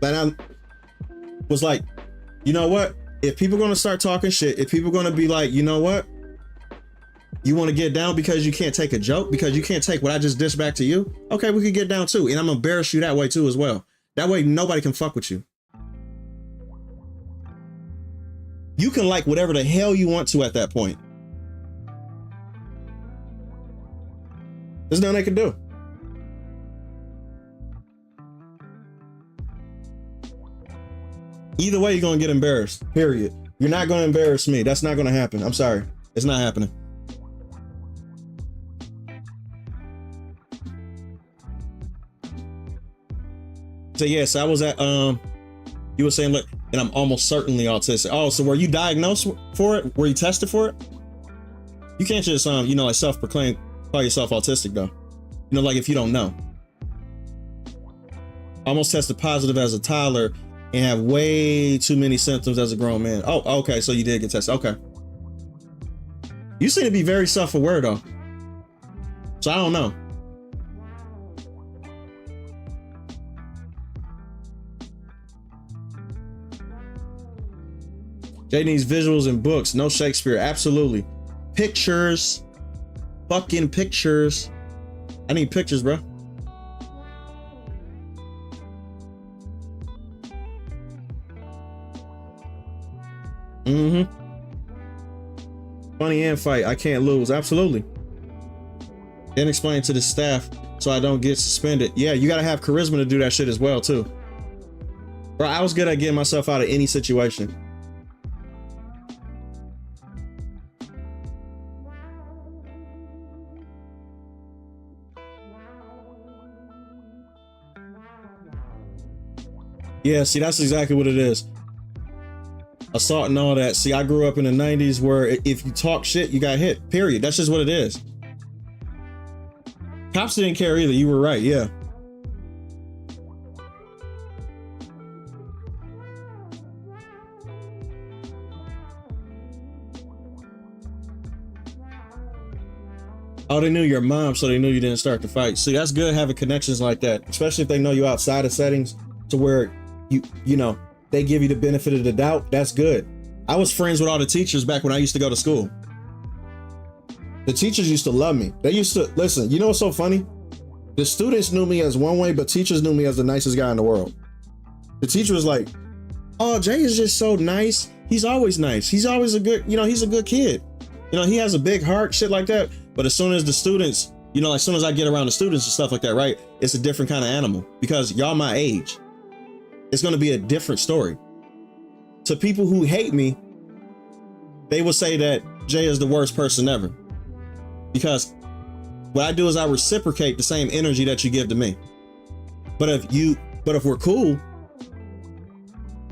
But I was like, you know what? If people are going to start talking shit, if people are going to be like, you know what? You want to get down because you can't take a joke, because you can't take what I just dished back to you? Okay, we can get down too. And I'm going to embarrass you that way too as well. That way nobody can fuck with you. You can like whatever the hell you want to at that point. There's nothing they can do. Either way, you're going to get embarrassed, period. You're not going to embarrass me. That's not going to happen. I'm sorry. It's not happening. So yes, I was at, you were saying, look, and I'm almost certainly autistic. Oh, so were you diagnosed for it? Were you tested for it? You can't just, you know, like self-proclaim, call yourself autistic though. You know, like if you don't know. Almost tested positive as a toddler and have way too many symptoms as a grown man. Oh, okay. So you did get tested. Okay. You seem to be very self-aware though. So I don't know. Jay needs visuals and books. No Shakespeare. Absolutely. Pictures. Fucking pictures. I need pictures, bro. Mm-hmm. Funny and fight. I can't lose. Absolutely. Then explain to the staff so I don't get suspended. Yeah, you gotta have charisma to do that shit as well, too. Bro, I was good at getting myself out of any situation. Yeah, see, that's exactly what it is. Assault and all that. See, I grew up in the 90s where if you talk shit, you got hit, period. That's just what it is. Cops didn't care either. You were right, yeah. Oh, they knew your mom, so they knew you didn't start the fight. See, that's good having connections like that, especially if they know you outside of settings to where you know, they give you the benefit of the doubt. That's good. I was friends with all the teachers back when I used to go to school. The teachers used to love me. They used to, listen, you know what's so funny? The students knew me as one way, but teachers knew me as the nicest guy in the world. The teacher was like, oh, Jay is just so nice. He's always nice. He's always a good, you know, he's a good kid. You know, he has a big heart, shit like that. But as soon as the students, you know, as soon as I get around the students and stuff like that, right? It's a different kind of animal because y'all my age. It's going to be a different story. To people who hate me, they will say that Jay is the worst person ever. Because what I do is I reciprocate the same energy that you give to me. But if we're cool,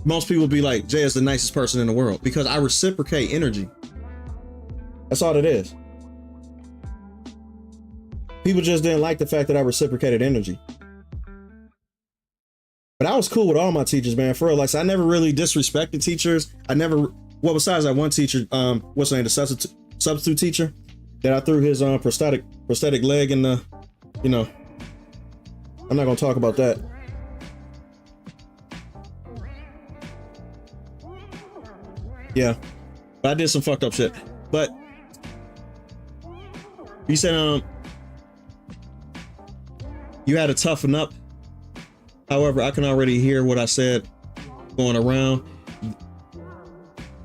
most people be like, Jay is the nicest person in the world because I reciprocate energy. That's all it is. People just didn't like the fact that I reciprocated energy. But I was cool with all my teachers, man, for real. Like, so I never really disrespected teachers. I never, well, besides that one teacher, what's the name, the substitute teacher that I threw his prosthetic leg in the, you know, I'm not gonna talk about that. Yeah, but I did some fucked up shit. But you said, you had to toughen up. However, I can already hear what I said going around.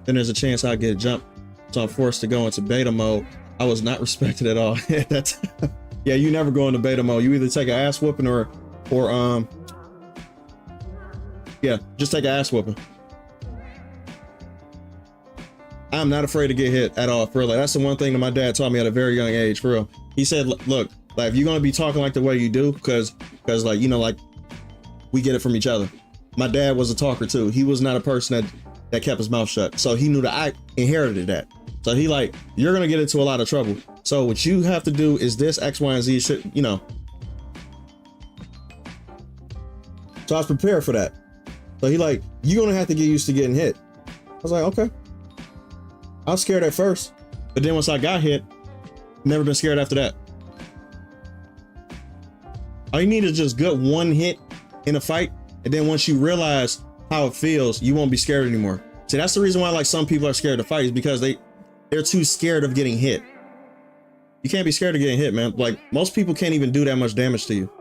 Then there's a chance I'll get jumped. So I'm forced to go into beta mode. I was not respected at all at that time. Yeah, you never go into beta mode. You either take an ass whooping or yeah, just take an ass whooping. I'm not afraid to get hit at all, for real. Like, that's the one thing that my dad taught me at a very young age, for real. He said, look, like, if you're gonna be talking like the way you do, because like, you know, like, we get it from each other. My dad was a talker too. He was not a person that kept his mouth shut. So he knew that I inherited that. So he like, you're gonna get into a lot of trouble. So what you have to do is this X, Y, and Z shit, you know. So I was prepared for that. So he like, you're gonna have to get used to getting hit. I was like, okay. I was scared at first, but then once I got hit, never been scared after that. All you need is just good one hit in a fight, and then once you realize how it feels, you won't be scared anymore. See, that's the reason why like some people are scared to fight, is because they're too scared of getting hit. You can't be scared of getting hit, man. Like, most people can't even do that much damage to you.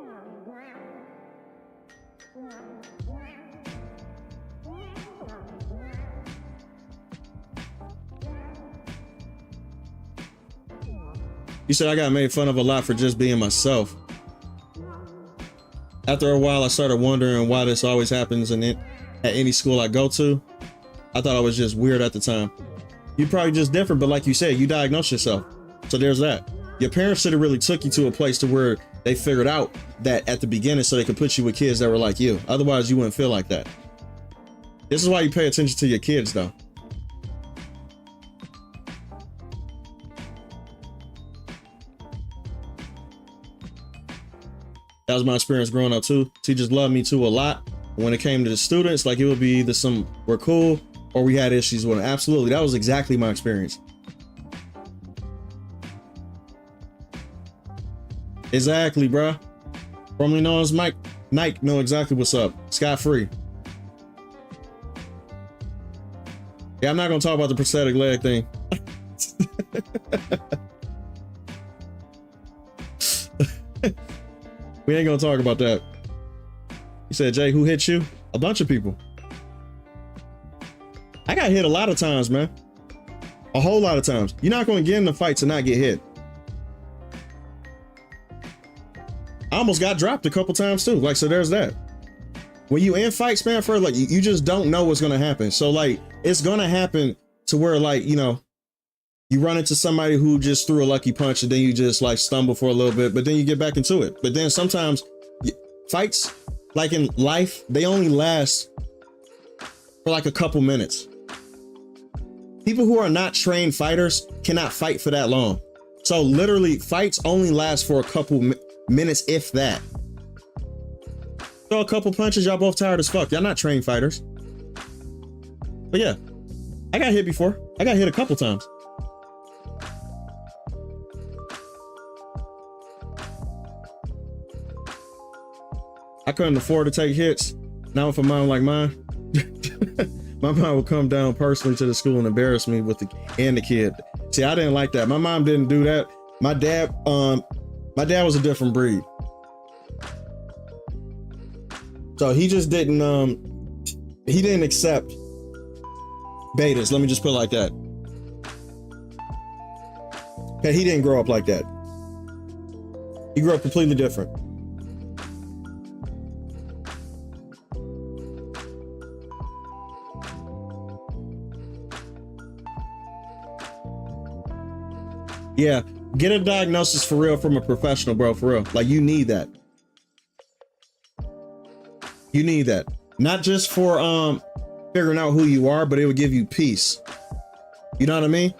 You said I got made fun of a lot for just being myself. After a while, I started wondering why this always happens at any school I go to. I thought I was just weird at the time. You're probably just different, but like you said, you diagnosed yourself. So there's that. Your parents should have really took you to a place to where they figured out that at the beginning so they could put you with kids that were like you. Otherwise, you wouldn't feel like that. This is why you pay attention to your kids, though. That was my experience growing up too. Teachers loved me too a lot. When it came to the students, like, it would be either some were cool or we had issues with them. Absolutely, that was exactly my experience. Exactly, bruh. Formerly known as Mike. Nike know exactly what's up. Scot free. Yeah, I'm not gonna talk about the prosthetic leg thing. We ain't gonna talk about that. You said, Jay, who hit you? A bunch of people. I got hit a lot of times, man. A whole lot of times. You're not gonna get in the fight to not get hit. I almost got dropped a couple times too. Like, so there's that. When you in fights, man, for like, you just don't know what's gonna happen. So like, it's gonna happen to where, like, you know, you run into somebody who just threw a lucky punch and then you just like stumble for a little bit, but then you get back into it. But then sometimes fights, like in life, they only last for like a couple minutes. People who are not trained fighters cannot fight for that long. So literally fights only last for a couple minutes, if that. Throw a couple punches, y'all both tired as fuck. Y'all not trained fighters. But yeah, I got hit before. I got hit a couple times. I couldn't afford to take hits. Now for mine like mine, my mom would come down personally to the school and embarrass me with the kid. See, I didn't like that. My mom didn't do that. My dad was a different breed. So he just didn't accept betas. Let me just put it like that. Okay, he didn't grow up like that. He grew up completely different. Yeah, get a diagnosis for real from a professional, bro, for real. Like, you need that. You need that. Not just for figuring out who you are, but it would give you peace. You know what I mean?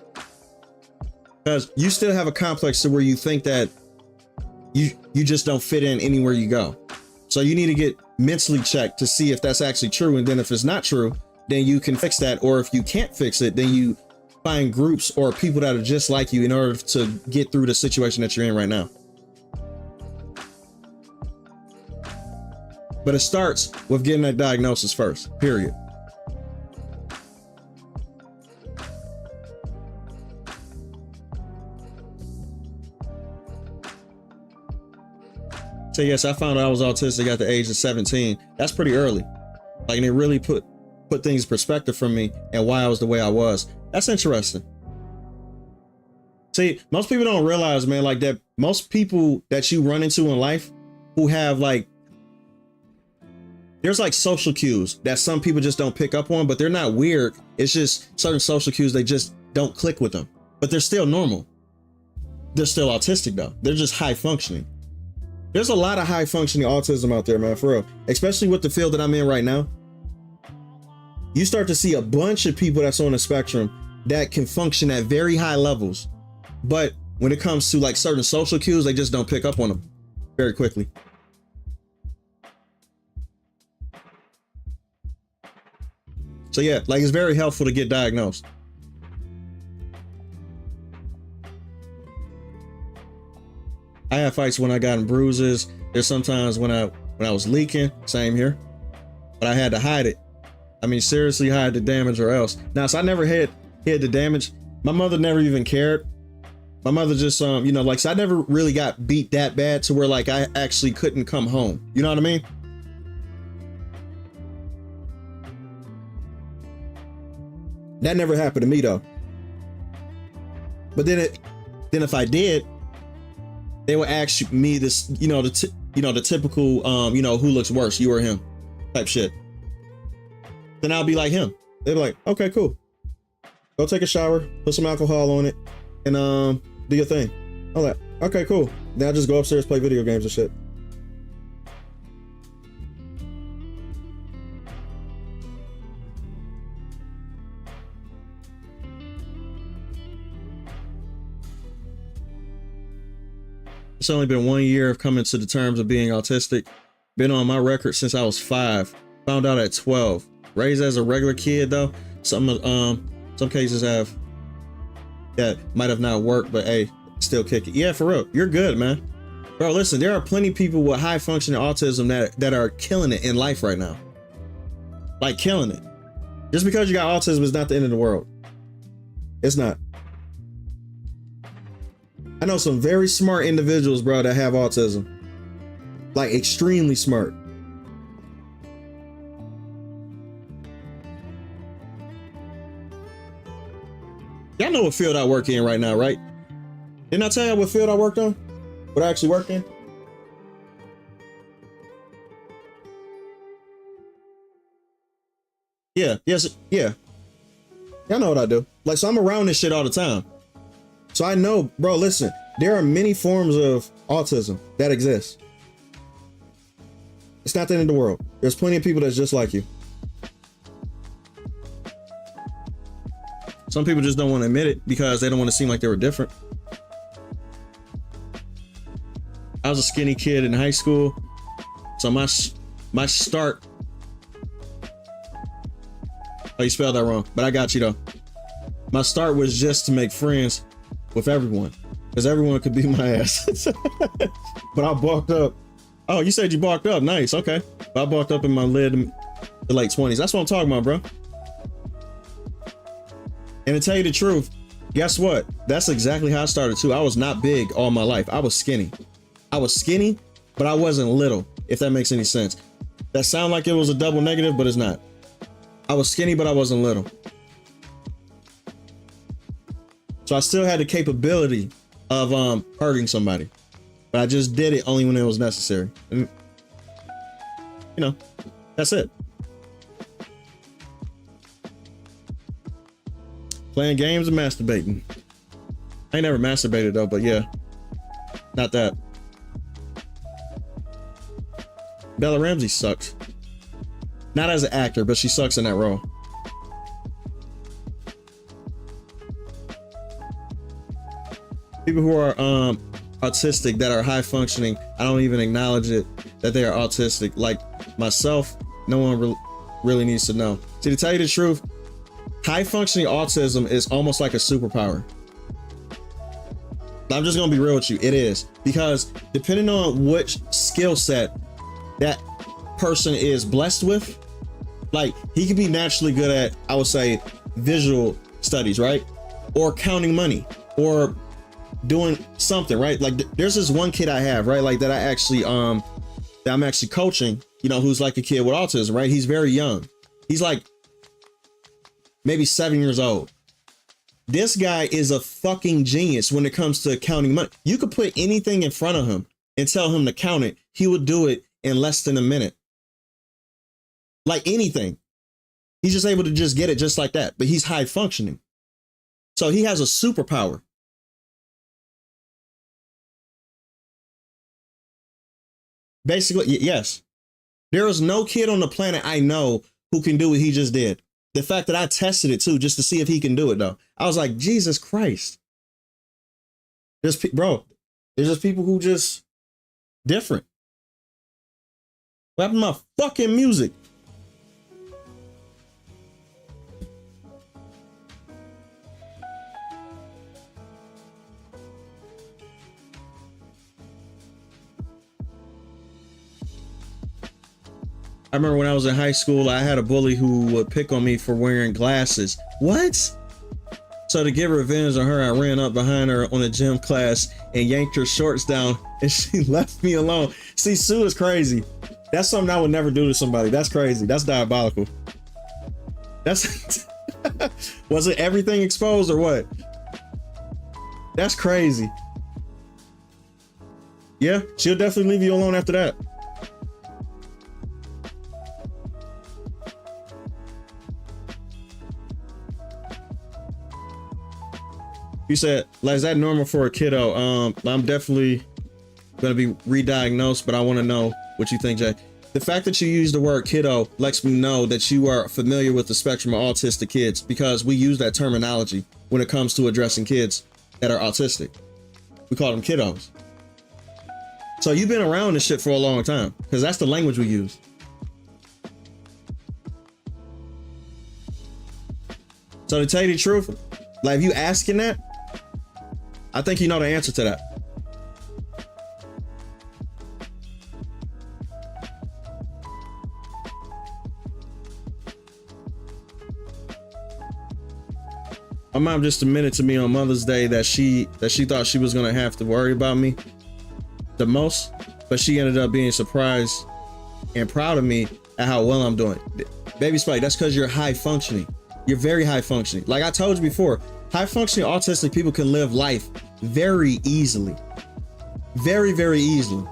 Because you still have a complex to where you think that you just don't fit in anywhere you go. So you need to get mentally checked to see if that's actually true. And then if it's not true, then you can fix that. Or if you can't fix it, then you find groups or people that are just like you in order to get through the situation that you're in right now. But it starts with getting that diagnosis first, period. So yes, I found out I was autistic at the age of 17. That's pretty early. Like, and it really put things in perspective for me and why I was the way I was. That's interesting. See, most people don't realize, man, like that most people that you run into in life who have like, there's like social cues that some people just don't pick up on, but they're not weird. It's just certain social cues, they just don't click with them, but they're still normal. They're still autistic though. They're just high functioning. There's a lot of high functioning autism out there, man, for real. Especially with the field that I'm in right now. You start to see a bunch of people that's on the spectrum that can function at very high levels. But when it comes to like certain social cues, they just don't pick up on them very quickly. So yeah, like it's very helpful to get diagnosed. I have fights when I got in bruises. There's sometimes when I was leaking, same here, but I had to hide it. I mean, seriously hide the damage or else. Now, so I never hid the damage. My mother never even cared. My mother just, you know, like, so I never really got beat that bad to where like I actually couldn't come home. You know what I mean? That never happened to me though. But then if I did, they would ask me this, you know, the typical, you know, who looks worse, you or him type shit. Then I'll be like him. They'd be like, okay, cool. Go take a shower, put some alcohol on it, and do your thing. I'm like, okay, cool. Then I'll just go upstairs, play video games and shit. It's only been 1 year of coming to the terms of being autistic. Been on my record since I was 5. Found out at 12. Raised as a regular kid though. Some cases have that might have not worked, but hey, still kick it. Yeah, for real. You're good, man. Bro, listen, there are plenty of people with high functioning autism that are killing it in life right now. Like killing it. Just because you got autism is not the end of the world. It's not. I know some very smart individuals, bro, that have autism. Like extremely smart. Y'all know what field I work in right now, right? Didn't I tell you what field I worked on? What I actually work in? Yeah, yes, yeah. Y'all know what I do. Like, so I'm around this shit all the time. So I know, bro, listen, there are many forms of autism that exist. It's not the end of the world. There's plenty of people that's just like you. Some people just don't want to admit it because they don't want to seem like they were different. I was a skinny kid in high school. So my start. Oh, you spelled that wrong, but I got you though. My start was just to make friends with everyone, because everyone could beat my ass. But I bulked up. Oh, you said you bulked up. Nice. Okay. But I bulked up in my the late 20s. That's what I'm talking about, bro. And to tell you the truth, guess what? That's exactly how I started too. I was not big all my life. I was skinny. But I wasn't little, if that makes any sense. That sound like it was a double negative, but it's not. I was skinny, but I wasn't little. So I still had the capability of hurting somebody, but I just did it only when it was necessary. And, you know, that's it. Playing games and masturbating. I ain't never masturbated though, but yeah, not that. Bella Ramsey sucks. Not as an actor, but she sucks in that role. People who are autistic that are high functioning, I don't even acknowledge it that they are autistic. Like myself, no one really needs to know. See, to tell you the truth, high functioning autism is almost like a superpower. I'm just gonna be real with you. It is, because depending on which skill set that person is blessed with, like he could be naturally good at, I would say, visual studies, right? Or counting money, or doing something, right? Like there's this one kid I have, right? Like that I actually, that I'm actually coaching, you know, who's like a kid with autism, right? He's very young. He's like maybe 7 years old. This guy is a fucking genius when it comes to counting money. You could put anything in front of him and tell him to count it. He would do it in less than a minute. Like anything. He's just able to just get it just like that. But he's high functioning. So he has a superpower. Basically, yes. There is no kid on the planet I know who can do what he just did. The fact that I tested it too, just to see if he can do it though. I was like, Jesus Christ. There's just people who just different. What happened to my fucking music? I remember when I was in high school, I had a bully who would pick on me for wearing glasses. What? So to get revenge on her, I ran up behind her on a gym class and yanked her shorts down and she left me alone. See, Sue is crazy. That's something I would never do to somebody. That's crazy. That's diabolical. That's was it everything exposed or what? That's crazy. Yeah, she'll definitely leave you alone after that. You said, like, is that normal for a kiddo? I'm definitely gonna be re-diagnosed, but I want to know what you think, Jay. The fact that you use the word kiddo lets me know that you are familiar with the spectrum of autistic kids, because we use that terminology when it comes to addressing kids that are autistic. We call them kiddos. So you've been around this shit for a long time, because that's the language we use. So to tell you the truth, like, if you asking that, I think you know the answer to that. My mom just admitted to me on Mother's Day that she thought she was gonna have to worry about me the most, but she ended up being surprised and proud of me at how well I'm doing. Baby Spike, that's because you're high functioning. You're very high functioning. Like I told you before, high functioning autistic people can live life very easily. Very, very easily.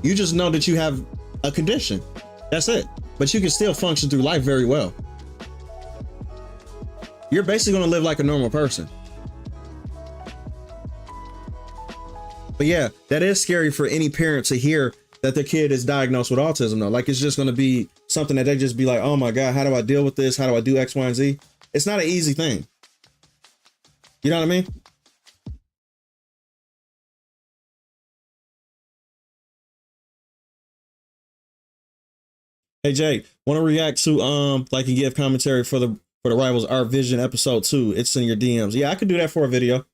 You just know that you have a condition. That's it. But you can still function through life very well. You're basically going to live like a normal person. But yeah, that is scary for any parent to hear that their kid is diagnosed with autism though. Like, it's just going to be something that they just be like, oh my God, how do I deal with this? How do I do X, Y, and Z? It's not an easy thing. You know what I mean? Hey Jay, want to react to like and give commentary for the Rivals Art Vision episode 2. It's in your DMs. Yeah, I could do that for a video.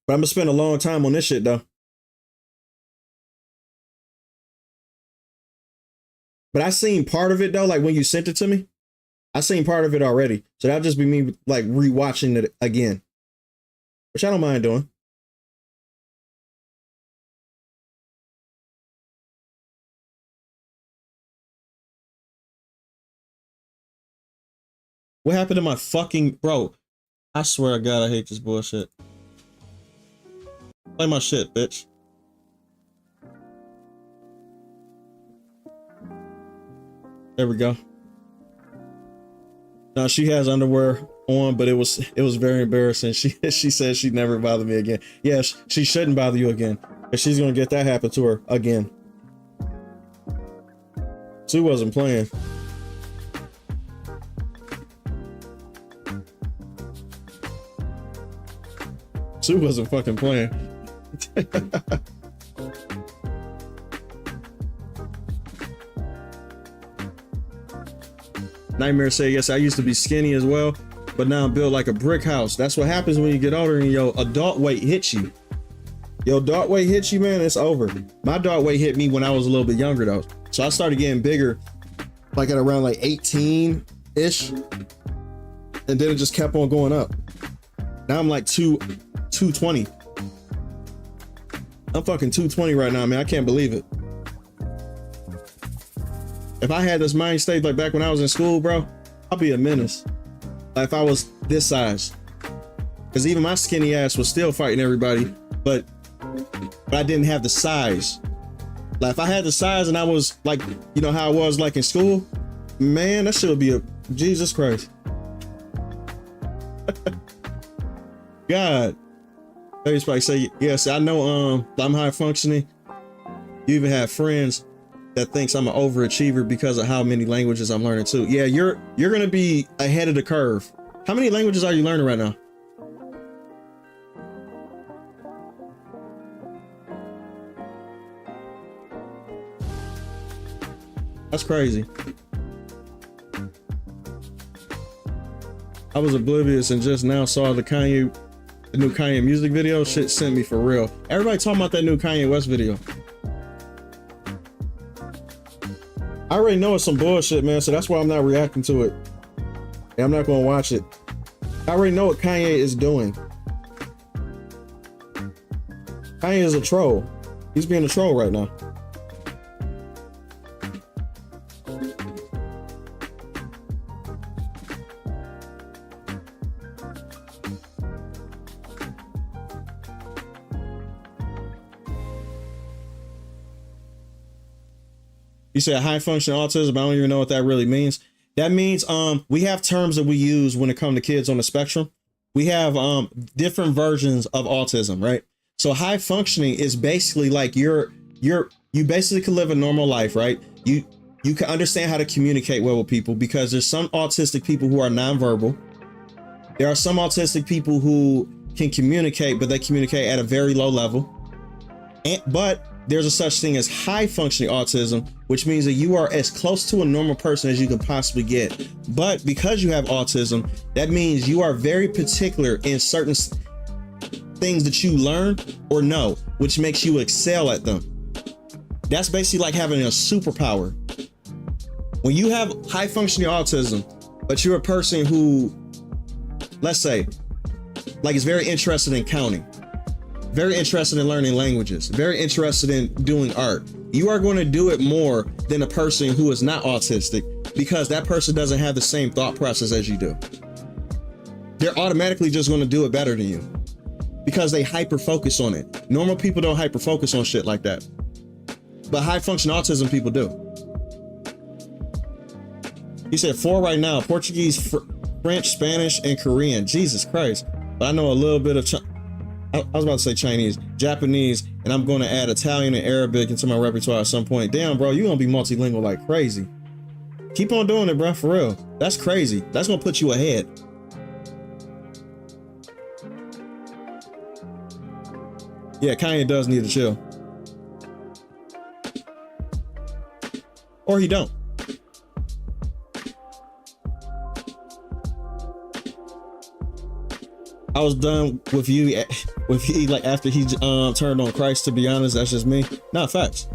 But I'm gonna spend a long time on this shit though. But I seen part of it though, like when you sent it to me. I seen part of it already. So that'll just be me like rewatching it again. Which I don't mind doing. What happened to my fucking bro? I swear to God, I hate this bullshit. Play my shit, bitch. There we go. Now she has underwear on, but it was very embarrassing. She said she'd never bother me again. Yes, she shouldn't bother you again. And she's gonna get that happen to her again. Sue wasn't playing. Sue wasn't fucking playing. Nightmare say, yes, I used to be skinny as well, but now I'm built like a brick house. That's what happens when you get older and your adult weight hits you. Your adult weight hits you, man, it's over. My adult weight hit me when I was a little bit younger though. So I started getting bigger like at around like 18-ish. And then it just kept on going up. Now I'm like 220. I'm fucking 220 right now, man. I can't believe it. If I had this mind state like back when I was in school, bro, I'll be a menace. Like if I was this size. Because even my skinny ass was still fighting everybody, but I didn't have the size. Like if I had the size and I was like, you know how I was like in school, man, that shit would be a Jesus Christ. God. Maybe probably say, yes, I know I'm high functioning. You even have friends that thinks I'm an overachiever because of how many languages I'm learning too. Yeah, you're gonna be ahead of the curve. How many languages are you learning right now? That's crazy. I was oblivious and just now saw the new Kanye music video. Shit sent me for real. Everybody talking about that new Kanye West video. I already know it's some bullshit, man, so that's why I'm not reacting to it. And I'm not gonna watch it. I already know what Kanye is doing. Kanye is a troll. He's being a troll right now. You said high functioning autism. I don't even know what that really means. That means we have terms that we use when it comes to kids on the spectrum. We have different versions of autism, right? So high functioning is basically like you basically can live a normal life, right? You can understand how to communicate well with people, because there's some autistic people who are nonverbal. There are some autistic people who can communicate, but they communicate at a very low level. But there's a such thing as high functioning autism, which means that you are as close to a normal person as you could possibly get. But because you have autism, that means you are very particular in certain things that you learn or know, which makes you excel at them. That's basically like having a superpower. When you have high functioning autism, but you're a person who, let's say, like is very interested in counting, very interested in learning languages, very interested in doing art, you are going to do it more than a person who is not autistic, because that person doesn't have the same thought process as you do. They're automatically just going to do it better than you because they hyper focus on it. Normal people don't hyper focus on shit like that, but high function autism people do. He said 4 right now: Portuguese, French, Spanish, and Korean. Jesus Christ. But I know a little bit of I was about to say Chinese, Japanese, and I'm going to add Italian and Arabic into my repertoire at some point. Damn, bro, you're going to be multilingual like crazy. Keep on doing it, bro, for real. That's crazy. That's going to put you ahead. Yeah, Kanye does need to chill. Or he don't. I was done with you like after he turned on Christ, to be honest. That's just me. Not facts.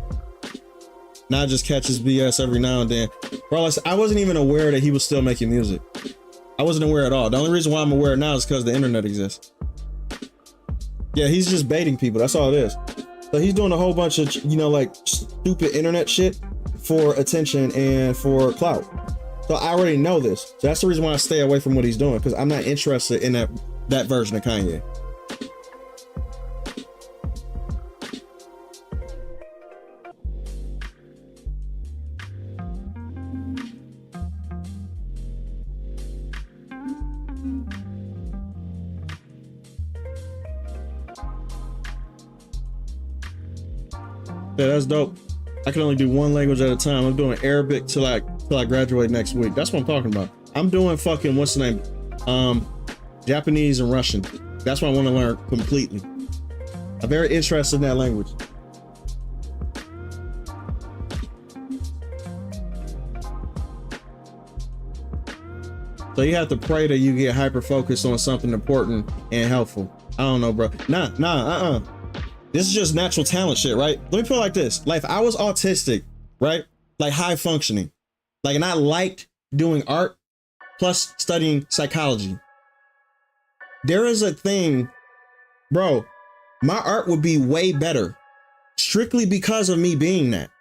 Now I just catch his BS every now and then. Bro, I wasn't even aware that he was still making music. I wasn't aware at all. The only reason why I'm aware now is because the internet exists. Yeah, he's just baiting people. That's all it is. So he's doing a whole bunch of, you know, like stupid internet shit for attention and for clout. So I already know this. So that's the reason why I stay away from what he's doing, because I'm not interested in that version of Kanye. Yeah, that's dope. I can only do one language at a time. I'm doing Arabic till I graduate next week. That's what I'm talking about. I'm doing fucking, what's the name? Japanese and Russian. That's what I want to learn completely. I'm very interested in that language. So you have to pray that you get hyper focused on something important and helpful. I don't know, bro. Nah. This is just natural talent shit, right? Let me put it like this. Like if I was autistic, right? Like high functioning, like, and I liked doing art plus studying psychology. There is a thing, bro, my art would be way better strictly because of me being that.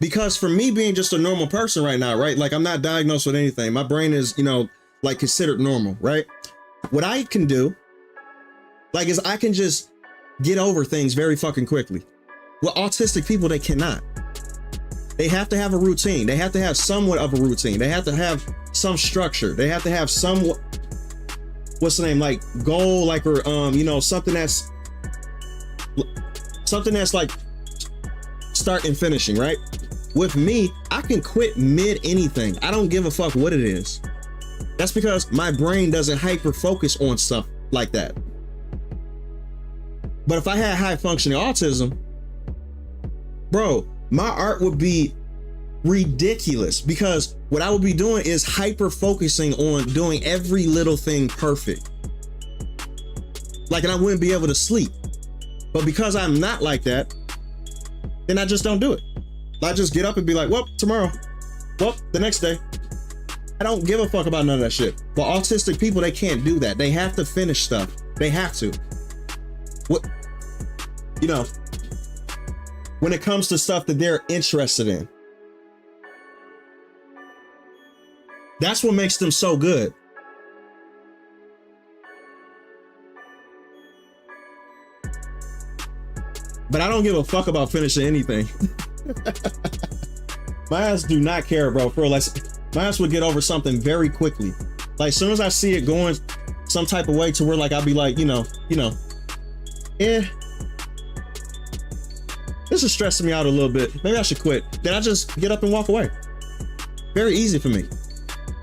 Because for me being just a normal person right now, right? Like I'm not diagnosed with anything. My brain is, you know, like considered normal, right? What I can do, like, is I can just get over things very fucking quickly. Well, autistic people, they cannot. They have to have a routine. They have to have somewhat of a routine. They have to have some structure. They have to have some, what's the name, like goal, like, or you know, something that's like start and finishing, right? With me, I can quit mid anything. I don't give a fuck what it is. That's because my brain doesn't hyper focus on stuff like that. But if I had high functioning autism, bro, my art would be ridiculous, because what I would be doing is hyper focusing on doing every little thing perfect. Like, and I wouldn't be able to sleep. But because I'm not like that, then I just don't do it. I just get up and be like, well, tomorrow, well, the next day. I don't give a fuck about none of that shit. But autistic people, they can't do that. They have to finish stuff. They have to. What, you know, when it comes to stuff that they're interested in. That's what makes them so good. But I don't give a fuck about finishing anything. My ass do not care, bro. For like, my ass would get over something very quickly. Like, as soon as I see it going some type of way to where, like, I'll be like, you know, this is stressing me out a little bit. Maybe I should quit. Then I just get up and walk away. Very easy for me.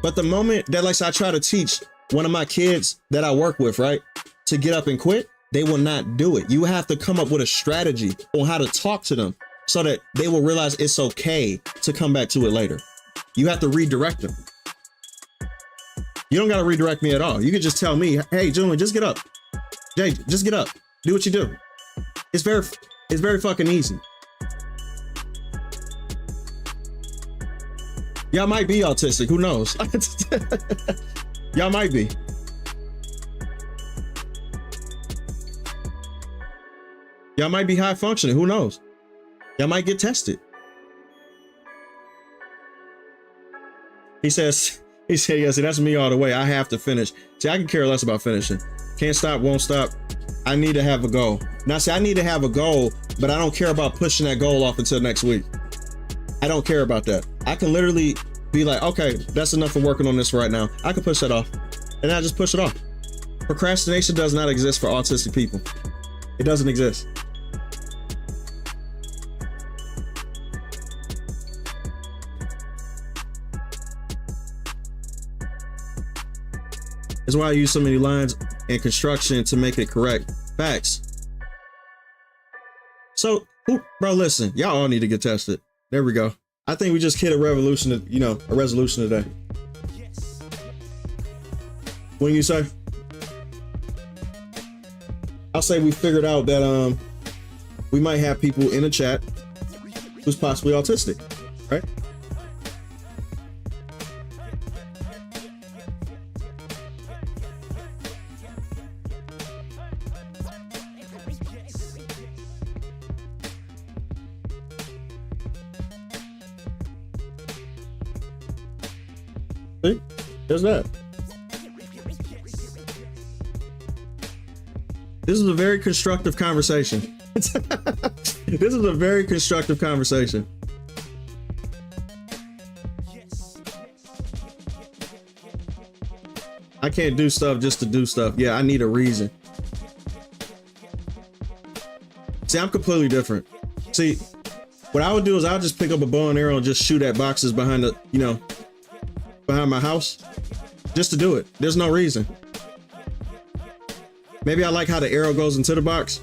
But the moment that, like, I try to teach one of my kids that I work with, right, to get up and quit, they will not do it. You have to come up with a strategy on how to talk to them so that they will realize it's okay to come back to it later. You have to redirect them. You don't got to redirect me at all. You can just tell me, hey, Julian, just get up. Jay, just get up. Do what you do. It's very fucking easy. Y'all might be autistic. Who knows? Y'all might be. Y'all might be high functioning. Who knows? Y'all might get tested. He said, yes, that's me all the way. I have to finish. See, I can care less about finishing. Can't stop, won't stop. I need to have a goal. Now, see, I need to have a goal, but I don't care about pushing that goal off until next week. I don't care about that. I can literally be like, okay, that's enough for working on this right now. I can push that off, and I just push it off. Procrastination does not exist for autistic people. It doesn't exist. That's why I use so many lines and construction to make it correct. Facts. So, bro, listen, y'all all need to get tested. There we go. I think we just hit a revolution, you know, a resolution today. What do you say? I'll say we figured out that we might have people in the chat who's possibly autistic, right? See? There's that. This is a very constructive conversation. This is a very constructive conversation. I can't do stuff just to do stuff. Yeah, I need a reason. See, I'm completely different. See, what I would do is I'll just pick up a bow and arrow and just shoot at boxes behind the, you know, behind my house, just to do it. There's no reason. Maybe I like how the arrow goes into the box.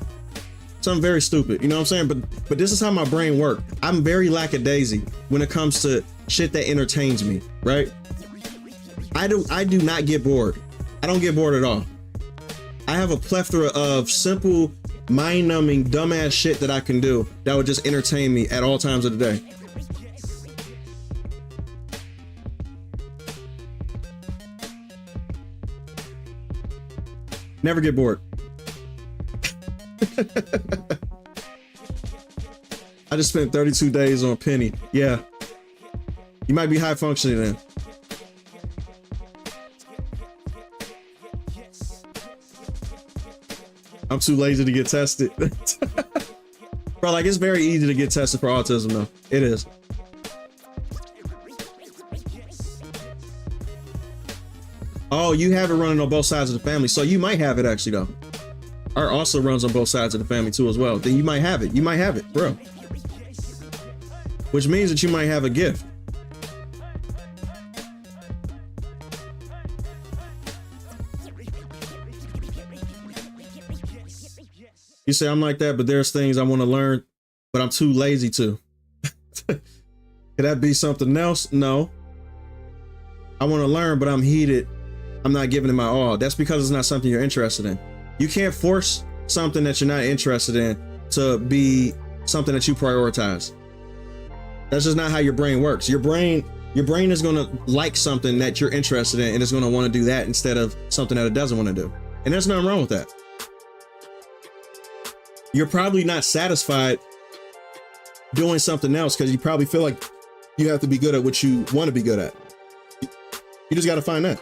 Something very stupid, you know what I'm saying? But this is how my brain works. I'm very lackadaisy when it comes to shit that entertains me, right? I do not get bored. I don't get bored at all. I have a plethora of simple, mind-numbing, dumbass shit that I can do that would just entertain me at all times of the day. Never get bored. I just spent 32 days on Penny. Yeah. You might be high functioning then. I'm too lazy to get tested. Bro, like, it's very easy to get tested for autism, though. It is. Oh, you have it running on both sides of the family. So you might have it, actually, though. Art also runs on both sides of the family, too, as well. Then you might have it. You might have it, bro. Which means that you might have a gift. You say I'm like that, but there's things I want to learn, but I'm too lazy to. Could that be something else? No. I want to learn, but I'm heated. I'm not giving it my all. That's because it's not something you're interested in. You can't force something that you're not interested in to be something that you prioritize. That's just not how your brain works. Your brain is going to like something that you're interested in, and it's going to want to do that instead of something that it doesn't want to do. And there's nothing wrong with that. You're probably not satisfied doing something else because you probably feel like you have to be good at what you want to be good at. You just got to find that.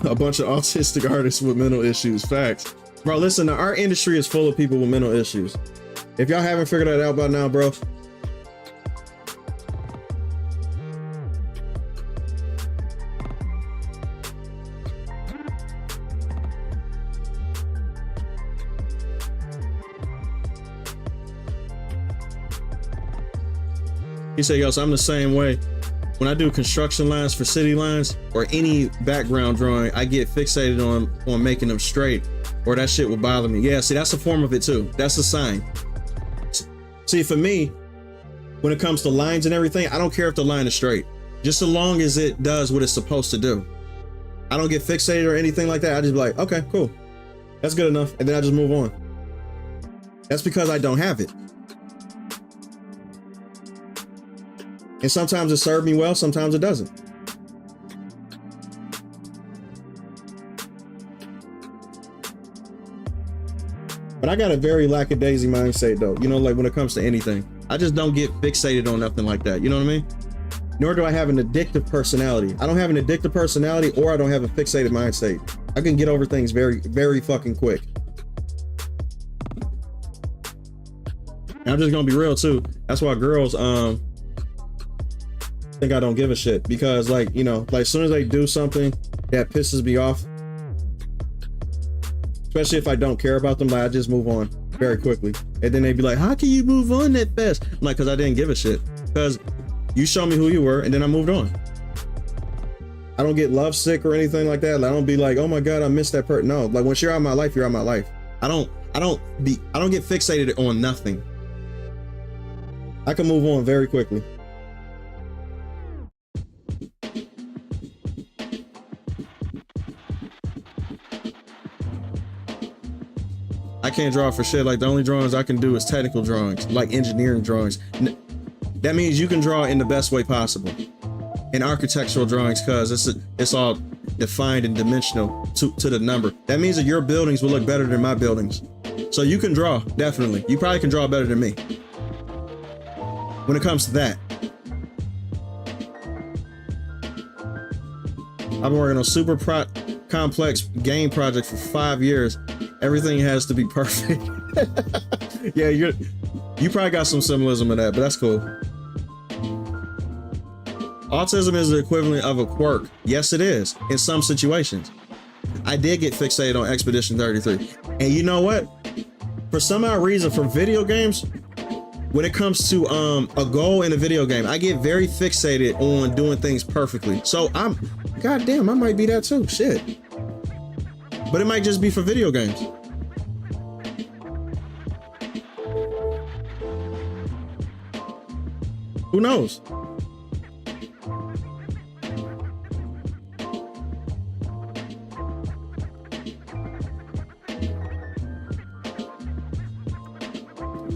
A bunch of autistic artists with mental issues. Facts. Bro, listen, the art industry is full of people with mental issues. If y'all haven't figured that out by now, bro, he said, yo, so I'm the same way. When I do construction lines for city lines or any background drawing, I get fixated on making them straight, or that shit will bother me. Yeah, see, that's a form of it too. That's a sign. See, for me, when it comes to lines and everything, I don't care if the line is straight, just so long as it does what it's supposed to do. I don't get fixated or anything like that. I just be like, okay, cool. That's good enough. And then I just move on. That's because I don't have it. And sometimes it served me well, sometimes it doesn't. But I got a very lackadaisy mindset though, you know, like when it comes to anything. I just don't get fixated on nothing like that, you know what I mean? Nor do I have an addictive personality. I don't have an addictive personality, or I don't have a fixated mindset. I can get over things very, very fucking quick. And I'm just gonna be real too. That's why girls, think I don't give a shit, because like, you know, like as soon as they do something that pisses me off, especially if I don't care about them, like I just move on very quickly. And then they'd be like, how can you move on that fast? I'm like, because I didn't give a shit, because you show me who you were and then I moved on. I don't get lovesick or anything like that. Like, I don't be like, oh my God, I missed that person. No, like once you're out of my life, you're out of my life. I don't get fixated on nothing. I can move on very quickly. I can't draw for shit. Like the only drawings I can do is technical drawings, like engineering drawings. That means you can draw in the best way possible. In architectural drawings, cause it's all defined and dimensional to the number. That means that your buildings will look better than my buildings. So you can draw, definitely. You probably can draw better than me. When it comes to that. I've been working on super complex game project for 5 years. Everything has to be perfect. Yeah, you probably got some symbolism in that, but that's cool. Autism is the equivalent of a quirk. Yes, it is in some situations. I did get fixated on Expedition 33. And you know what? For some odd reason, for video games, when it comes to a goal in a video game, I get very fixated on doing things perfectly. So goddamn, I might be that too. Shit. But it might just be for video games. Who knows?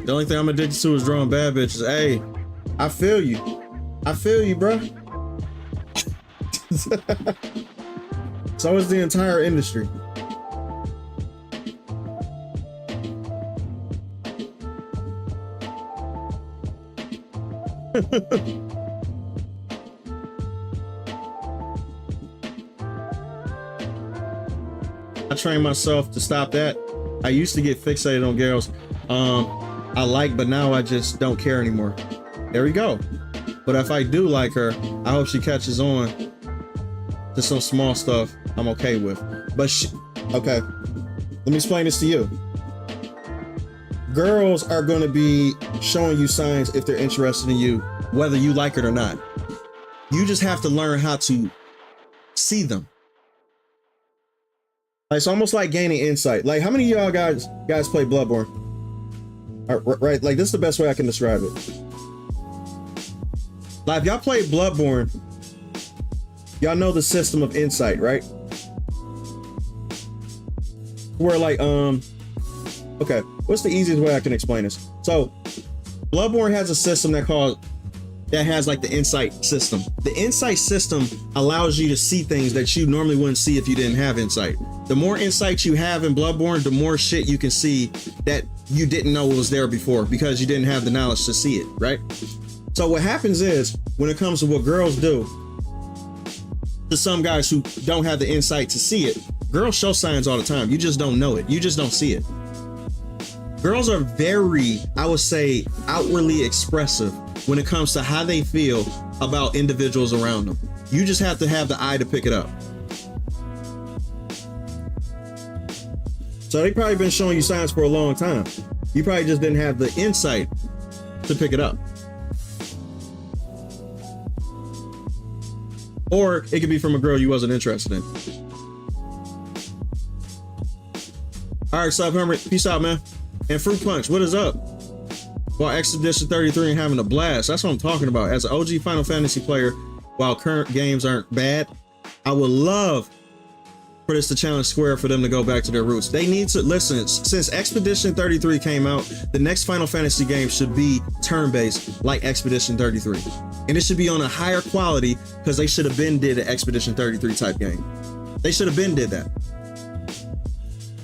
The only thing I'm addicted to is drawing bad bitches. Hey, I feel you. I feel you, bro. So is the entire industry. trained myself to stop that. I used to get fixated on girls I like, but now I just don't care anymore. There we go. But if I do like her, I hope she catches on to some small stuff I'm okay with. But okay, let me explain this to you. Girls are going to be showing you signs if they're interested in you, whether you like it or not. You just have to learn how to see them. Like, it's almost like gaining insight. Like, how many of y'all guys play Bloodborne? Right, like, this is the best way I can describe it. Like, if y'all play Bloodborne, y'all know the system of insight, right? Where like, okay, what's the easiest way I can explain this? So, Bloodborne has a system that has like the insight system. The insight system allows you to see things that you normally wouldn't see if you didn't have insight. The more insight you have in Bloodborne, the more shit you can see that you didn't know was there before because you didn't have the knowledge to see it, right? So what happens is, when it comes to what girls do to some guys who don't have the insight to see it, girls show signs all the time. You just don't know it. You just don't see it. Girls are very, I would say, outwardly expressive when it comes to how they feel about individuals around them. You just have to have the eye to pick it up. So they probably been showing you signs for a long time. You probably just didn't have the insight to pick it up. Or it could be from a girl you wasn't interested in. All right, Sub Hermit, peace out, man. And Fruit Punch, what is up? While Expedition 33 and having a blast. That's what I'm talking about. As an OG Final Fantasy player, while current games aren't bad, I would love for this to challenge Square for them to go back to their roots. They need to listen. Since Expedition 33 came out, the next Final Fantasy game should be turn-based like Expedition 33. And it should be on a higher quality because they should have been did an Expedition 33 type game. They should have been did that.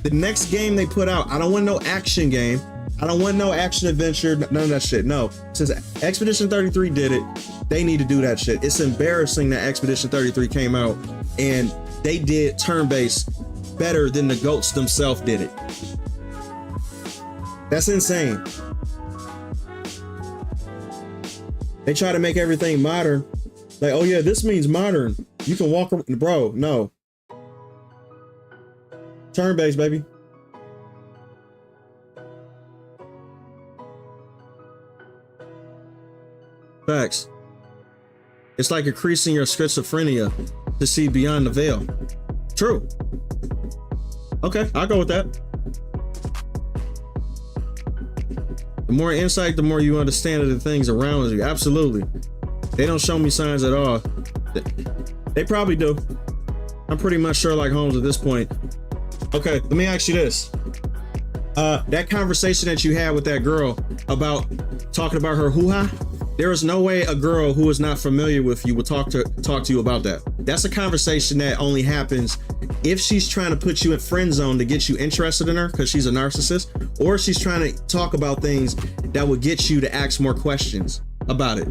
The next game they put out, I don't want no action game. I don't want no action adventure, none of that shit. No, since Expedition 33 did it, they need to do that shit. It's embarrassing that Expedition 33 came out and they did turn-based better than the GOATs themselves did it. That's insane. They try to make everything modern. Like, oh yeah, this means modern. You can walk around, bro, no. Turn-based, baby. Facts. It's like increasing your schizophrenia to see beyond the veil. True. Okay, I'll go with that. The more insight, the more you understand of the things around you. Absolutely. They don't show me signs at all. They probably do. I'm pretty much Sherlock Holmes at this point. Okay, let me ask you this. That conversation that you had with that girl about talking about her hoo-ha, there is no way a girl who is not familiar with you will talk to you about that. That's a conversation that only happens if she's trying to put you in friend zone to get you interested in her because she's a narcissist, or she's trying to talk about things that would get you to ask more questions about it.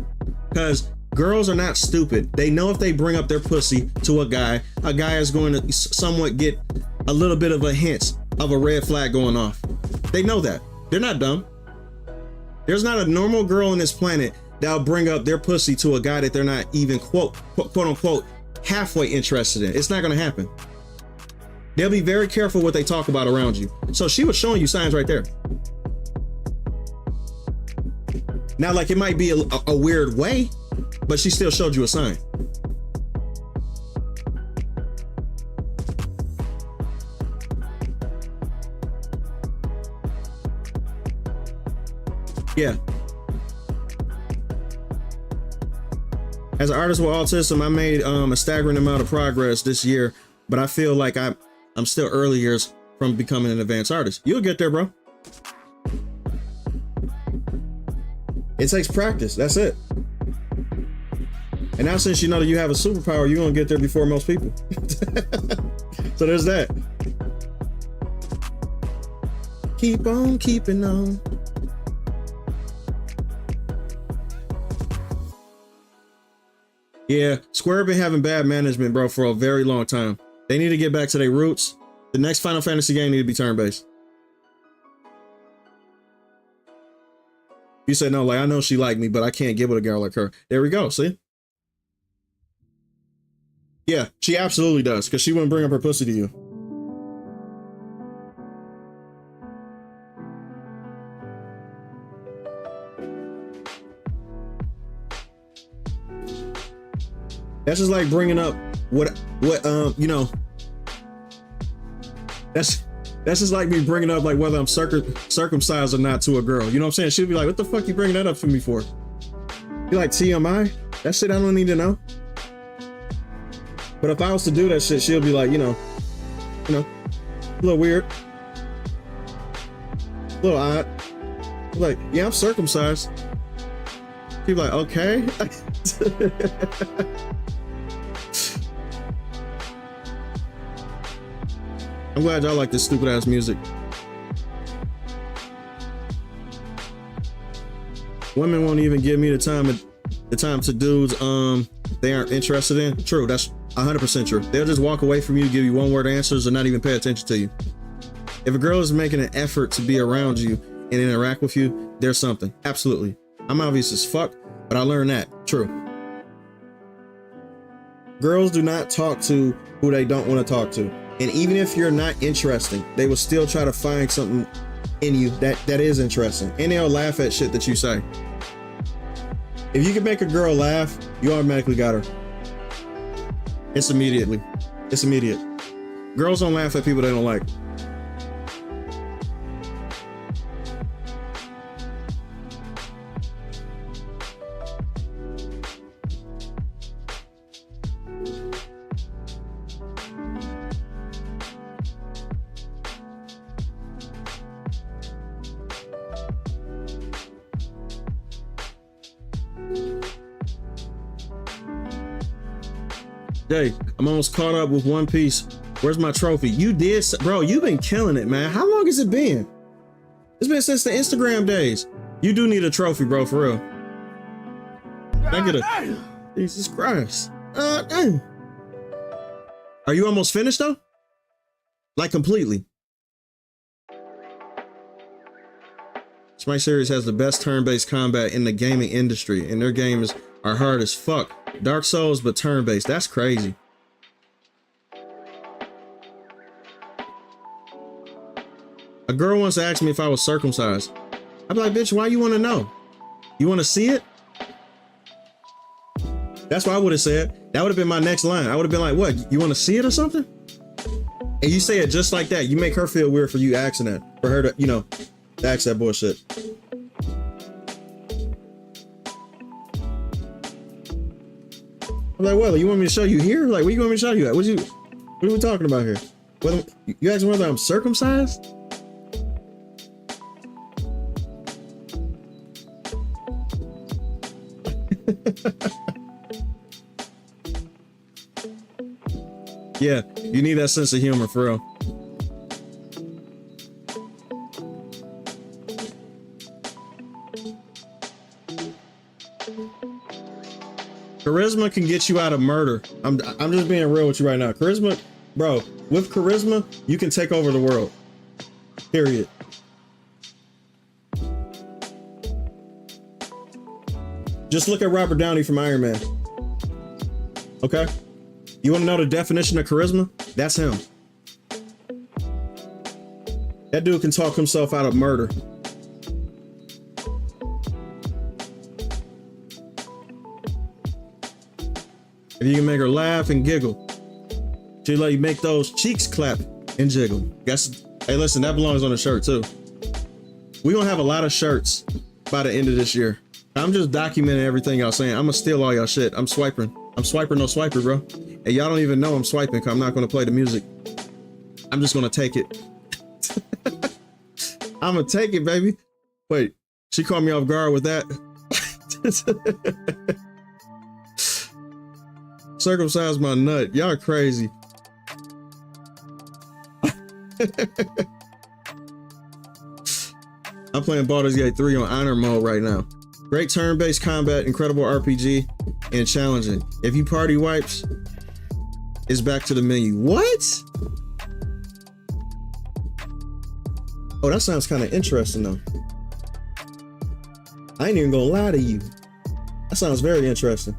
Because girls are not stupid. They know if they bring up their pussy to a guy is going to somewhat get a little bit of a hint of a red flag going off. They know that. They're not dumb. There's not a normal girl on this planet that'll bring up their pussy to a guy that they're not even quote unquote halfway interested in. It's not going to happen. They'll be very careful what they talk about around you. So she was showing you signs right there. Now, like, it might be a weird way, but she still showed you a sign. Yeah. As an artist with autism, I made a staggering amount of progress this year, but I feel like I'm still early years from becoming an advanced artist. You'll get there, bro. It takes practice. That's it. And now, since you know that you have a superpower, you're gonna get there before most people. So there's that. Keep on keeping on. Yeah, Square been having bad management, bro, for a very long time. They need to get back to their roots The next Final Fantasy game need to be turn-based. You said no, like I know she liked me, but I can't give it a girl like her. There we go. See? Yeah, she absolutely does, because she wouldn't bring up her pussy to you. That's just like bringing up what you know. That's just like me bringing up like whether I'm circumcised or not to a girl. You know what I'm saying? She'll be like, "What the fuck you bringing that up for me for?" Be like, TMI? That shit I don't need to know. But if I was to do that shit, she'll be like, you know, a little weird, a little odd. Like, yeah, I'm circumcised. She'd be like, okay. I'm glad y'all like this stupid ass music. Women won't even give me the time to dudes they aren't interested in. True, that's 100% true. They'll just walk away from you, give you one word answers, or not even pay attention to you. If a girl is making an effort to be around you and interact with you, there's something. Absolutely. I'm obvious as fuck, but I learned that. True. Girls do not talk to who they don't want to talk to. And even if you're not interesting, they will still try to find something in you that is interesting. And they'll laugh at shit that you say. If you can make a girl laugh, you automatically got her. It's immediate. Girls don't laugh at people they don't like. Jay, I'm almost caught up with One Piece. Where's my trophy? You did, bro. You've been killing it, man. How long has it been? It's been since the Instagram days. You do need a trophy, bro, for real. Thank you. Jesus Christ. Dang. Are you almost finished though? Like completely? Smite series has the best turn-based combat in the gaming industry, and their games are hard as fuck. Dark Souls, but turn-based. That's crazy. A girl once asked me if I was circumcised. I'd be like, bitch, why you want to know? You want to see it? That's what I would have said. That would have been my next line. I would have been like, what? You want to see it or something? And you say it just like that. You make her feel weird for you asking that. For her to, you know, ask that bullshit. I'm like, well, you want me to show you here? Like, what you want me to show you at? What are we talking about here? Whether, you asking whether I'm circumcised? Yeah, you need that sense of humor for real. Charisma can get you out of murder. I'm just being real with you right now. Charisma, bro, with charisma, you can take over the world. Period. Just look at Robert Downey from Iron Man. Okay? You want to know the definition of charisma? That's him. That dude can talk himself out of murder. If you can make her laugh and giggle, she'll let you make those cheeks clap and jiggle. Guess, hey, listen, that belongs on a shirt too. We're gonna have a lot of shirts by the end of this year. I'm just documenting everything y'all saying. I'm gonna steal all y'all shit. I'm swiping. I'm swiper, no swiper, bro. And y'all don't even know I'm swiping because I'm not gonna play the music. I'm just gonna take it. I'm gonna take it, baby. Wait, she caught me off guard with that. Circumcise my nut. Y'all crazy. I'm playing Baldur's Gate 3 on honor mode right now. Great turn-based combat, incredible RPG, and challenging. If you party wipes, it's back to the menu. What? Oh, that sounds kind of interesting though. I ain't even gonna lie to you. That sounds very interesting.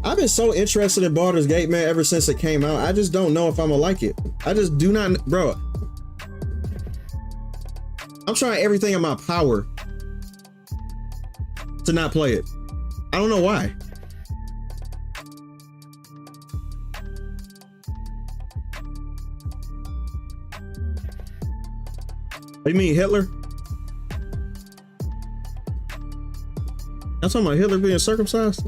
I've been so interested in Baldur's Gate, man, ever since it came out. I just don't know if I'm gonna like it. I just do not, bro. I'm trying everything in my power to not play it. I don't know why. You mean Hitler? I'm talking about Hitler being circumcised?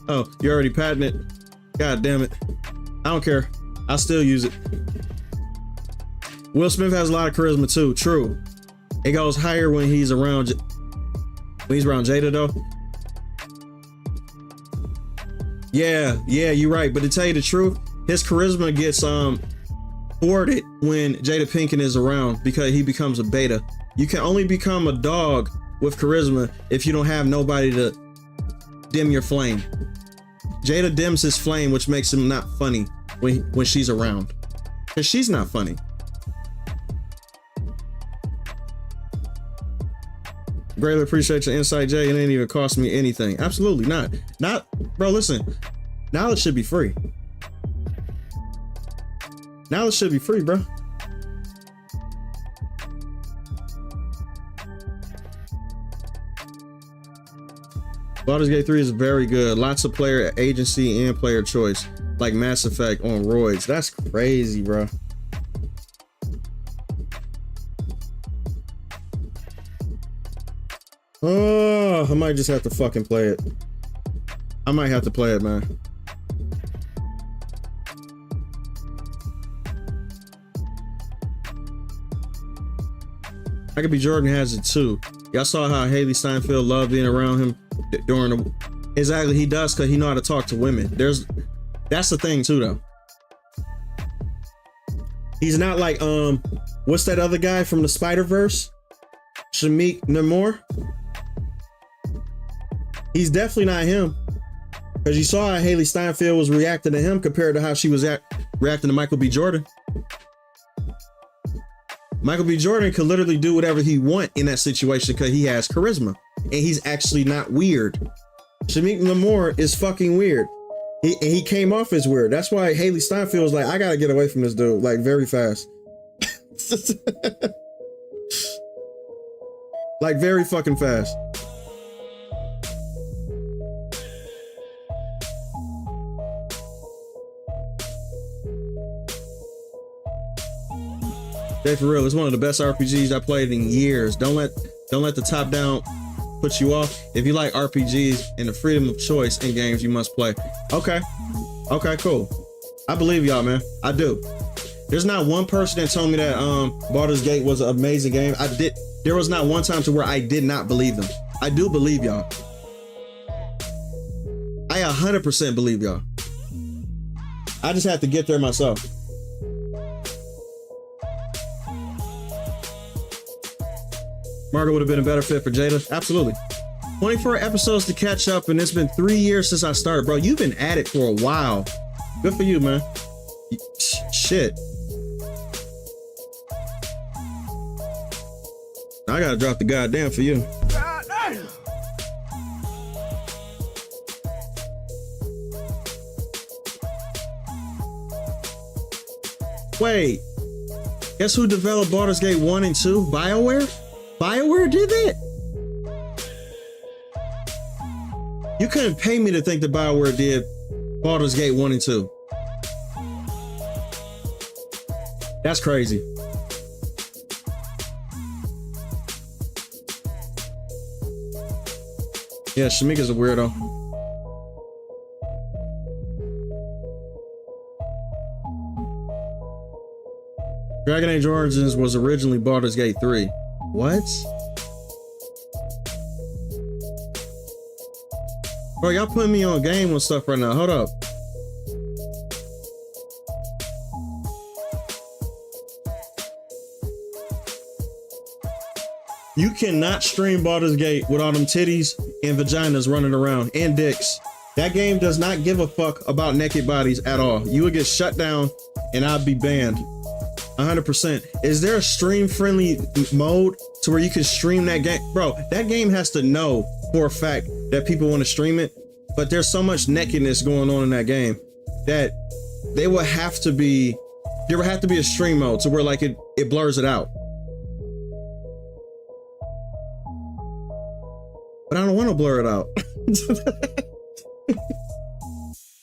Oh, you already patented it? God damn it. I don't care. I'll still use it. Will Smith has a lot of charisma too. True. It goes higher when he's around Jada though. Yeah, you're right. But to tell you the truth, his charisma gets thwarted when Jada Pinkett is around because he becomes a beta. You can only become a dog with charisma if you don't have nobody to dim your flame. Jada dims his flame, which makes him not funny when she's around. Because she's not funny. Greatly appreciate your insight, Jay. It ain't even cost me anything. Absolutely not. Bro, listen. Knowledge should be free. Knowledge should be free, bro. Baldur's Gate 3 is very good. Lots of player agency and player choice, like Mass Effect on roids. That's crazy, bro. Oh, I might just have to fucking play it. I might have to play it, man. I Could Be Jordan has it too. Y'all saw how Haley Steinfeld loved being around him during the. Exactly, he does because he know how to talk to women. That's the thing too, though. He's not like what's that other guy from the Spider-Verse? Shamik Namor. He's definitely not him. Because you saw how Haley Steinfeld was reacting to him compared to how she was reacting to Michael B. Jordan. Michael B. Jordan could literally do whatever he want in that situation because he has charisma. And he's actually not weird. Shamik Namor is fucking weird. He came off as weird. That's why Haley Steinfeld was like, I gotta get away from this dude, like very fast. Like very fucking fast. Jay, for real, it's one of the best RPGs I played in years. Don't let the top down put you off. If you like RPGs and the freedom of choice in games, you must play. Okay, cool. I believe y'all, man. I do. There's not one person that told me that Baldur's Gate was an amazing game. There was not one time to where I did not believe them. I do believe y'all. I 100% believe y'all. I just have to get there myself. Margot would have been a better fit for Jada. Absolutely. 24 episodes to catch up, and it's been 3 years since I started. Bro, you've been at it for a while. Good for you, man. Shit. I gotta drop the goddamn for you. Goddamn. Wait. Guess who developed Baldur's Gate 1 and 2? BioWare? BioWare did that? You couldn't pay me to think that BioWare did Baldur's Gate 1 and 2. That's crazy. Yeah, Shamika's a weirdo. Dragon Age Origins was originally Baldur's Gate 3. What? Bro, y'all putting me on game with stuff right now. Hold up. You cannot stream Baldur's Gate with all them titties and vaginas running around and dicks. That game does not give a fuck about naked bodies at all. You would get shut down and I'd be banned. 100%. Is there a stream friendly mode to where you can stream that game? Bro, that game has to know for a fact that people want to stream it, but there's so much nakedness going on in that game that there would have to be a stream mode to where like it blurs it out. But I don't want to blur it out.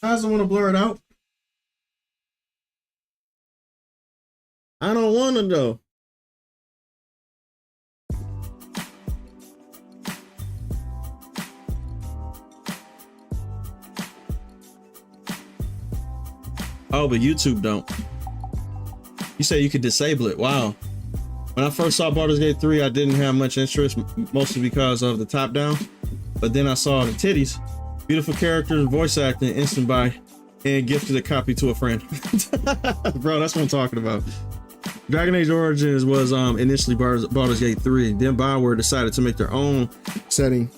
I doesn't want to blur it out. I don't want to though. Oh, but YouTube don't. You say you could disable it. Wow. When I first saw Baldur's Gate 3, I didn't have much interest, mostly because of the top down. But then I saw the titties, beautiful characters, voice acting, instant buy, and gifted a copy to a friend. Bro, that's what I'm talking about. Dragon Age Origins was initially Baldur's Gate 3. Then BioWare decided to make their own setting.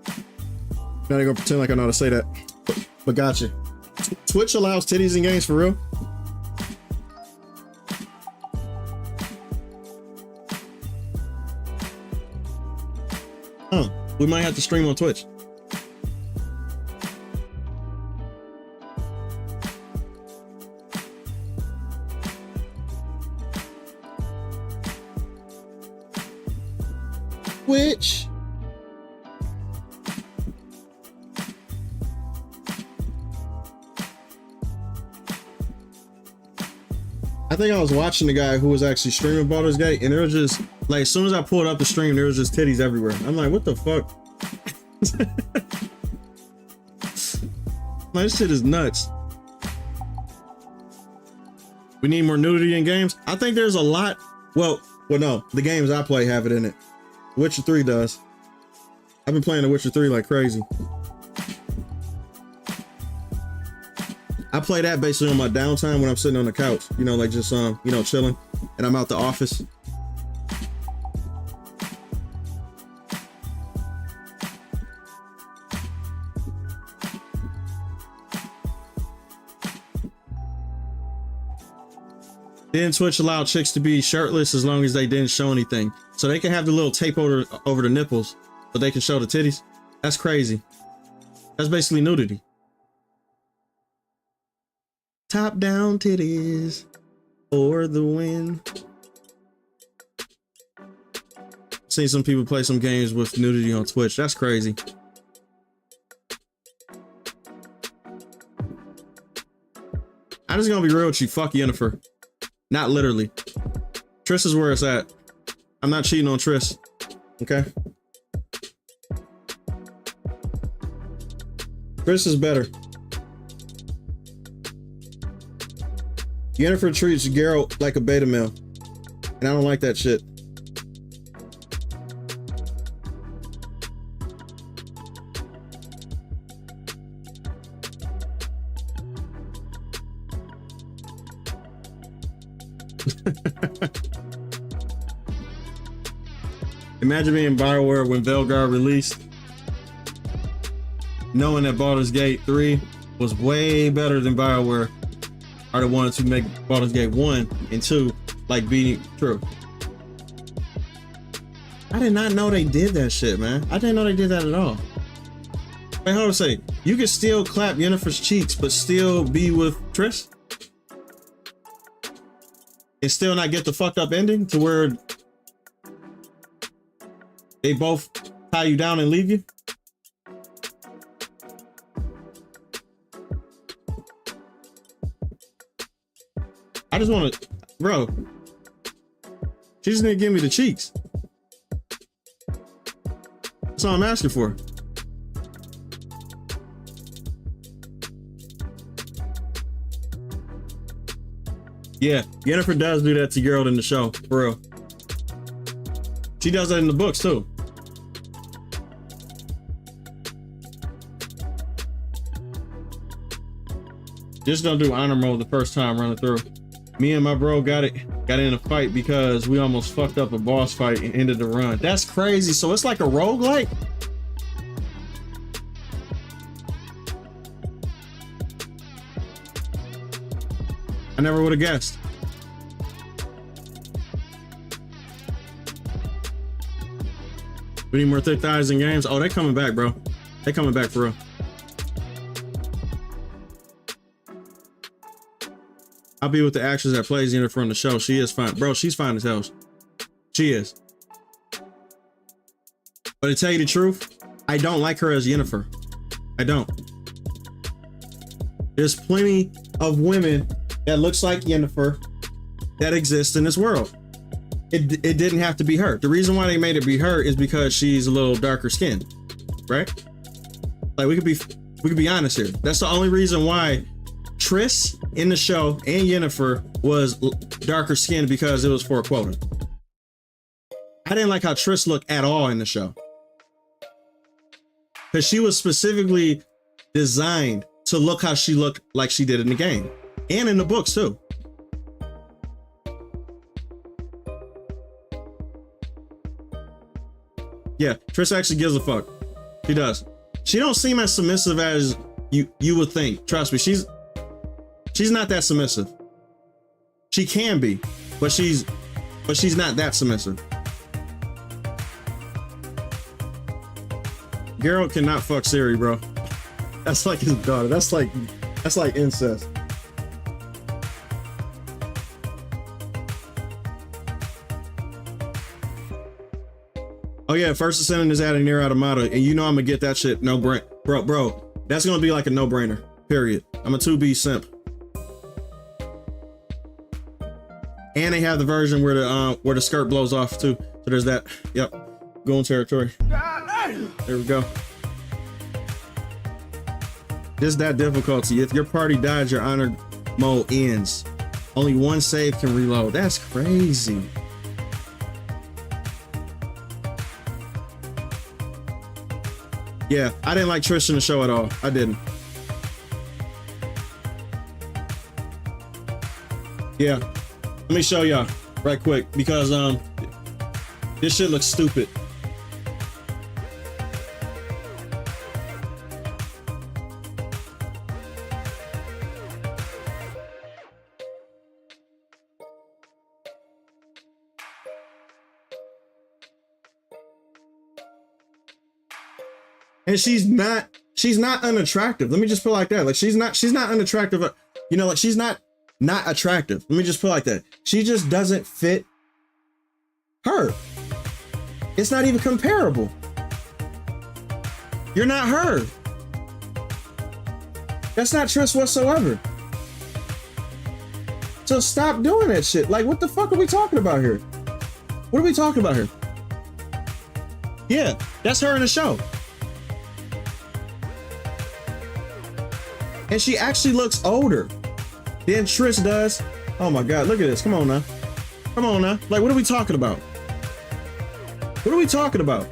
Now they're gonna pretend like I know how to say that. But gotcha. Twitch allows titties in games for real? Huh. We might have to stream on Twitch. Twitch. I think I was watching the guy who was actually streaming Baldur's Gate, and there was just like, as soon as I pulled up the stream, there was just titties everywhere. I'm like, what the fuck? Man, this shit is nuts. We need more nudity in games. I think there's a lot. Well, no, the games I play have it in it. Witcher 3 does. I've been playing The Witcher 3 like crazy. I play that basically on my downtime when I'm sitting on the couch, you know, like just you know, chilling, and I'm out the office. Then Twitch allowed chicks to be shirtless as long as they didn't show anything. So they can have the little tape over the nipples, but they can show the titties. That's crazy. That's basically nudity. Top down titties for the win. Seen some people play some games with nudity on Twitch. That's crazy. I'm just gonna be real with you. Fuck Yennefer. Not literally. Triss is where it's at. I'm not cheating on Triss. Okay? Triss is better. Yennefer treats Geralt like a beta male, and I don't like that shit. Imagine being BioWare when Velgar released, knowing that Baldur's Gate 3 was way better than BioWare are the ones who make Baldur's Gate 1 and 2 like beating true. I did not know they did that shit, man. I didn't know they did that at all. Wait, hold on a second. You can still clap Yennefer's cheeks, but still be with Triss? And still not get the fucked up ending to where they both tie you down and leave you? I just want to, bro. She just didn't give me the cheeks. That's all I'm asking for. Yeah, Yennefer does do that to Geralt in the show, for real. She does that in the books too. Just don't do honor mode the first time running through. Me and my bro got in a fight because we almost fucked up a boss fight and ended the run. That's crazy. So it's like a roguelike? I never would have guessed. We need more thick thighs in games. Oh, they coming back, bro. They coming back for real. I'll be with the actress that plays Yennefer on the show. She is fine. Bro, she's fine as hell. She is. But to tell you the truth, I don't like her as Yennefer. I don't. There's plenty of women that looks like Yennefer that exist in this world. It didn't have to be her. The reason why they made it be her is because she's a little darker skinned, right? Like we could be honest here. That's the only reason why Triss in the show and Yennefer was darker skinned, because it was for a quota. I didn't like how Triss looked at all in the show, because she was specifically designed to look how she looked like she did in the game and in the books too. Yeah, Triss actually gives a fuck. She does. She don't seem as submissive as you would think. Trust me, she's not that submissive. She can be, but she's not that submissive. Geralt cannot fuck Ciri, bro. That's like his daughter. That's like incest. Oh yeah, First Ascendant is adding Nier Automata, and you know I'm gonna get that shit. No brain, bro. That's gonna be like a no-brainer. Period. I'm a 2B simp. And they have the version where the skirt blows off too. So there's that. Yep. Going territory. There we go. Just that difficulty. If your party dies, your honor mode ends. Only one save can reload. That's crazy. Yeah, I didn't like Trish in the show at all. I didn't. Yeah, let me show y'all right quick, because this shit looks stupid. And she's not unattractive. Let me just put it like that. Like she's not unattractive. You know, like she's not attractive. Let me just put it like that. She just doesn't fit her. It's not even comparable. You're not her. That's not Triss whatsoever. So stop doing that shit. Like, what the fuck are we talking about here? What are we talking about here? Yeah, that's her in the show. And she actually looks older than Triss does. Oh my God, look at this. Come on now. Come on now. Like, what are we talking about? What are we talking about?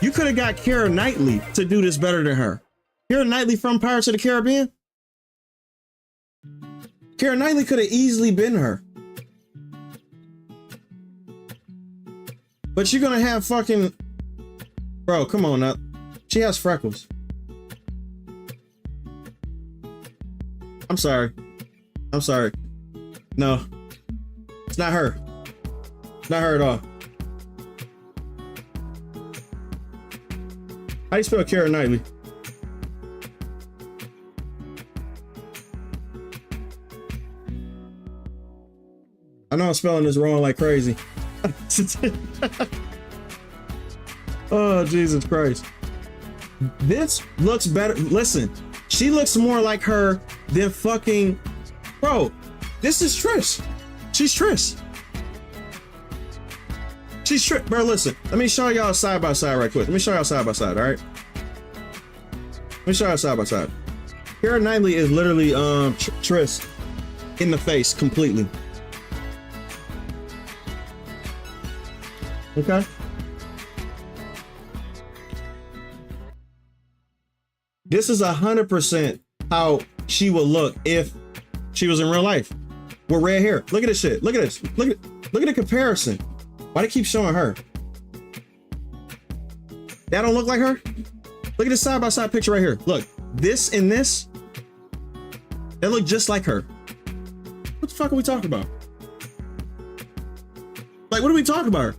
You could have got Keira Knightley to do this better than her. Keira Knightley from Pirates of the Caribbean? Keira Knightley could have easily been her. But you're gonna have fucking... Bro, come on now. She has freckles. I'm sorry. I'm sorry. No. It's not her. It's not her at all. How do you spell Keira Knightley? I know I'm spelling this wrong like crazy. Oh, Jesus Christ. This looks better. Listen, she looks more like her than fucking... Bro, this is Trish. She's Trish. She's Trish. Bro, listen. Let me show y'all side by side right quick. Let me show y'all side by side, all right? Let me show y'all side by side. Keira Knightley is literally Trish in the face completely. Okay? This is 100% how she would look if she was in real life with red hair. Look at this shit. Look at this. Look at the comparison. Why do they keep showing her? That don't look like her? Look at this side by side picture right here. Look, this and this, they look just like her. What the fuck are we talking about? Like, what are we talking about?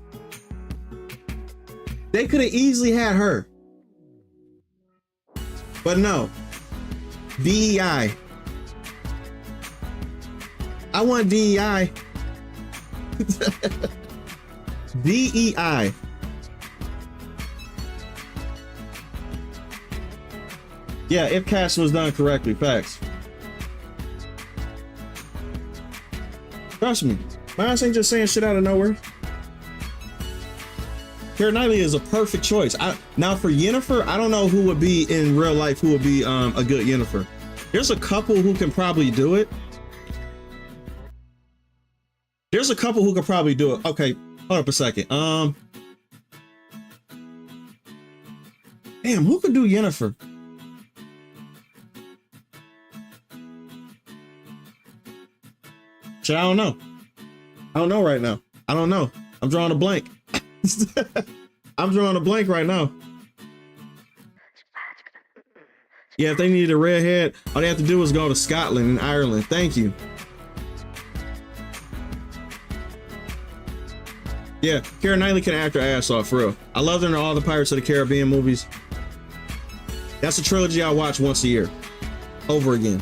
They could have easily had her. But no. DEI. I want DEI. DEI. Yeah, if casting was done correctly, facts. Trust me, my ass ain't just saying shit out of nowhere. Keira Knightley is a perfect choice. Now for Yennefer, I don't know who would be in real life who would be a good Yennefer. There's a couple who can probably do it. Okay, hold up a second. Damn, who could do Yennefer? Shit, I don't know. I don't know right now. I don't know. I'm drawing a blank. I'm drawing a blank right now. Yeah, if they needed a redhead, all they have to do is go to Scotland and Ireland. Thank you. Yeah, Keira Knightley can act her ass off, for real. I love her in all the Pirates of the Caribbean movies. That's a trilogy I watch once a year. Over again.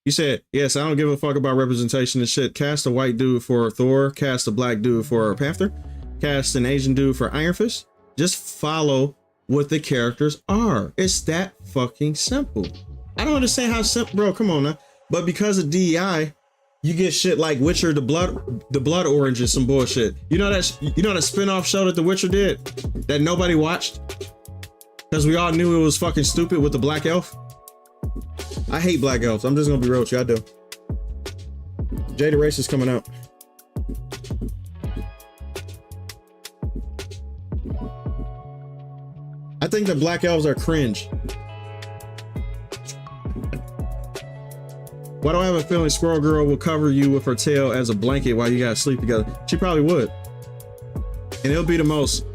You said, yes, I don't give a fuck about representation and shit. Cast a white dude for Thor, cast a black dude for Panther, cast an Asian dude for Iron Fist. Just follow what the characters are. It's that fucking simple. I don't understand how simple, bro, come on now. But because of DEI, you get shit like Witcher, the Blood Orange is some bullshit. You know that spinoff show that The Witcher did that nobody watched? Because we all knew it was fucking stupid with the black elf. I hate black elves. I'm just gonna be real with you. I do. Jada Race is coming out. I think the black elves are cringe. Why do I have a feeling Squirrel Girl will cover you with her tail as a blanket while you guys sleep together? She probably would. And it'll be the most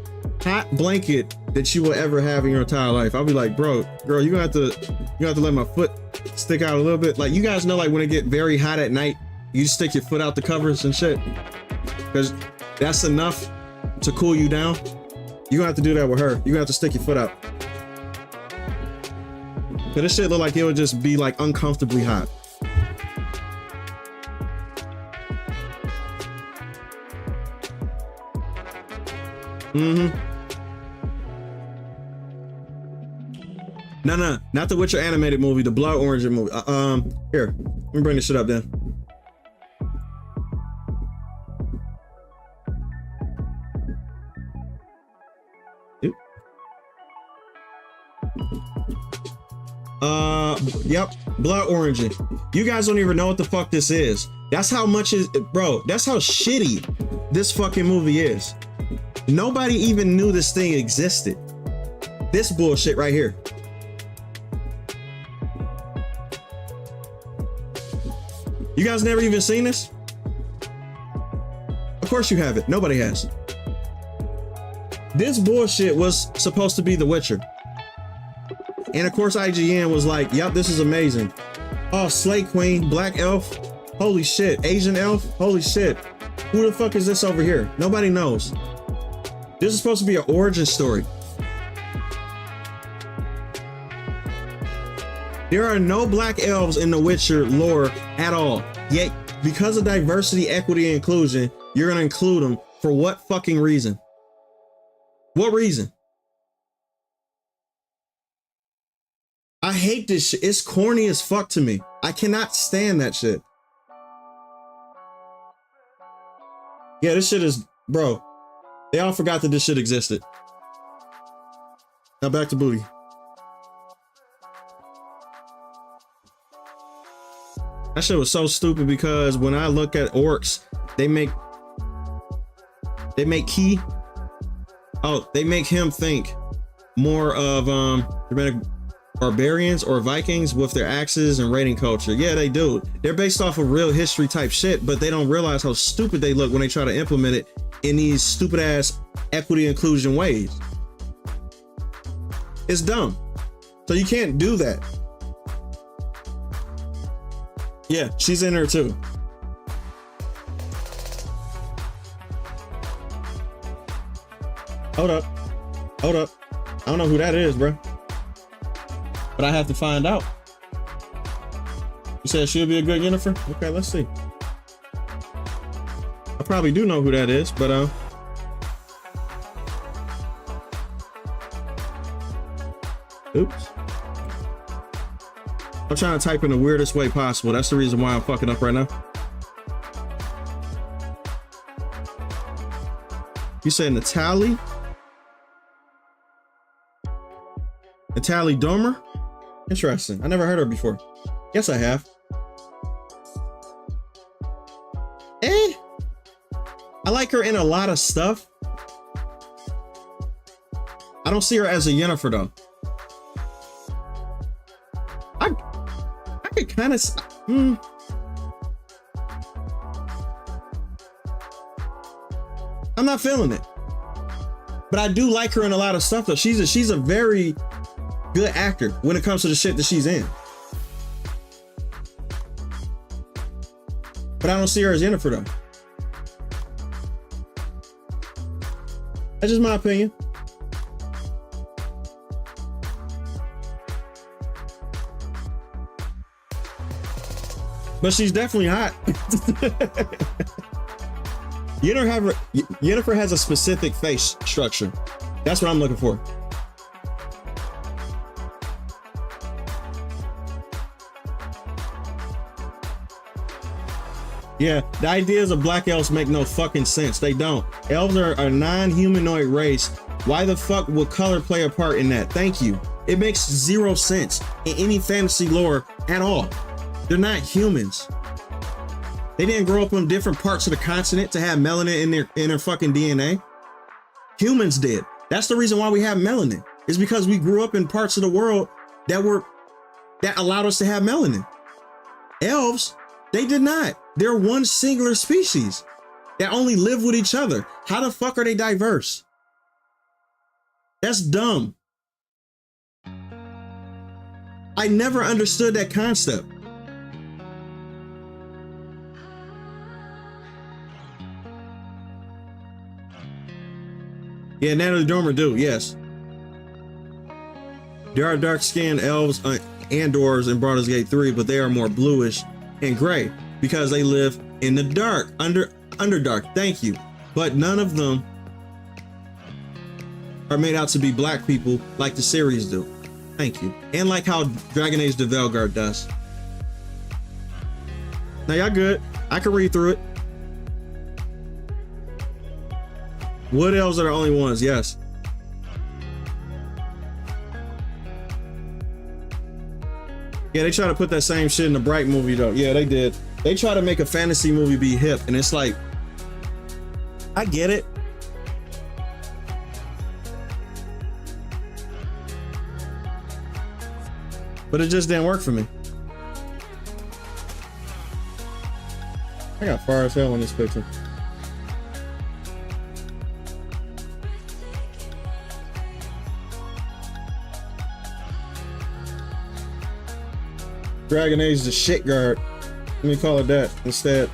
hot blanket that you will ever have in your entire life. I'll be like, bro, girl, you have to let my foot stick out a little bit. Like, you guys know, like when it get very hot at night, you just stick your foot out the covers and shit, because that's enough to cool you down. You're gonna have to do that with her. You're gonna have to stick your foot out. But this shit look like it would just be like uncomfortably hot. Mm-hmm. No, not the Witcher animated movie, the Blood Orange movie. Here, let me bring this shit up then. Yep, Blood Orange. You guys don't even know what the fuck this is. That's how much is, bro, that's how shitty this fucking movie is. Nobody even knew this thing existed. This bullshit right here. You guys never even seen this? Of course you haven't. Nobody has. This bullshit was supposed to be The Witcher. And of course IGN was like, yep, this is amazing. Oh, Slay Queen, Black Elf. Holy shit. Asian Elf. Holy shit. Who the fuck is this over here? Nobody knows. This is supposed to be an origin story. There are no black elves in the Witcher lore at all. Yet, because of diversity, equity, and inclusion, you're gonna include them for what fucking reason? What reason? I hate this shit. It's corny as fuck to me. I cannot stand that shit. Yeah, this shit is, bro. They all forgot that this shit existed. Now back to booty. That shit was so stupid because when I look at orcs, they make him think more of barbarians or Vikings with their axes and raiding culture. Yeah, they do. They're based off of real history type shit, but they don't realize how stupid they look when they try to implement it in these stupid ass equity inclusion ways. It's dumb. So you can't do that. Yeah, she's in there too. Hold up. Hold up. I don't know who that is, bro. But I have to find out. You said she'll be a good Yennefer? Okay, let's see. I probably do know who that is, but oops. I'm trying to type in the weirdest way possible. That's the reason why I'm fucking up right now. You said Natalie? Natalie Dormer? Interesting. I never heard her before. Yes, I have. I like her in a lot of stuff. I don't see her as a Yennefer though. I could kind of. I'm not feeling it, but I do like her in a lot of stuff though. She's a very good actor when it comes to the shit that she's in. But I don't see her as Yennefer though. That's just my opinion. But she's definitely hot. Yennefer has a specific face structure. That's what I'm looking for. Yeah, the ideas of black elves make no fucking sense. They don't. Elves are a non-humanoid race. Why the fuck would color play a part in that? Thank you. It makes zero sense in any fantasy lore at all. They're not humans. They didn't grow up on different parts of the continent to have melanin in their fucking DNA. Humans did. That's the reason why we have melanin. It's because we grew up in parts of the world that allowed us to have melanin. Elves, they did not. They're one singular species that only live with each other. How the fuck are they diverse? That's dumb. I never understood that concept. Yeah, Natalie Dormer do, yes. There are dark-skinned elves and dwarves in Baldur's Gate 3, but they are more bluish and gray because they live in the dark, underdark. Thank you. But none of them are made out to be black people like the series do. Thank you. And like how Dragon Age the Veilguard does. Now y'all good. I can read through it. Wood elves are the only ones, yes. Yeah, they try to put that same shit in the Bright movie though. Yeah, they did. They try to make a fantasy movie be hip, and it's like, I get it. But it just didn't work for me. I got far as hell in this picture. Dragon Age the shit guard. Let me call it that instead.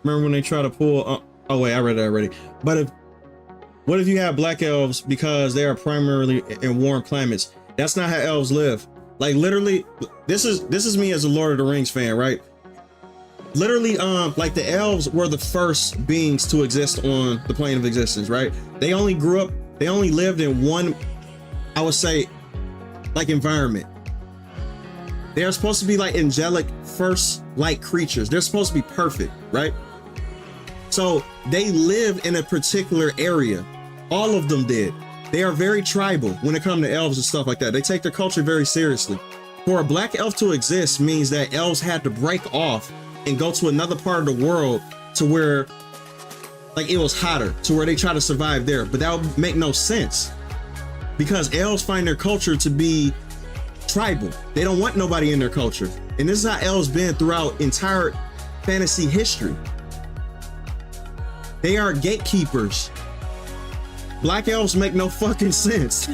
Remember when they try to pull? Oh wait, I read it already. But what if you have black elves because they are primarily in warm climates? That's not how elves live. Like literally, this is me as a Lord of the Rings fan, right? Literally, like the elves were the first beings to exist on the plane of existence, right? They only lived in one, I would say, like environment. They're supposed to be like angelic first light creatures. They're supposed to be perfect, right? So they lived in a particular area. All of them did. They are very tribal when it comes to elves and stuff like that. They take their culture very seriously. For a black elf to exist means that elves had to break off and go to another part of the world to where like it was hotter, to where they try to survive there. But that would make no sense because elves find their culture to be tribal. They don't want nobody in their culture. And this is how elves been throughout entire fantasy history. They are gatekeepers. Black elves make no fucking sense.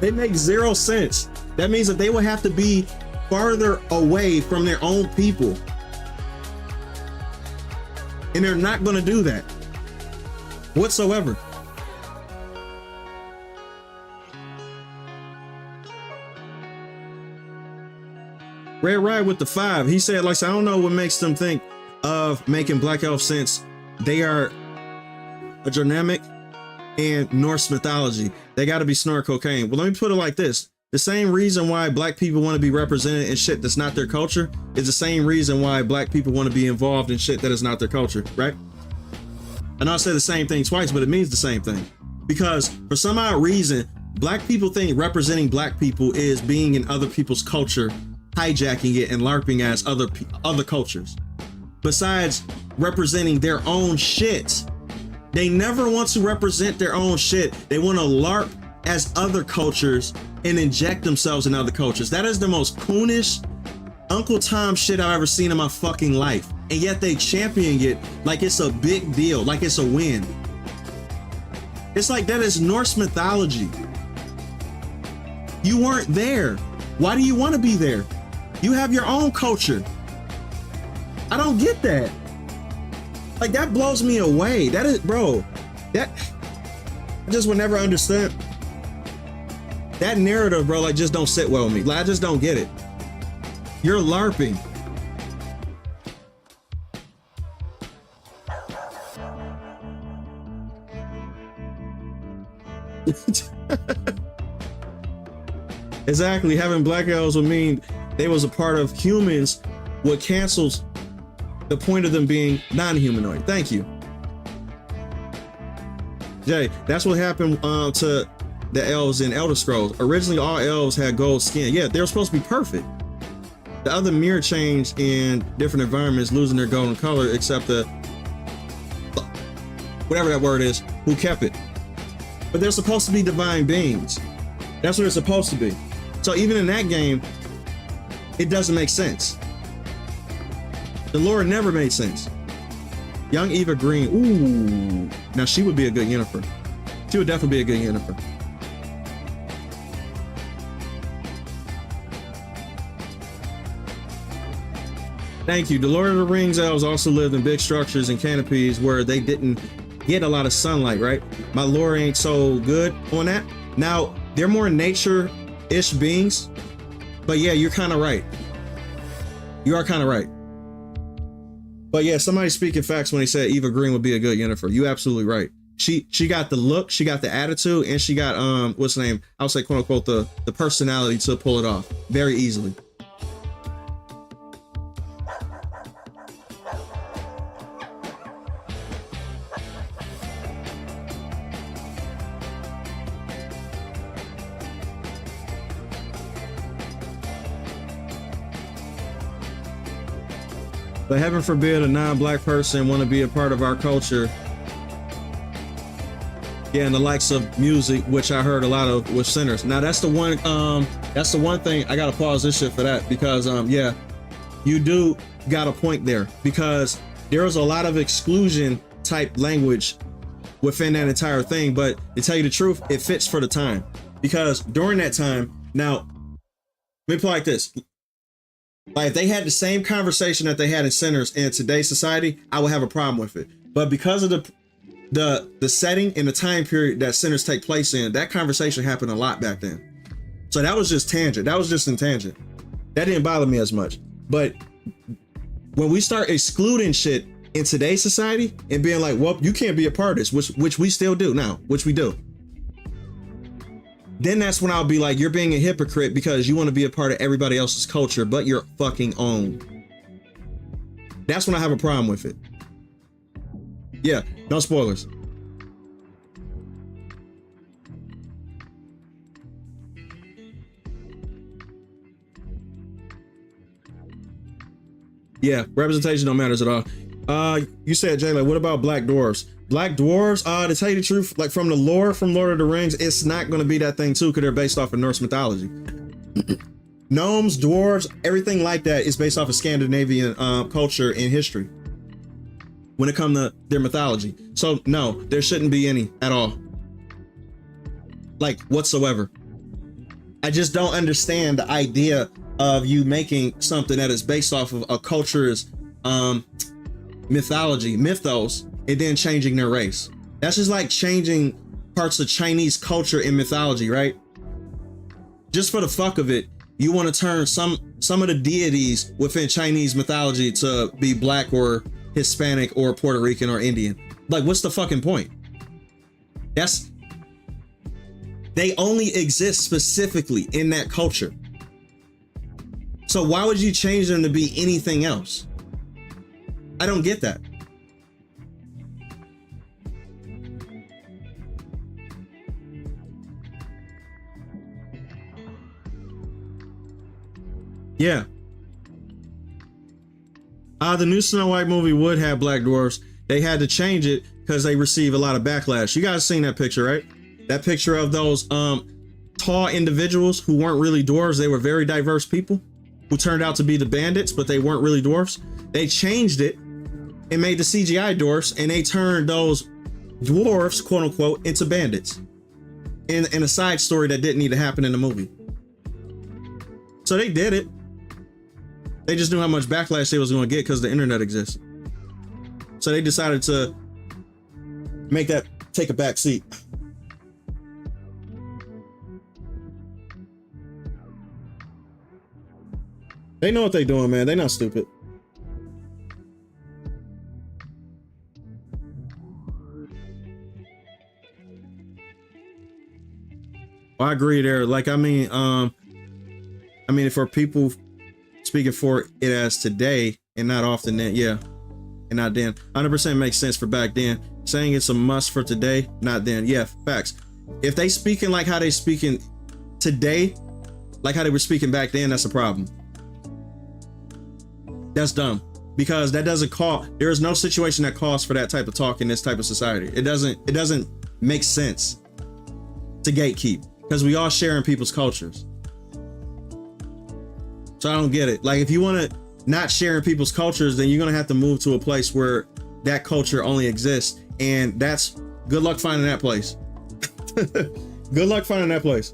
They make zero sense. That means that they will have to be farther away from their own people. And they're not going to do that whatsoever. Red Ride with the 5. He said, like, I don't know what makes them think of making Black Elf sense. They are a Germanic and Norse mythology. They got to be snort cocaine. Well, let me put it like this. The same reason why black people want to be represented in shit that's not their culture is the same reason why black people want to be involved in shit that is not their culture, right? And I'll say the same thing twice, but it means the same thing. Because for some odd reason, black people think representing black people is being in other people's culture, hijacking it and LARPing as other cultures. Besides representing their own shit, they never want to represent their own shit. They want to LARP as other cultures and inject themselves in other cultures. That is the most coonish Uncle Tom shit I've ever seen in my fucking life. And yet they champion it like it's a big deal, like it's a win. It's like that is Norse mythology. You weren't there. Why do you want to be there? You have your own culture. I don't get that. Like, that blows me away. That is, bro, that I just would never understand. That narrative, bro, like, just don't sit well with me. Like, I just don't get it. You're LARPing. Exactly. Having black elves would mean they was a part of humans, what cancels the point of them being non-humanoid. Thank you, Jay. That's what happened to the elves in Elder Scrolls. Originally, all elves had gold skin. Yeah, they were supposed to be perfect. The other mirror changed in different environments, losing their golden color, except the whatever that word is, who kept it. But they're supposed to be divine beings. That's what they're supposed to be. So even in that game, it doesn't make sense. The lore never made sense. Young Eva Green. Ooh. Now she would be a good Yennefer. She would definitely be a good Yennefer. Thank you. The Lord of the Rings elves also lived in big structures and canopies where they didn't get a lot of sunlight, right? My lore ain't so good on that. Now, they're more nature-ish beings, but yeah, you're kind of right. You are kind of right. But yeah, somebody's speaking facts when he said Eva Green would be a good Yennefer. You absolutely right. She got the look, she got the attitude, and she got what's the name? I'll say quote unquote the personality to pull it off very easily. But heaven forbid a non-black person want to be a part of our culture. Yeah, and the likes of music, which I heard a lot of with sinners. Now that's the one thing I gotta pause this shit for that, because yeah, you do got a point there, because there was a lot of exclusion type language within that entire thing. But to tell you the truth, it fits for the time, because during that time, now let me put it like this. Like, if they had the same conversation that they had in Sinners in today's society, I would have a problem with it. But because of the setting and the time period that Sinners take place in, that conversation happened a lot back then. So that was just tangent. That was just in tangent. That didn't bother me as much. But when we start excluding shit in today's society and being like, well, you can't be a part of this, which we still do now, which we do. Then that's when I'll be like, you're being a hypocrite because you want to be a part of everybody else's culture, but your fucking own. That's when I have a problem with it. Yeah, no spoilers. Yeah, representation don't matter at all. You said, Jay, like, what about black dwarves? Black dwarves, to tell you the truth, like from the lore from Lord of the Rings, it's not going to be that thing too, because they're based off of Norse mythology. Gnomes, dwarves, everything like that is based off of Scandinavian culture and history when it comes to their mythology. So no, there shouldn't be any at all, like whatsoever. I just don't understand the idea of you making something that is based off of a culture's mythos, and then changing their race. That's just like changing parts of Chinese culture and mythology, right? Just for the fuck of it, you want to turn some of the deities within Chinese mythology to be black or Hispanic or Puerto Rican or Indian. Like, what's the fucking point? They only exist specifically in that culture. So why would you change them to be anything else? I don't get that. Yeah. The new Snow White movie would have black dwarfs. They had to change it because they receive a lot of backlash. You guys seen that picture, right? That picture of those tall individuals who weren't really dwarves. They were very diverse people who turned out to be the bandits, but they weren't really dwarfs. They changed it and made the CGI dwarfs, and they turned those dwarfs, quote unquote, into bandits in a side story that didn't need to happen in the movie. So they did it. They just knew how much backlash they was going to get because the internet exists. So they decided to make that take a back seat. They know what they're doing, man. They're not stupid. Well, I agree there. Like, I mean, for people speaking for it as today and not often then, yeah, and not then, 100% makes sense for back then. Saying it's a must for today, not then. Yeah, facts. If they speaking like how they speaking today, like how they were speaking back then, that's a problem. That's dumb, because that doesn't call. There is no situation that calls for that type of talk in this type of society. It doesn't make sense to gatekeep, because we all share in people's cultures. So I don't get it. Like, if you want to not share in people's cultures, then you're gonna have to move to a place where that culture only exists, and that's good luck finding that place. Good luck finding that place.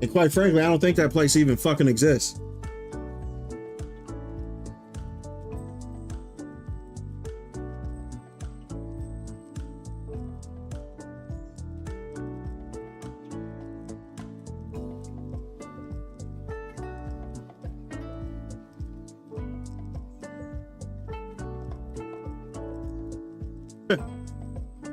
And quite frankly, I don't think that place even fucking exists.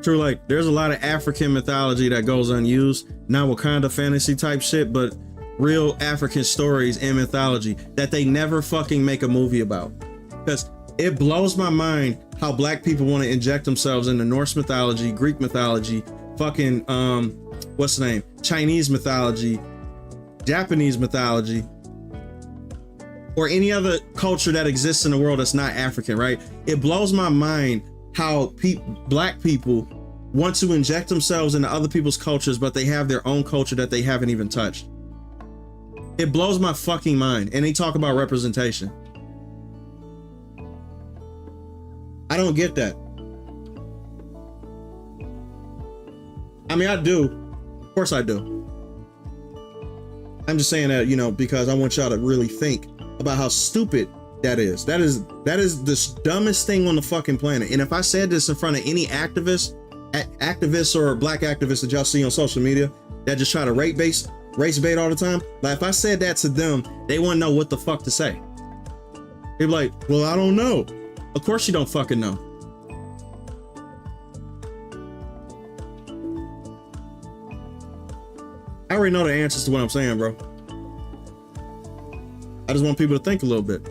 True, like, there's a lot of African mythology that goes unused, not Wakanda fantasy type shit, but real African stories and mythology that they never fucking make a movie about. Because it blows my mind how black people want to inject themselves into Norse mythology, Greek mythology, fucking what's the name, Chinese mythology, Japanese mythology, or any other culture that exists in the world that's not African, right? It blows my mind how black people want to inject themselves into other people's cultures, but they have their own culture that they haven't even touched. It blows my fucking mind. And they talk about representation. I don't get that. I mean, I do. Of course I do. I'm just saying that, you know, because I want y'all to really think about how stupid that is. That is the dumbest thing on the fucking planet. And if I said this in front of any activists or black activists that y'all see on social media that just try to race bait all the time, like, if I said that to them, they wouldn't know what the fuck to say. They'd be like, well, I don't know. Of course you don't fucking know. I already know the answers to what I'm saying, bro. I just want people to think a little bit.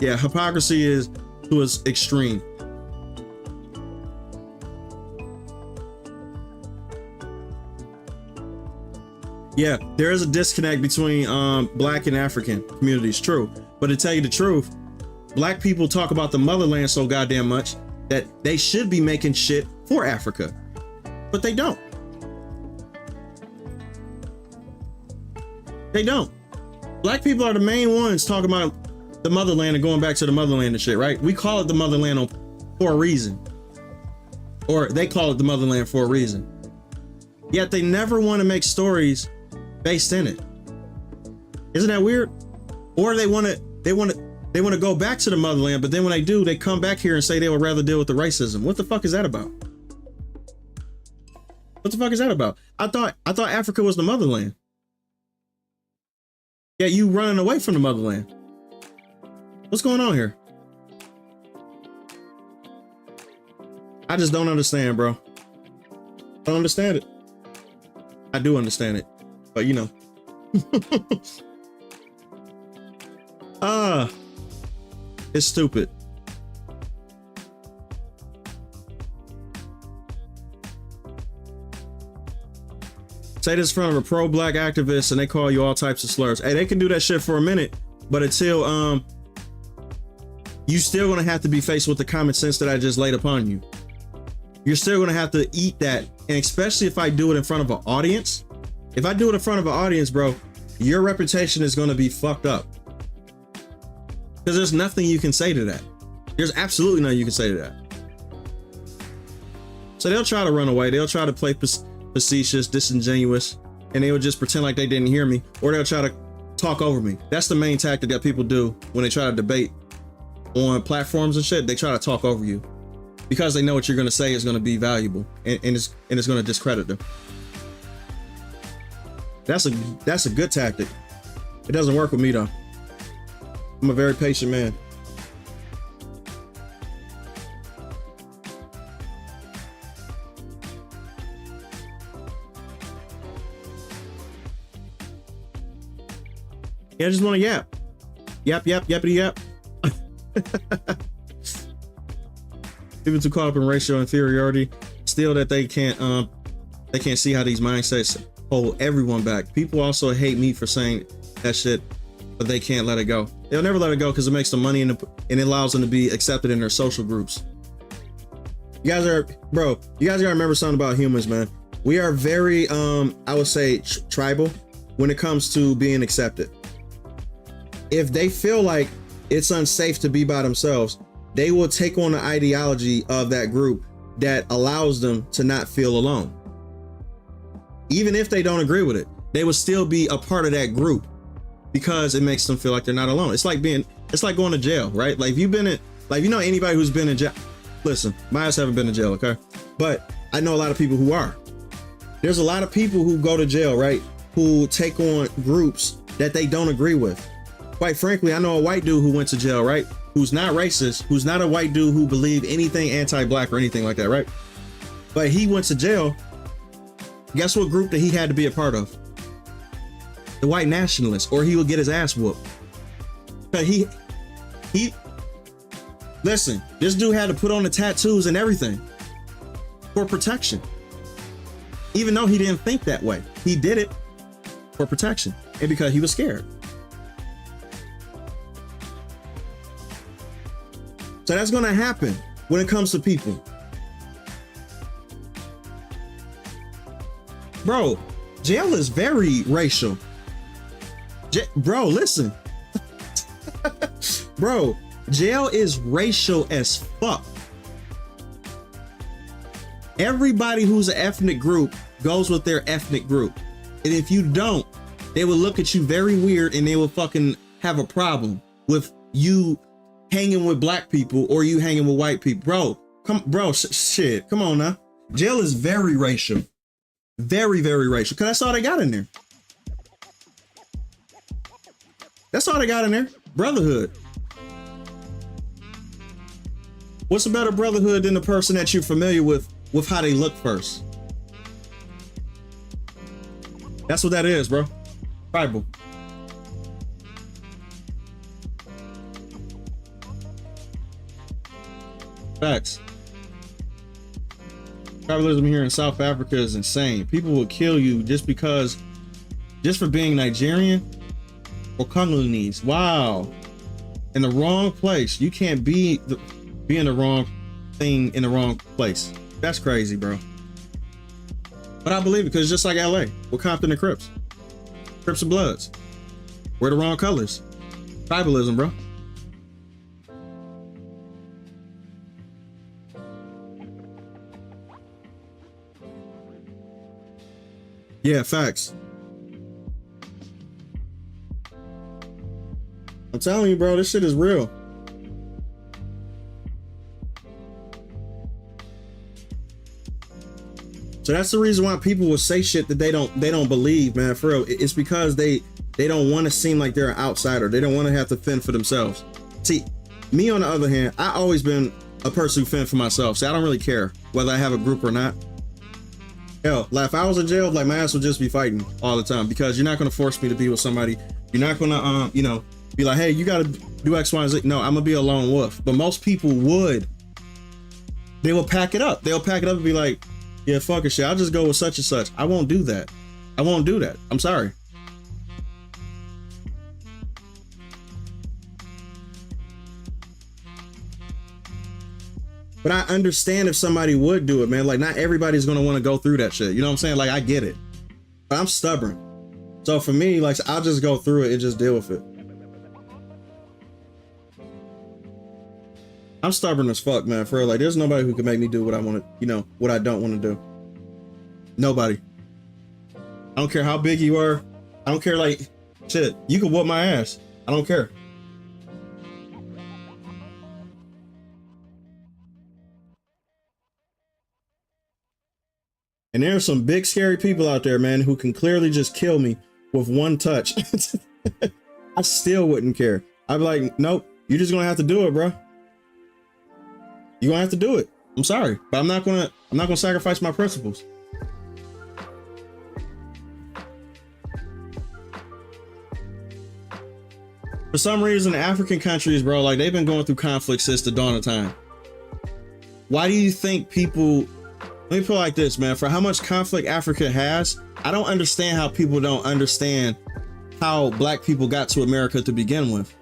Yeah, hypocrisy is to its extreme. Yeah, there is a disconnect between black and African communities, true. But to tell you the truth, black people talk about the motherland so goddamn much that they should be making shit for Africa, but they don't. They don't. Black people are the main ones talking about the motherland and going back to the motherland and shit, right? We call it the motherland for a reason, or they call it the motherland for a reason. Yet they never want to make stories based in it. Isn't that weird? Or they want to go back to the motherland, but then when they do, they come back here and say they would rather deal with the racism. What the fuck is that about? What the fuck is that about? I thought Africa was the motherland. Yeah, you running away from the motherland. What's going on here? I just don't understand, bro. I don't understand it. I do understand it, but you know. It's stupid. Say this in front of a pro-black activist and they call you all types of slurs. Hey, they can do that shit for a minute, but until you still gonna have to be faced with the common sense that I just laid upon you. You're still gonna have to eat that, and especially if I do it in front of an audience. If I do it in front of an audience, bro, your reputation is gonna be fucked up. Because there's nothing you can say to that. There's absolutely nothing you can say to that. So they'll try to run away. They'll try to play facetious, disingenuous, and they will just pretend like they didn't hear me, or they'll try to talk over me. That's the main tactic that people do when they try to debate on platforms and shit. They try to talk over you because they know what you're going to say is going to be valuable, and it's going to discredit them. That's a good tactic. It doesn't work with me though. I'm a very patient man. Yeah, I just want to yap. Yap, yappity yap. People too caught up in racial inferiority, still that they can't see how these mindsets hold everyone back. People also hate me for saying that shit, but they can't let it go. They'll never let it go because it makes them money and it allows them to be accepted in their social groups. You guys gotta remember something about humans, man. We are very, I would say tribal when it comes to being accepted. If they feel like it's unsafe to be by themselves, they will take on the ideology of that group that allows them to not feel alone. Even if they don't agree with it, they will still be a part of that group because it makes them feel like they're not alone. It's like going to jail, right? Like if you've been in, like, you know, anybody who's been in jail, listen, my ass haven't been in jail, okay? But I know a lot of people who are. There's a lot of people who go to jail, right? Who take on groups that they don't agree with. Quite frankly, I know a white dude who went to jail, right? Who's not racist, who's not a white dude who believed anything anti-black or anything like that, right? But he went to jail. Guess what group that he had to be a part of? The white nationalists, or he would get his ass whooped. But listen, this dude had to put on the tattoos and everything for protection. Even though he didn't think that way, he did it for protection and because he was scared. So that's going to happen when it comes to people. Bro, jail is very racial. Bro, listen. Bro, jail is racial as fuck. Everybody who's an ethnic group goes with their ethnic group. And if you don't, they will look at you very weird and they will fucking have a problem with you hanging with black people or you hanging with white people. Shit, come on now. Jail is very racial. Very, very racial. Cause that's all they got in there. That's all they got in there. Brotherhood. What's a better brotherhood than the person that you're familiar with how they look first? That's what that is, bro. Tribal. Facts. Tribalism here in South Africa is insane. People will kill you just because just for being Nigerian or Congolese. Wow. In the wrong place. You can't be in the wrong thing in the wrong place. That's crazy, bro. But I believe it because it's just like LA with Compton and Crips. Crips and Bloods. We're the wrong colors. Tribalism, bro. Yeah, facts. I'm telling you, bro, this shit is real. So that's the reason why people will say shit that they don't believe, man. For real, it's because they don't want to seem like they're an outsider. They don't want to have to fend for themselves. See, me on the other hand, I always been a person who fend for myself. So I don't really care whether I have a group or not. Hell, like if I was in jail, like my ass would just be fighting all the time because you're not gonna force me to be with somebody. You're not gonna, be like, hey, you gotta do X, Y, and Z. No, I'm gonna be a lone wolf. But most people would. They will pack it up. They'll pack it up and be like, yeah, fuck it, shit. I'll just go with such and such. I won't do that. I won't do that. I'm sorry. But I understand if somebody would do it, man. Like, not everybody's gonna want to go through that shit. You know what I'm saying? Like, I get it. But I'm stubborn. So for me, like, I'll just go through it and just deal with it. I'm stubborn as fuck, man. For real. Like, there's nobody who can make me do what I want to, what I don't want to do. Nobody. I don't care how big you are. I don't care, like, shit. You can whoop my ass. I don't care. And there are some big scary people out there, man, who can clearly just kill me with one touch. I still wouldn't care. I'd be like, nope, you're just gonna have to do it, bro. You're gonna have to do it. I'm sorry, but I'm not gonna sacrifice my principles. For some reason, African countries, bro, like they've been going through conflict since the dawn of time. Why do you think people, let me put it like this, man, for how much conflict Africa has, I don't understand how people don't understand how black people got to America to begin with.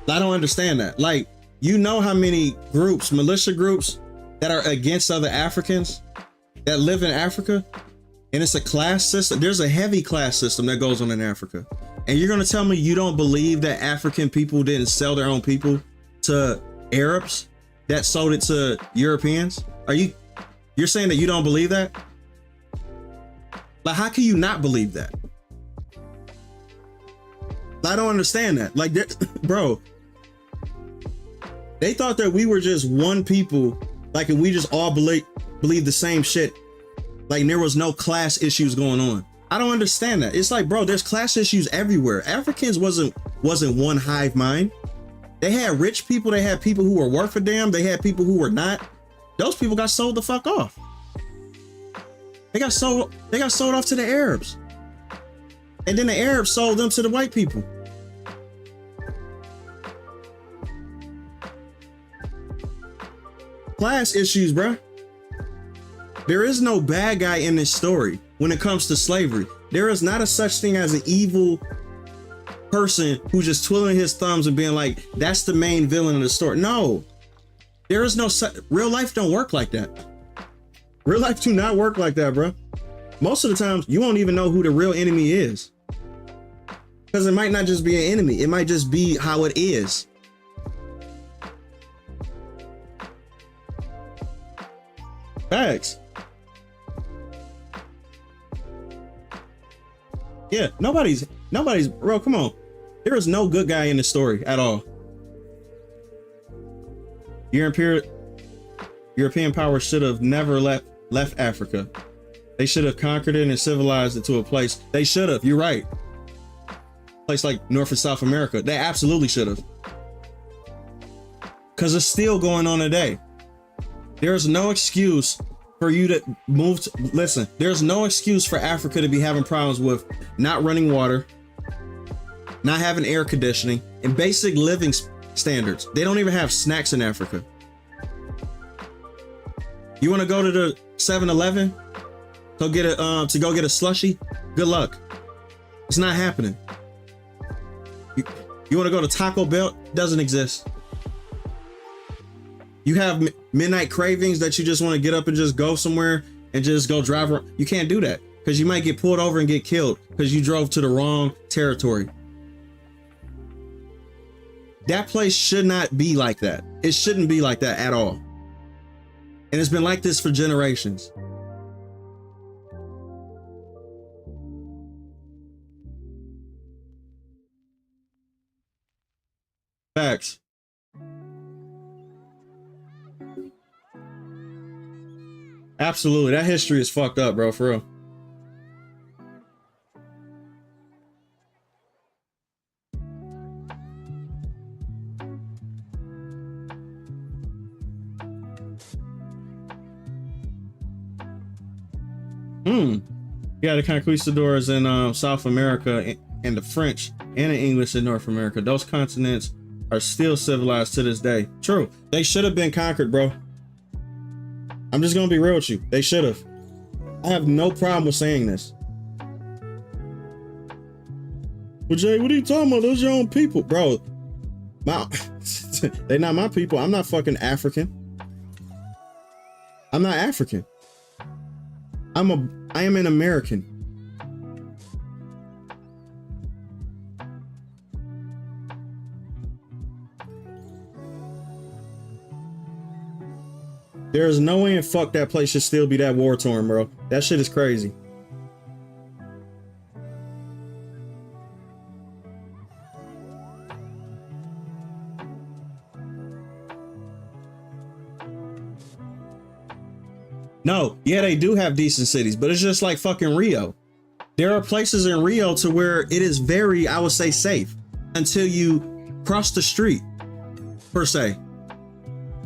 I don't understand that. Like, you know how many groups, militia groups that are against other Africans that live in Africa? And it's a class system. There's a heavy class system that goes on in Africa. And you're gonna tell me you don't believe that African people didn't sell their own people to Arabs that sold it to Europeans? You're saying that you don't believe that? Like, how can you not believe that? I don't understand that. Like, bro, they thought that we were just one people, like, and we just all believe the same shit. Like, there was no class issues going on. I don't understand that. It's like, bro, there's class issues everywhere. Africans wasn't one hive mind. They had rich people. They had people who were worth a damn. They had people who were not. Those people got sold the fuck off. They got sold off to the Arabs. And then the Arabs sold them to the white people. Class issues, bro. There is no bad guy in this story when it comes to slavery. There is not a such thing as an evil person who's just twiddling his thumbs and being like, that's the main villain of the story. No, there is no real life don't work like that. Real life do not work like that, bro. Most of the times you won't even know who the real enemy is. Because it might not just be an enemy. It might just be how it is. Facts. Yeah, nobody's, bro, come on. There is no good guy in this story at all. European powers should have never left Africa. They should have conquered it and civilized it to a place. They should have, you're right. Place like North and South America. They absolutely should have. Because it's still going on today. There's no excuse for you to move to, listen, there's no excuse for Africa to be having problems with not running water, not having air conditioning, and basic living standards. They don't even have snacks in Africa. You want to go to the 7-Eleven to go get a slushie? Good luck. It's not happening. You want to go to Taco Bell? Doesn't exist. You have midnight cravings that you just want to get up and just go somewhere and just go drive around. You can't do that because you might get pulled over and get killed because you drove to the wrong territory. That place should not be like that. It shouldn't be like that at all. And it's been like this for generations. Facts. Absolutely. That history is fucked up, bro, for real. Yeah, the conquistadors in South America and the French and the English in North America. Those continents are still civilized to this day. True. They should have been conquered, bro. I'm just gonna be real with you. They should have. I have no problem with saying this. Well, Jay, what are you talking about? Those are your own people, bro. They're not my people. I'm not fucking African. I'm not African. I am an American. There is no way in fuck that place should still be that war torn, bro. That shit is crazy. No, yeah, they do have decent cities, but it's just like fucking Rio. There are places in Rio to where it is very, I would say, safe until you cross the street, per se.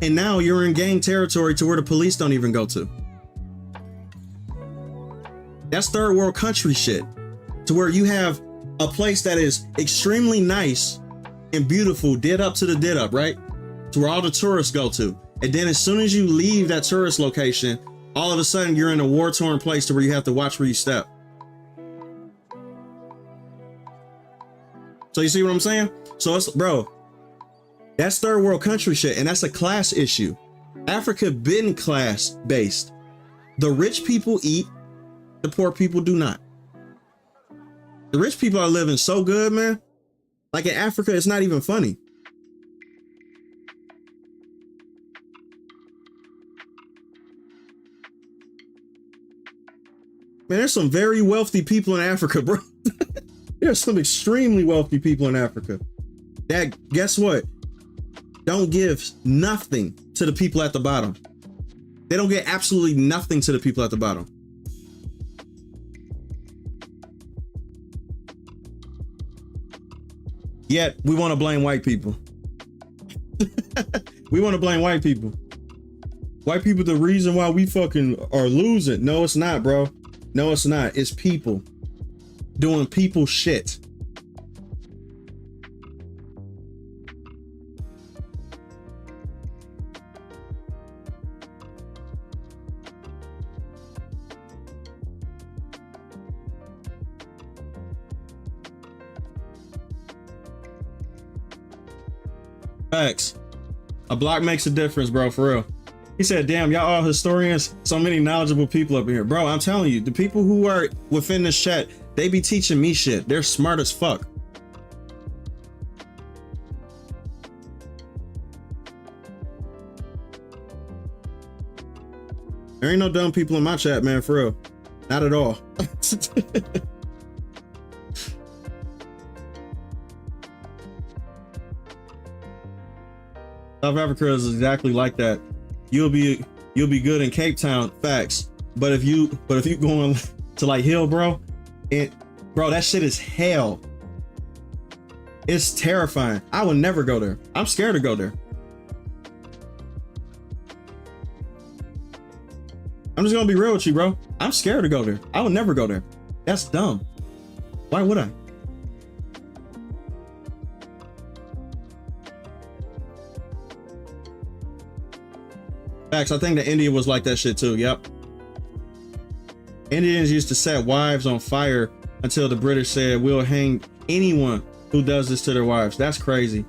And now you're in gang territory to where the police don't even go to. That's third world country shit. To where you have a place that is extremely nice and beautiful, did up to the did up, right? To where all the tourists go to. And then as soon as you leave that tourist location, all of a sudden you're in a war-torn place to where you have to watch where you step. So you see what I'm saying? So it's, bro, that's third world country shit, and that's a class issue. Africa been class based. The rich people eat, the poor people do not. The rich people are living so good, man. Like in Africa, it's not even funny. Man, there's some very wealthy people in Africa, bro. There's some extremely wealthy people in Africa that, guess what? Don't give nothing to the people at the bottom. They don't get absolutely nothing to the people at the bottom. Yet we want to blame white people. We want to blame white people. White people the reason why we fucking are losing. No, it's not, bro. No, it's not. It's people doing people shit. Facts. A block makes a difference, bro, for real. He said, damn, y'all all historians, so many knowledgeable people up here. Bro, I'm telling you, the people who are within this chat, they be teaching me shit. They're smart as fuck. There ain't no dumb people in my chat, man, for real. Not at all. South Africa is exactly like that. You'll be good in Cape Town, facts. But if you going to like Hill, bro, that shit is hell. It's terrifying. I would never go there. I'm scared to go there. I'm just gonna be real with you, bro. I'm scared to go there. I would never go there. That's dumb. Why would I? Facts. I think that India was like that shit too. Yep. Indians used to set wives on fire until the British said we'll hang anyone who does this to their wives. That's crazy.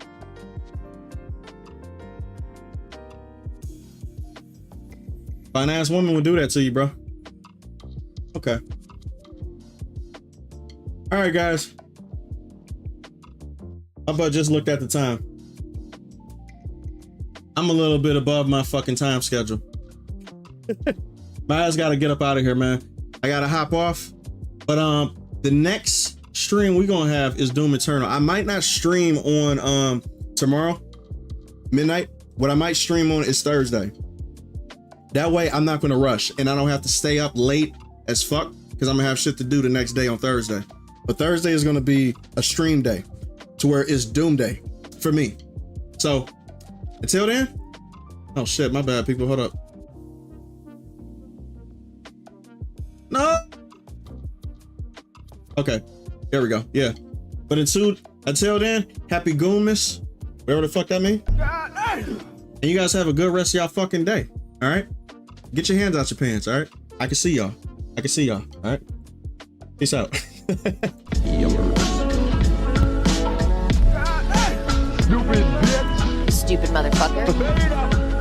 Fine ass woman would do that to you, bro. Okay. All right, guys. I about just looked at the time. I'm a little bit above my fucking time schedule. My ass gotta get up out of here, man. I gotta hop off. But the next stream we gonna have is Doom Eternal. I might not stream on tomorrow midnight. What I might stream on is Thursday. That way I'm not gonna rush and I don't have to stay up late as fuck because I'm gonna have shit to do the next day on Thursday. But Thursday is gonna be a stream day to where it's Doom Day for me. So until then, oh shit, my bad, people. Hold up. No. Okay, there we go. Yeah. But until then, happy Goonmas, whatever the fuck that means. And you guys have a good rest of y'all fucking day. All right. Get your hands out your pants. All right. I can see y'all. I can see y'all. All right. Peace out. Stupid bitch. Stupid motherfucker. Beta.